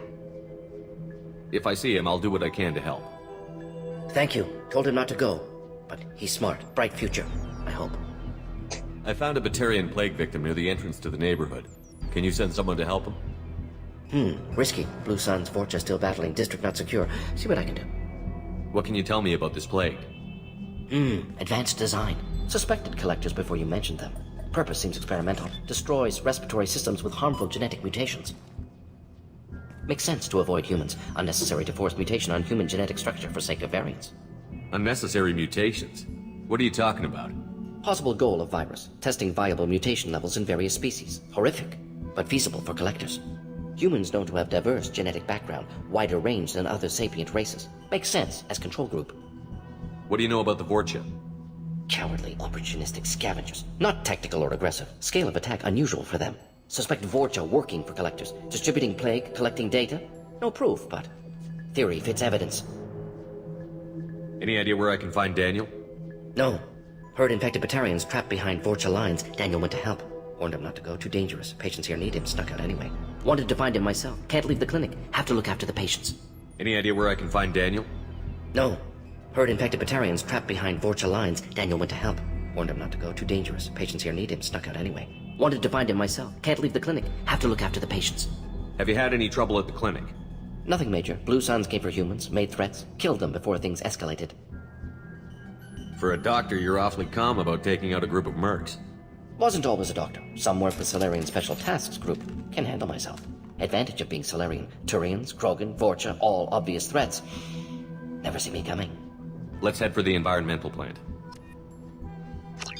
If I see him, I'll do what I can to help. Thank you. Told him not to go. But he's smart. Bright future. I hope. I found a Batarian plague victim near the entrance to the neighborhood. Can you send someone to help him? Risky. Blue Sun's Vorcha still battling. District not secure. See what I can do. What can you tell me about this plague? Advanced design. Suspected collectors before you mentioned them. Purpose seems experimental. Destroys respiratory systems with harmful genetic mutations. Makes sense to avoid humans. Unnecessary to force mutation on human genetic structure for sake of variants. Unnecessary mutations? What are you talking about? Possible goal of virus. Testing viable mutation levels in various species. Horrific, but feasible for collectors. Humans known to have diverse genetic background, wider range than other sapient races. Makes sense as control group. What do you know about the Vorcha? Cowardly, opportunistic scavengers. Not tactical or aggressive. Scale of attack unusual for them. Suspect Vorcha working for collectors. Distributing plague, collecting data. No proof, but theory fits evidence. Any idea where I can find Daniel? No. Heard infected Batarians trapped behind Vorcha lines. Daniel went to help. Warned him not to go, too dangerous. Patients here need him, snuck out anyway. Wanted to find him myself. Can't leave the clinic. Have to look after the patients. Any idea where I can find Daniel? No. Heard infected Batarians trapped behind Vorcha lines. Daniel went to help. Warned him not to go, too dangerous. Patients here need him, snuck out anyway. Wanted to find him myself. Can't leave the clinic. Have to look after the patients. Have you had any trouble at the clinic? Nothing major. Blue Suns came for humans, made threats, killed them before things escalated. For a doctor, you're awfully calm about taking out a group of mercs. Wasn't always a doctor. Some work with Solarian Special Tasks Group. Can handle myself. Advantage of being Solarian. Turians, Krogan, Vorcha, all obvious threats. Never see me coming. Let's head for the environmental plant.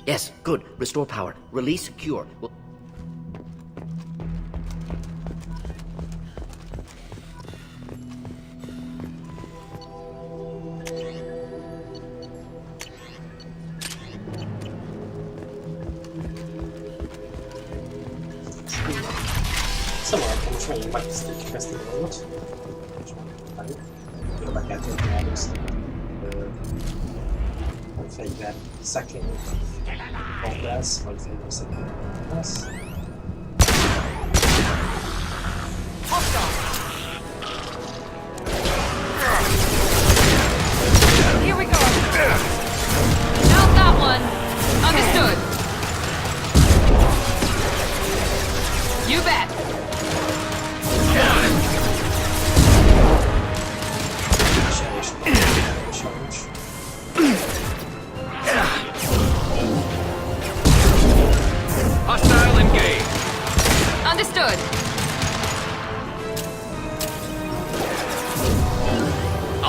Yes, good. Restore power. Release cure. Szóval akkor most megint megtisztítjuk ezt a dolgot. Jól be kell tölteni először. Vagy fegyver szekrény lesz, vagy fegyver szekrény lesz. Here we go. Not that one. Understood. You bet.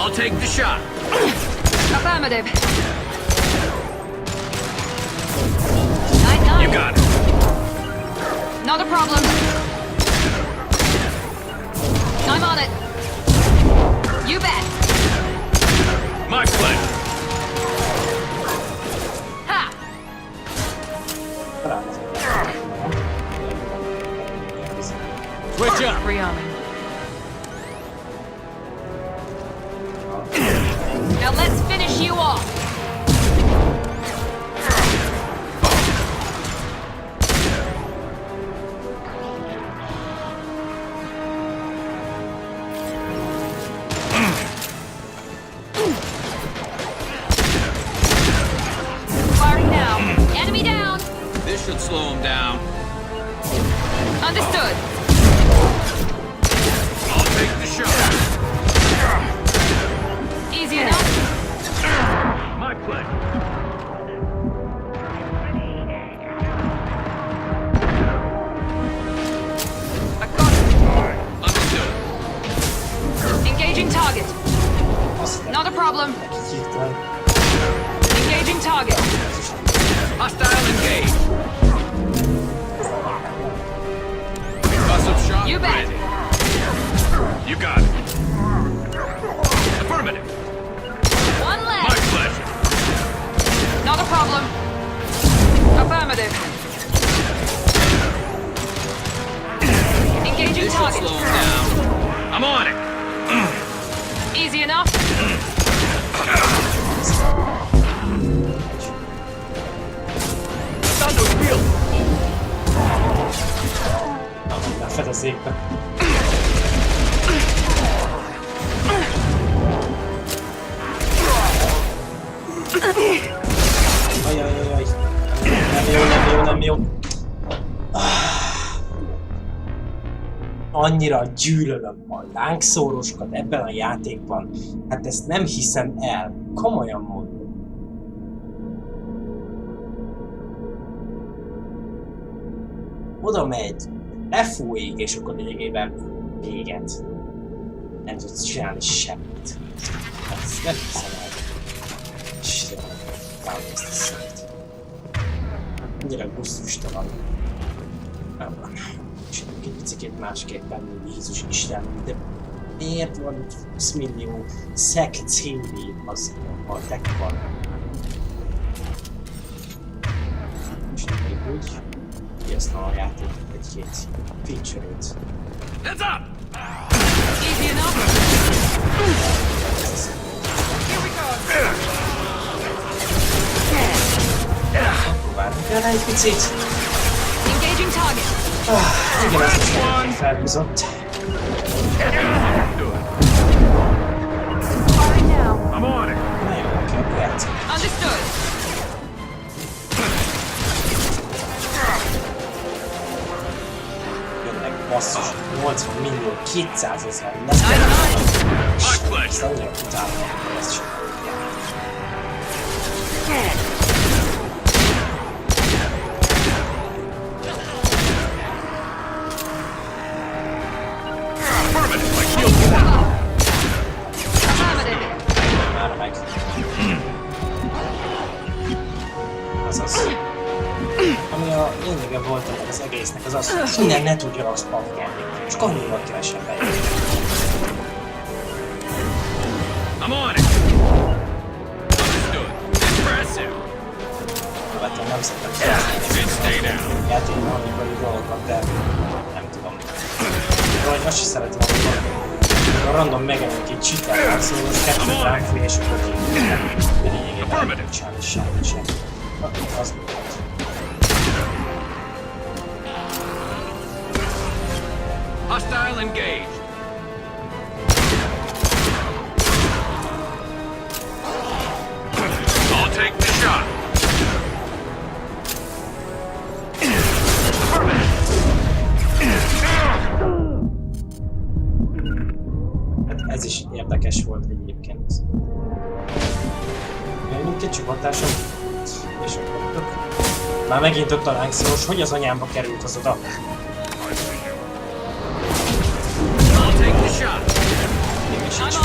I'll take the shot. Affirmative. You got it. Not a problem. I'm on it. You bet. My pleasure. Ha! Switch up. Rearming. Now let's finish you off. Firing now. Enemy down. This should slow him down. Understood. I'll take the shot. Easy enough. My pleasure. Understood. Engaging target. Not a problem. Engaging target. Hostile engaged. Awesome shot. You bet. Ready. You got it. Affirmative. One left. My pleasure. Not a problem. Affirmative. Engaging This should target. slow him down. I'm on it. Easy enough. Thunder wheel. A fedezékbe. Ajajajaj. Nem jó. Annyira gyűlölöm a lángszórósokat ebben a játékban. Hát ezt nem hiszem el. Komolyan mondom. Oda megy, lefújik, és akkor lényegében véget. Nem tudsz csinálni semmit. Ezt nem hiszem el. Istenem, várom ezt a szart. Annyira gusztustalan. És egy picit másképpen, mint Jézus Isten, de miért van 20 millió szekcéli az a deckban? És még úgy, kihasznál a játék egy-két feature-ét. Heads up! Easy enough. Here we go. Próbálni kell egy picit. Engaging target. Igen, ez most már felhúzott. Firing now. I'm on it. Nagyon jól kell játszani. Understood. Jönnek basszus, 80 millió 200 000 lesz. My pleasure. Ezt annyira utálom, hogy ezt sem már meg. Azaz. Ami a lényege volt ennek az egésznek, az az, hogy innen ne tudja azt pakolni. És annyival kevesebb bejön. I'm on it. Understood. Impressive. Követően nem szeretem játékban amikor dolgokat, de nem tudom. Vagy azt sem szeretem, amikor a random megjelenik egy csitát, szóval az kettőt ráfúj, és akkor nem lényegében nem csinálni semmit sem. Az volt. Hostile engaged. I'll take the shot. Hát ez is érdekes volt egyébként. Jönjünk egy csupatáson, és akkor már megint ott a lángszoros, hogy az anyámba került az oda. I'll take the shot. Mégis nincs.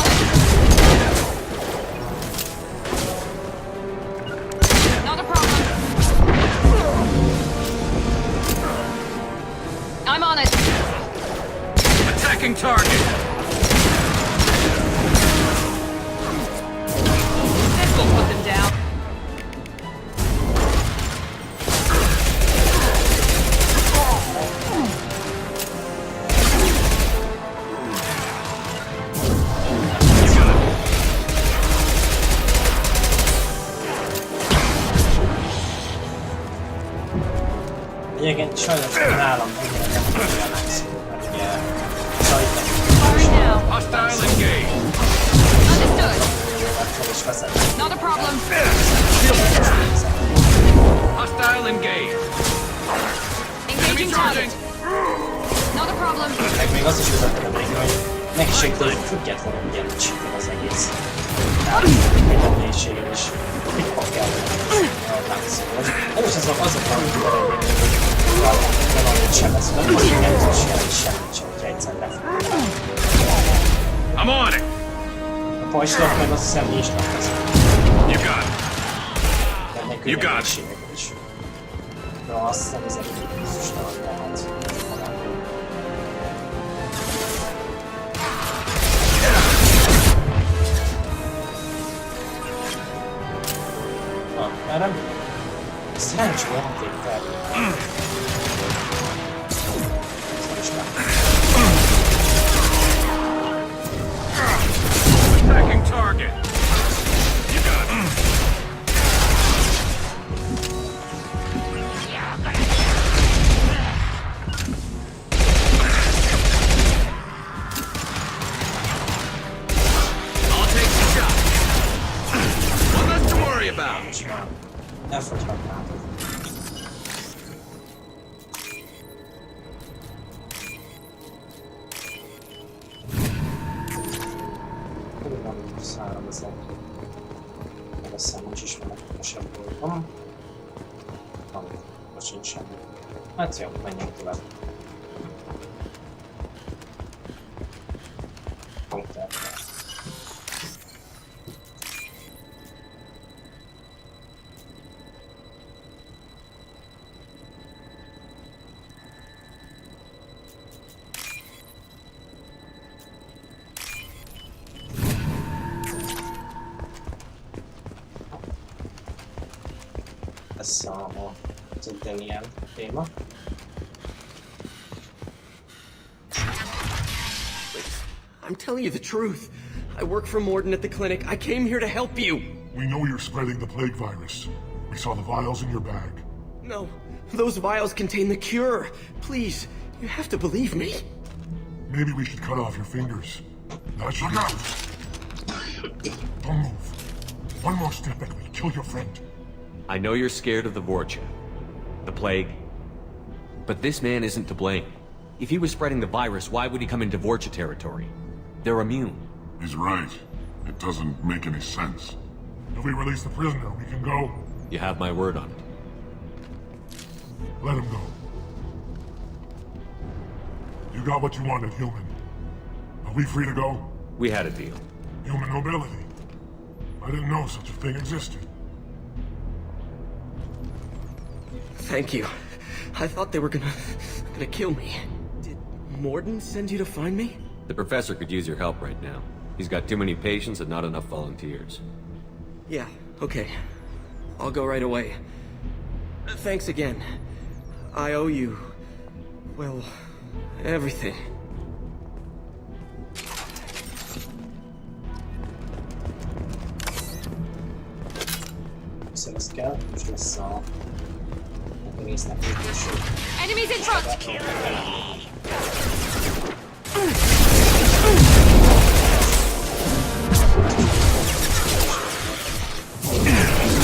Egyébként sajnos nálam nem olyan megszóló, mert ugye sajtani. Hostile engage. Not a problem. Hostile engage. Engaging target. Not a problem. Meg még azt is vezettem még, hogy nehézségtől függetlenül ugyanígy az egész. Tehát a nehézségen is mit fog kell látszódni. Először azokban, hogy valamit sebeztem, hogy nem tudsz semmit sem, hogyha egyszer lefogom. I'm on it! A pajslap meg azt hiszem mi is nem lesz. You got it. You got it. De azt hiszem ez egy biztosan lehet. Már nem... Szerencsé játék terül. Szóval is nem. Attacking target. You got it. I'll take the shot. One less to worry about. Elfogyhatnátok. Nem szállom ezek. Meg azt hiszem, nincs ismeretesebb voltam. Most sincs semmi. Hát jó, menjünk tovább. Punktálva. Ez az ilyen téma. I'm telling you the truth. I work for Mordin at the clinic. I came here to help you. We know you're spreading the plague virus. We saw the vials in your bag. No, those vials contain the cure. Please, you have to believe me. Maybe we should cut off your fingers. That should help. Don't move. One more step and we'll kill your friend. I know you're scared of the Vorcha, the plague, but this man isn't to blame. If he was spreading the virus, why would he come into Vorcha territory? They're immune. He's right. It doesn't make any sense. If we release the prisoner, we can go. You have my word on it. Let him go. You got what you wanted, human. Are we free to go? We had a deal. Human nobility. I didn't know such a thing existed. Thank you. I thought they were gonna kill me. Did Mordin send you to find me? The professor could use your help right now. He's got too many patients and not enough volunteers. Yeah, okay. I'll go right away. Thanks again. I owe you... well, everything. Ezt kell, most lesz a egésznek végülső. Enemies in front!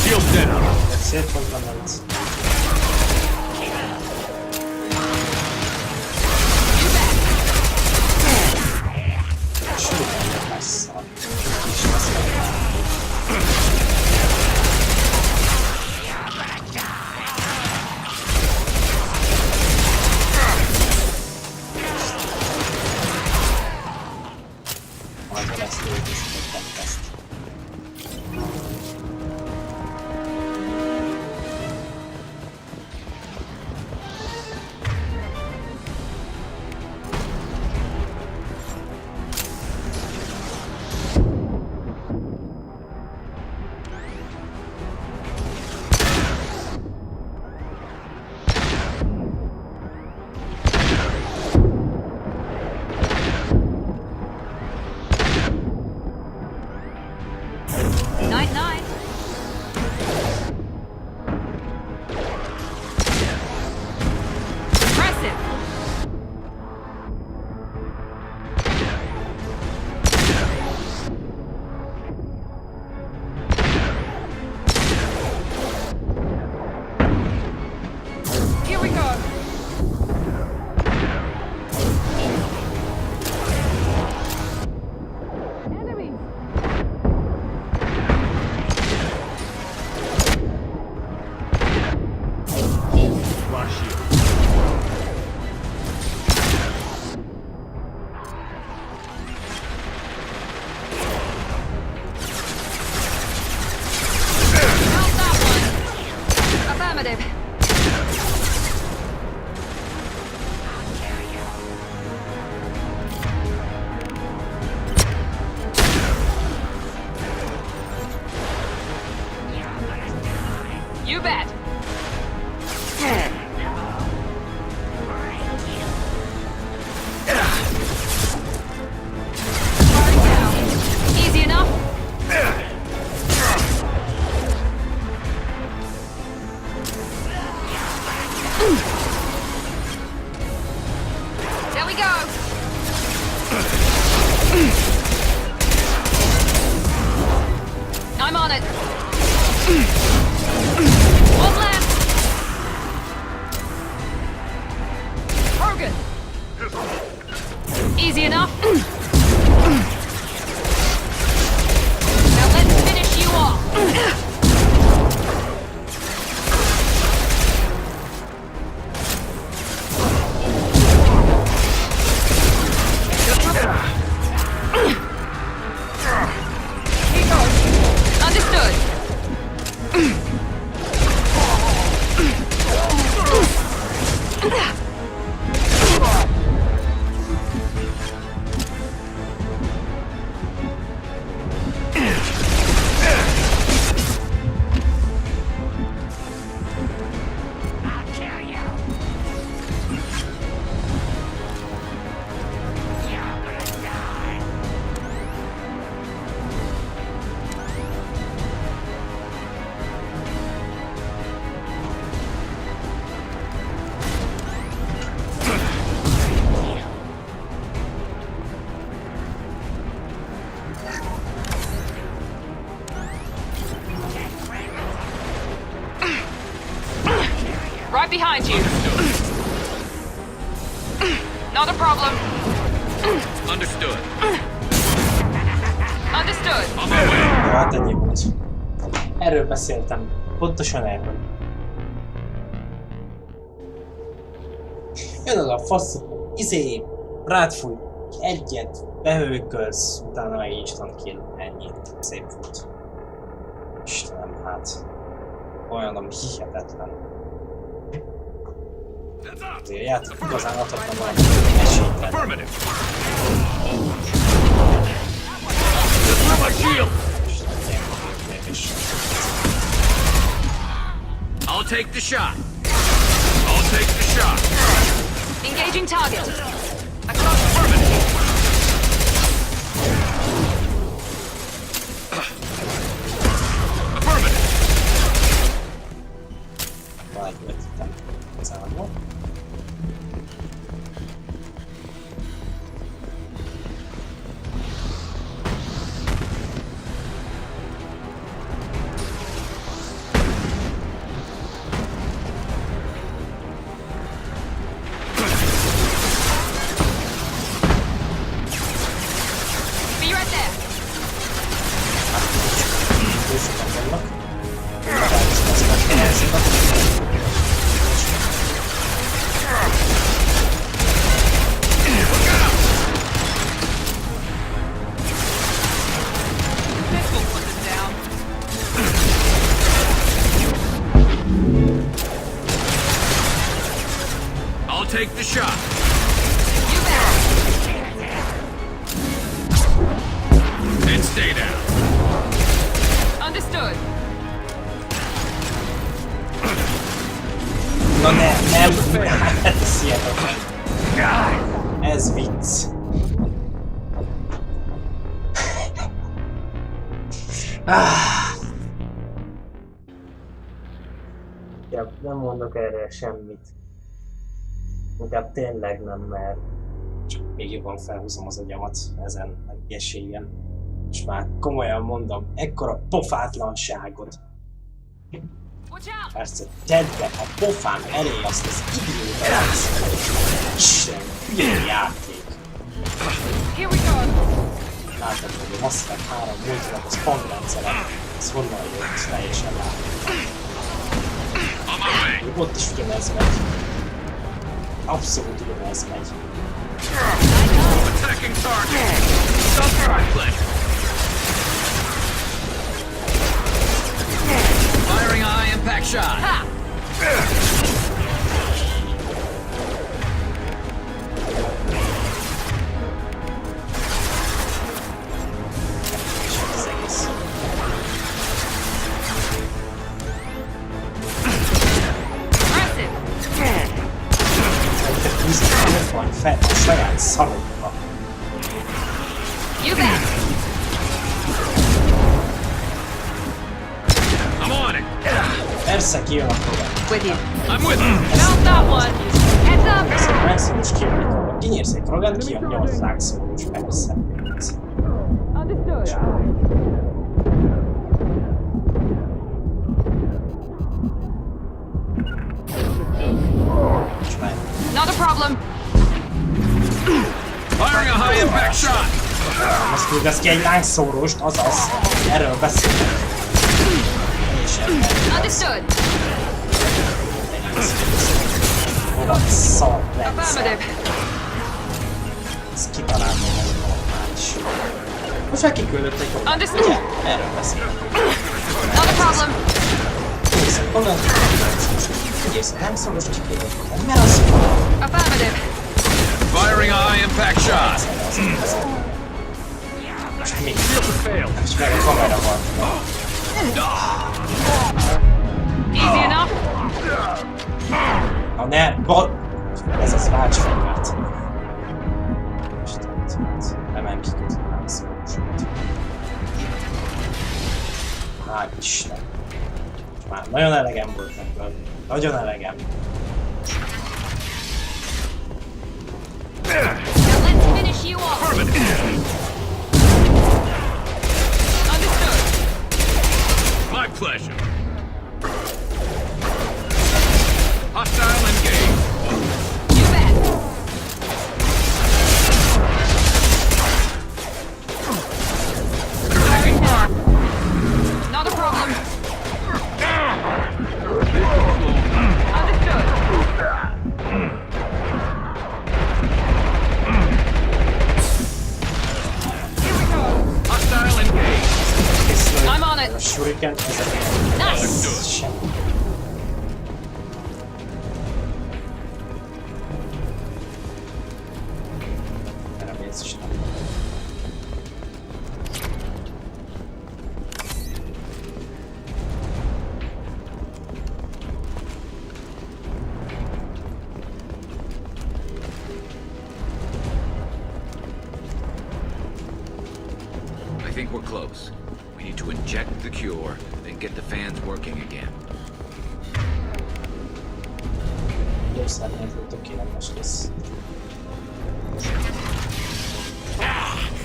Shield's dead. Szép ponton ment. Sőt, nem lesz a kis on it. One left. Hogan. Easy enough. Now let's finish you off. Understood. Right behind you. Not a problem. Understood. Understood. On my way. Hát ennyi volt. Erről beszéltem. Pontosan erről. Jön az a fasz, rád fúj egyet, behőkölsz, utána meg instant kill. Ennyi. Szép volt. Istenem, hát. Olyan hihetetlen. Azért a játék igazán adhatna valami esélytelen. I'll take the shot. I'll take the shot. Engaging target. Affirmative. Affirmative. Elvettem igazából. Take the shot. You bet. And stay down. Understood. Na nem, ez hihetetlen. Ez vicc. Ja, nem mondok erre semmit. Inkább tényleg nem, mert csak még jobban felhúzom az agyamat ezen a ügyességen. És már komolyan mondom, ekkora pofátlanságot. Persze, tedd be a pofám elé azt az idióta játszani. Isten, hülye játék. Látod, hogy a Mass Effect 3 multilagos pangrendszere, ez honnan jött, teljesen látod. Ott is ugyanez megy. Abszolút ugyanez megy. Attacking target. Self-reflect. Firing a high impact shot. Ha! A saját szarokba. You bet. I'm on it. Persze kijön a program. With you. I'm with you. Found that one. Heads up. Persze, megszólós kijön a program. Kinyírsz egy program, kijön 8 rákszólós, persze. Understood. Most küldesz ki egy lángszóróst, azaz. Erről beszélek. Understood. Hova szar rendszer. Ez kitalált még ez normális. Most már kiküldött egy kopát, ugye? Erről beszélek. Not a problem. Nézzük, onnan figyelsz, a lángszórost kiküldött kopát, mert az Affirmative. Firing a high impact shot. most mi? És meg a kamera van. Easy enough. Na ne, ez az rácsfegyvert. Emelj ki közben a lángszórósot. Már Isten. Már nagyon elegem volt ebből. Nagyon elegem. Now let's finish you off. Understood. My pleasure. Hostile engaged. You bet. Not a problem. Understood. Hostile engaged. I'm on it. Shuriken. Nice. I think we're close. We need to inject the cure, then get the fans working again.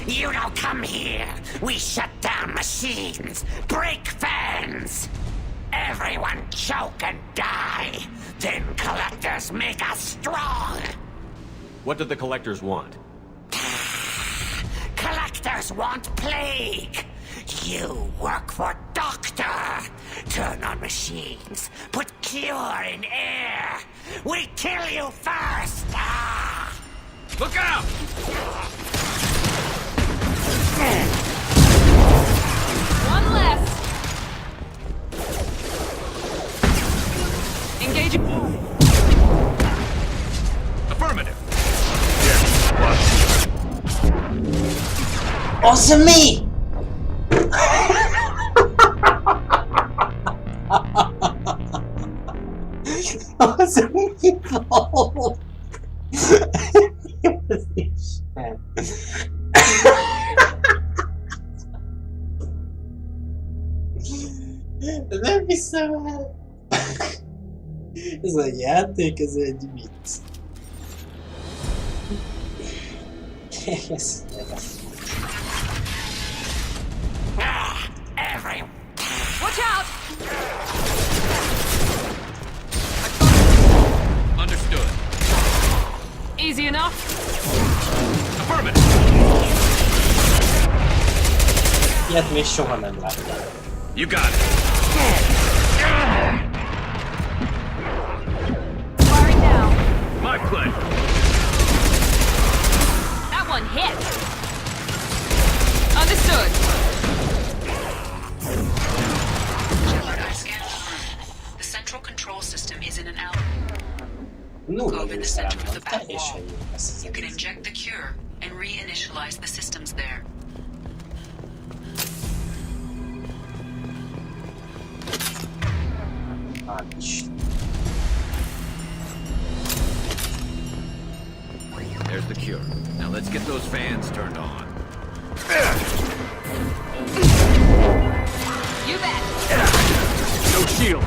You don't come here. We shut down machines, break fans. Everyone choke and die. Then collectors make us strong. What did the collectors want? Collectors want plague. You work for Doctor. Turn on machines. Put cure in air. We kill you first. Ah. Look out! One less. Engaging. Affirmative. Awesome me! Awesome me! Nem hiszem el! Ez a játék, ez egy vicc. Ez Watch out! Understood. Easy enough. Affirmative. Ilyet még soha nem láttam. You got it. Firing now. My pleasure. That one hit. Understood. The central control system is in an out. Move in the center of the back wall. You can inject the cure and reinitialize the systems there. There's the cure. Now let's get those fans turned on. You bet. No shield.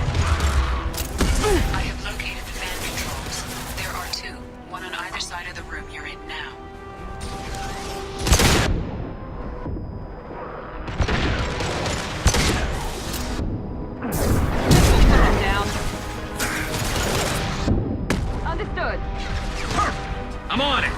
I have located the fan controls. There are two, one on either side of the room you're in now. Put them down. Understood. I'm on it.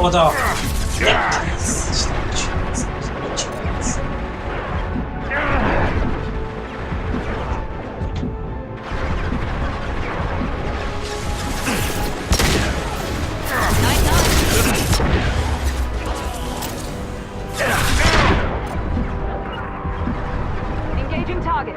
oda! Engaging target.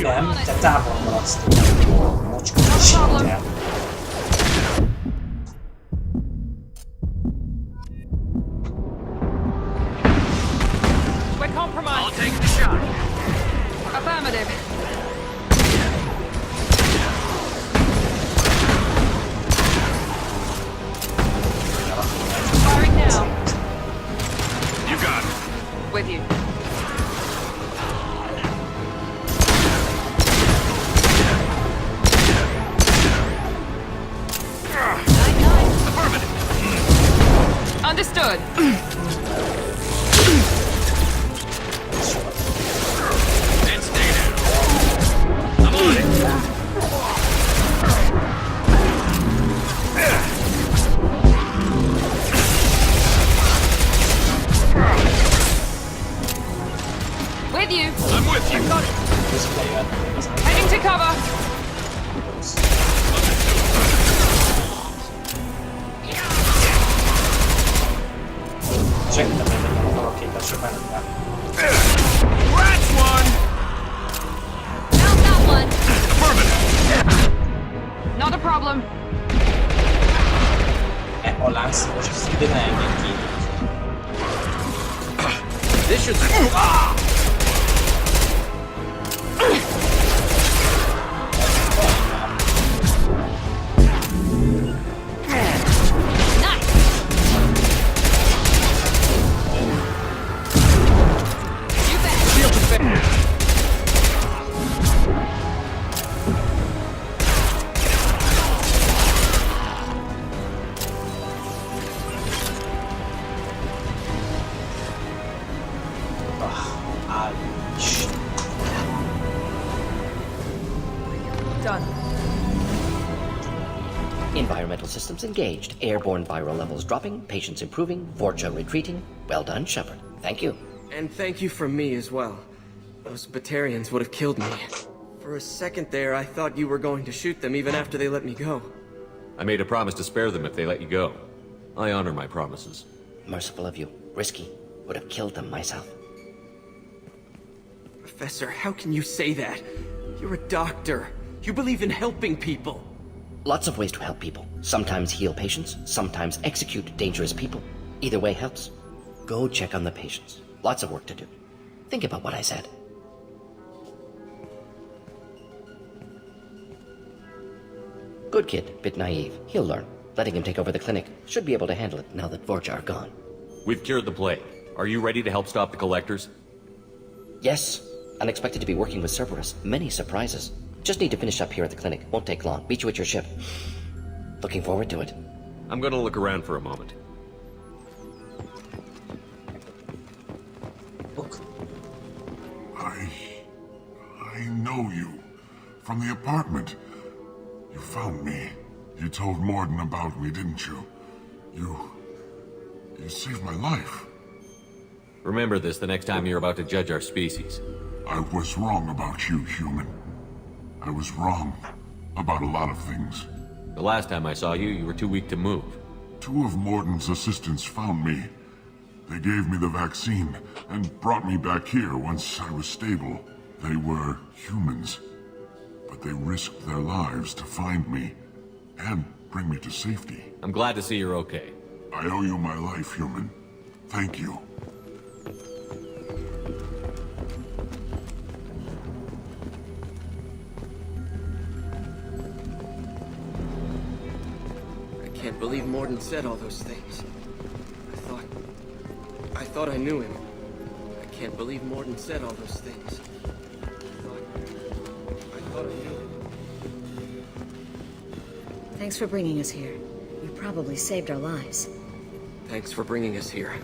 Nem, te távol maradsz tőle. Mocska, sétál. We're compromised. I'll take the shot. Affirmative. Firing now. You got it. With you. Understood. And stay down. I'm on it. With you. I'm with you. Got it. Heading to cover. Segítem, hogy nem akarok képesre menni. That's one. Found that one. Not a problem. A láncszínos, ezt ide ne engedj ki. This should... Environmental systems engaged. Airborne viral levels dropping. Patients improving. Vorcha retreating. Well done, Shepard. Thank you. And thank you from me as well. Those Batarians would have killed me. For a second there, I thought you were going to shoot them even after they let me go. I made a promise to spare them if they let you go. I honor my promises. Merciful of you. Risky. Would have killed them myself. Professor, how can you say that? You're a doctor. You believe in helping people. Lots of ways to help people. Sometimes heal patients, sometimes execute dangerous people. Either way helps. Go check on the patients. Lots of work to do. Think about what I said. Good kid, bit naive. He'll learn. Letting him take over the clinic. Should be able to handle it now that Vorcha are gone. We've cured the plague. Are you ready to help stop the collectors? Yes. Unexpected to be working with Cerberus. Many surprises. Just need to finish up here at the clinic. Won't take long. Meet you at your ship. Looking forward to it. I'm gonna look around for a moment. Look. I know you. From the apartment. You found me. You told Mordin about me, didn't you? You saved my life. Remember this the next time you're about to judge our species. I was wrong about you, human. I was wrong about a lot of things. The last time I saw you, you were too weak to move. 2 of Mordin's assistants found me. They gave me the vaccine and brought me back here once I was stable. They were humans, but they risked their lives to find me and bring me to safety. I'm glad to see you're okay. I owe you my life, human. Thank you. I can't believe Mordin said all those things. I thought I knew him. I can't believe Mordin said all those things. I thought I knew him. Thanks for bringing us here. You probably saved our lives. Thanks for bringing us here.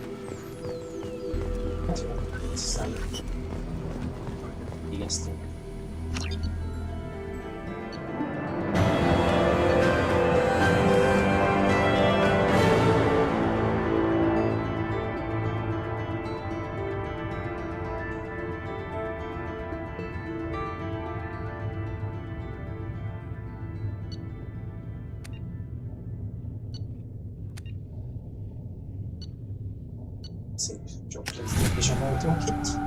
Szép jobb és voltunk itt.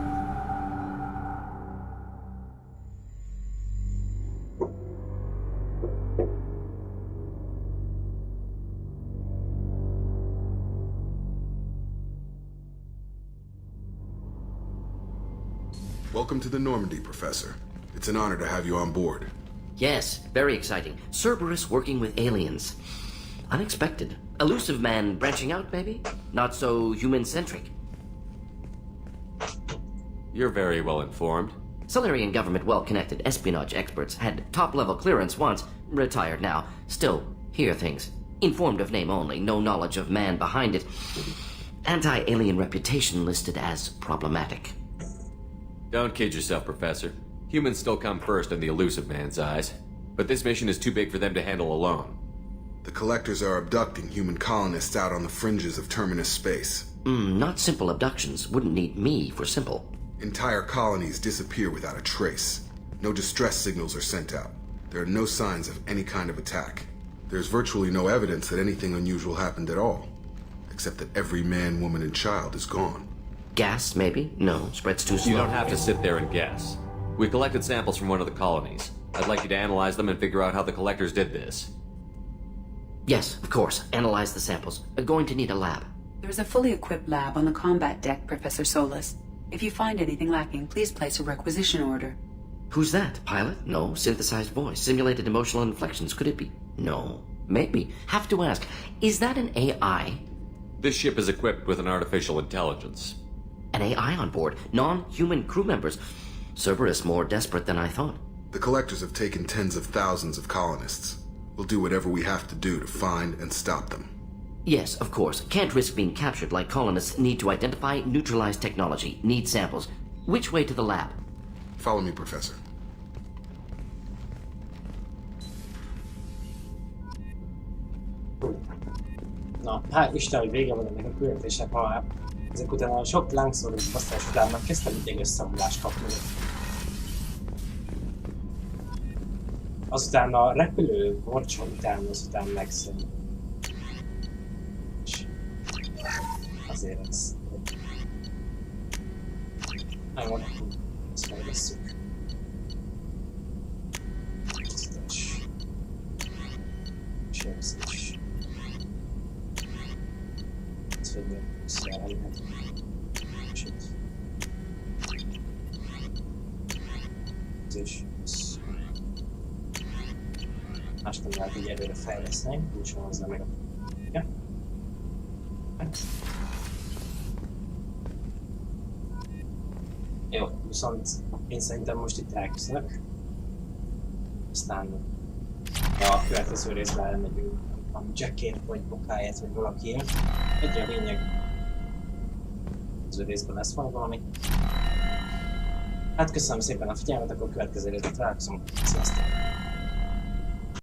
Welcome to the Normandy, Professor. It's an honor to have you on board. Yes, very exciting. Cerberus working with aliens. Unexpected. Elusive man branching out, maybe? Not so human-centric. You're very well informed. Solarian government well-connected espionage experts had top-level clearance once, retired now. Still, hear things. Informed of name only, no knowledge of man behind it. Anti-alien reputation listed as problematic. Don't kid yourself, Professor. Humans still come first in the elusive man's eyes. But this mission is too big for them to handle alone. The Collectors are abducting human colonists out on the fringes of Terminus space. Not simple abductions. Wouldn't need me for simple. Entire colonies disappear without a trace. No distress signals are sent out. There are no signs of any kind of attack. There's virtually no evidence that anything unusual happened at all. Except that every man, woman, and child is gone. Gas, maybe? No, spreads too slow. You don't have to sit there and guess. We collected samples from one of the colonies. I'd like you to analyze them and figure out how the Collectors did this. Yes, of course. Analyze the samples. Going to need a lab. There's a fully equipped lab on the combat deck, Professor Solis. If you find anything lacking, please place a requisition order. Who's that? Pilot? No. Synthesized voice. Simulated emotional inflections. Could it be? No. Maybe. Have to ask. Is that an AI? This ship is equipped with an artificial intelligence. An AI on board? Non-human crew members? Cerberus more desperate than I thought. The Collectors have taken tens of thousands of colonists. We'll do whatever we have to do to find and stop them. Yes, of course. Can't risk being captured like colonists need to identify, neutralize technology, need samples. Which way to the lab? Follow me, Professor. Na, hát Isten, hogy vége van ennek a küldetésnek, ha ezek után a sok lángszórós basztás után már kezdtem mindig összeomlást kapni. Azután a repülő borcsa után, azután megszűnt. Azért ez... Nagyon ezt megvesszük. És érzés. Ez fegyver összeállhat. És itt. És más nem lehet így előre fejleszteni, úgy van hozzá meg a... Ja. Jó, viszont én szerintem most itt elköszönök. Aztán a következő részben elmegyünk a Jackért, vagy Bokáért, vagy valakiért. Egyre a lényeg. Az részben lesz majd valami. Hát köszönöm szépen a figyelmet, akkor a következő részben találkozunk. Sziasztok!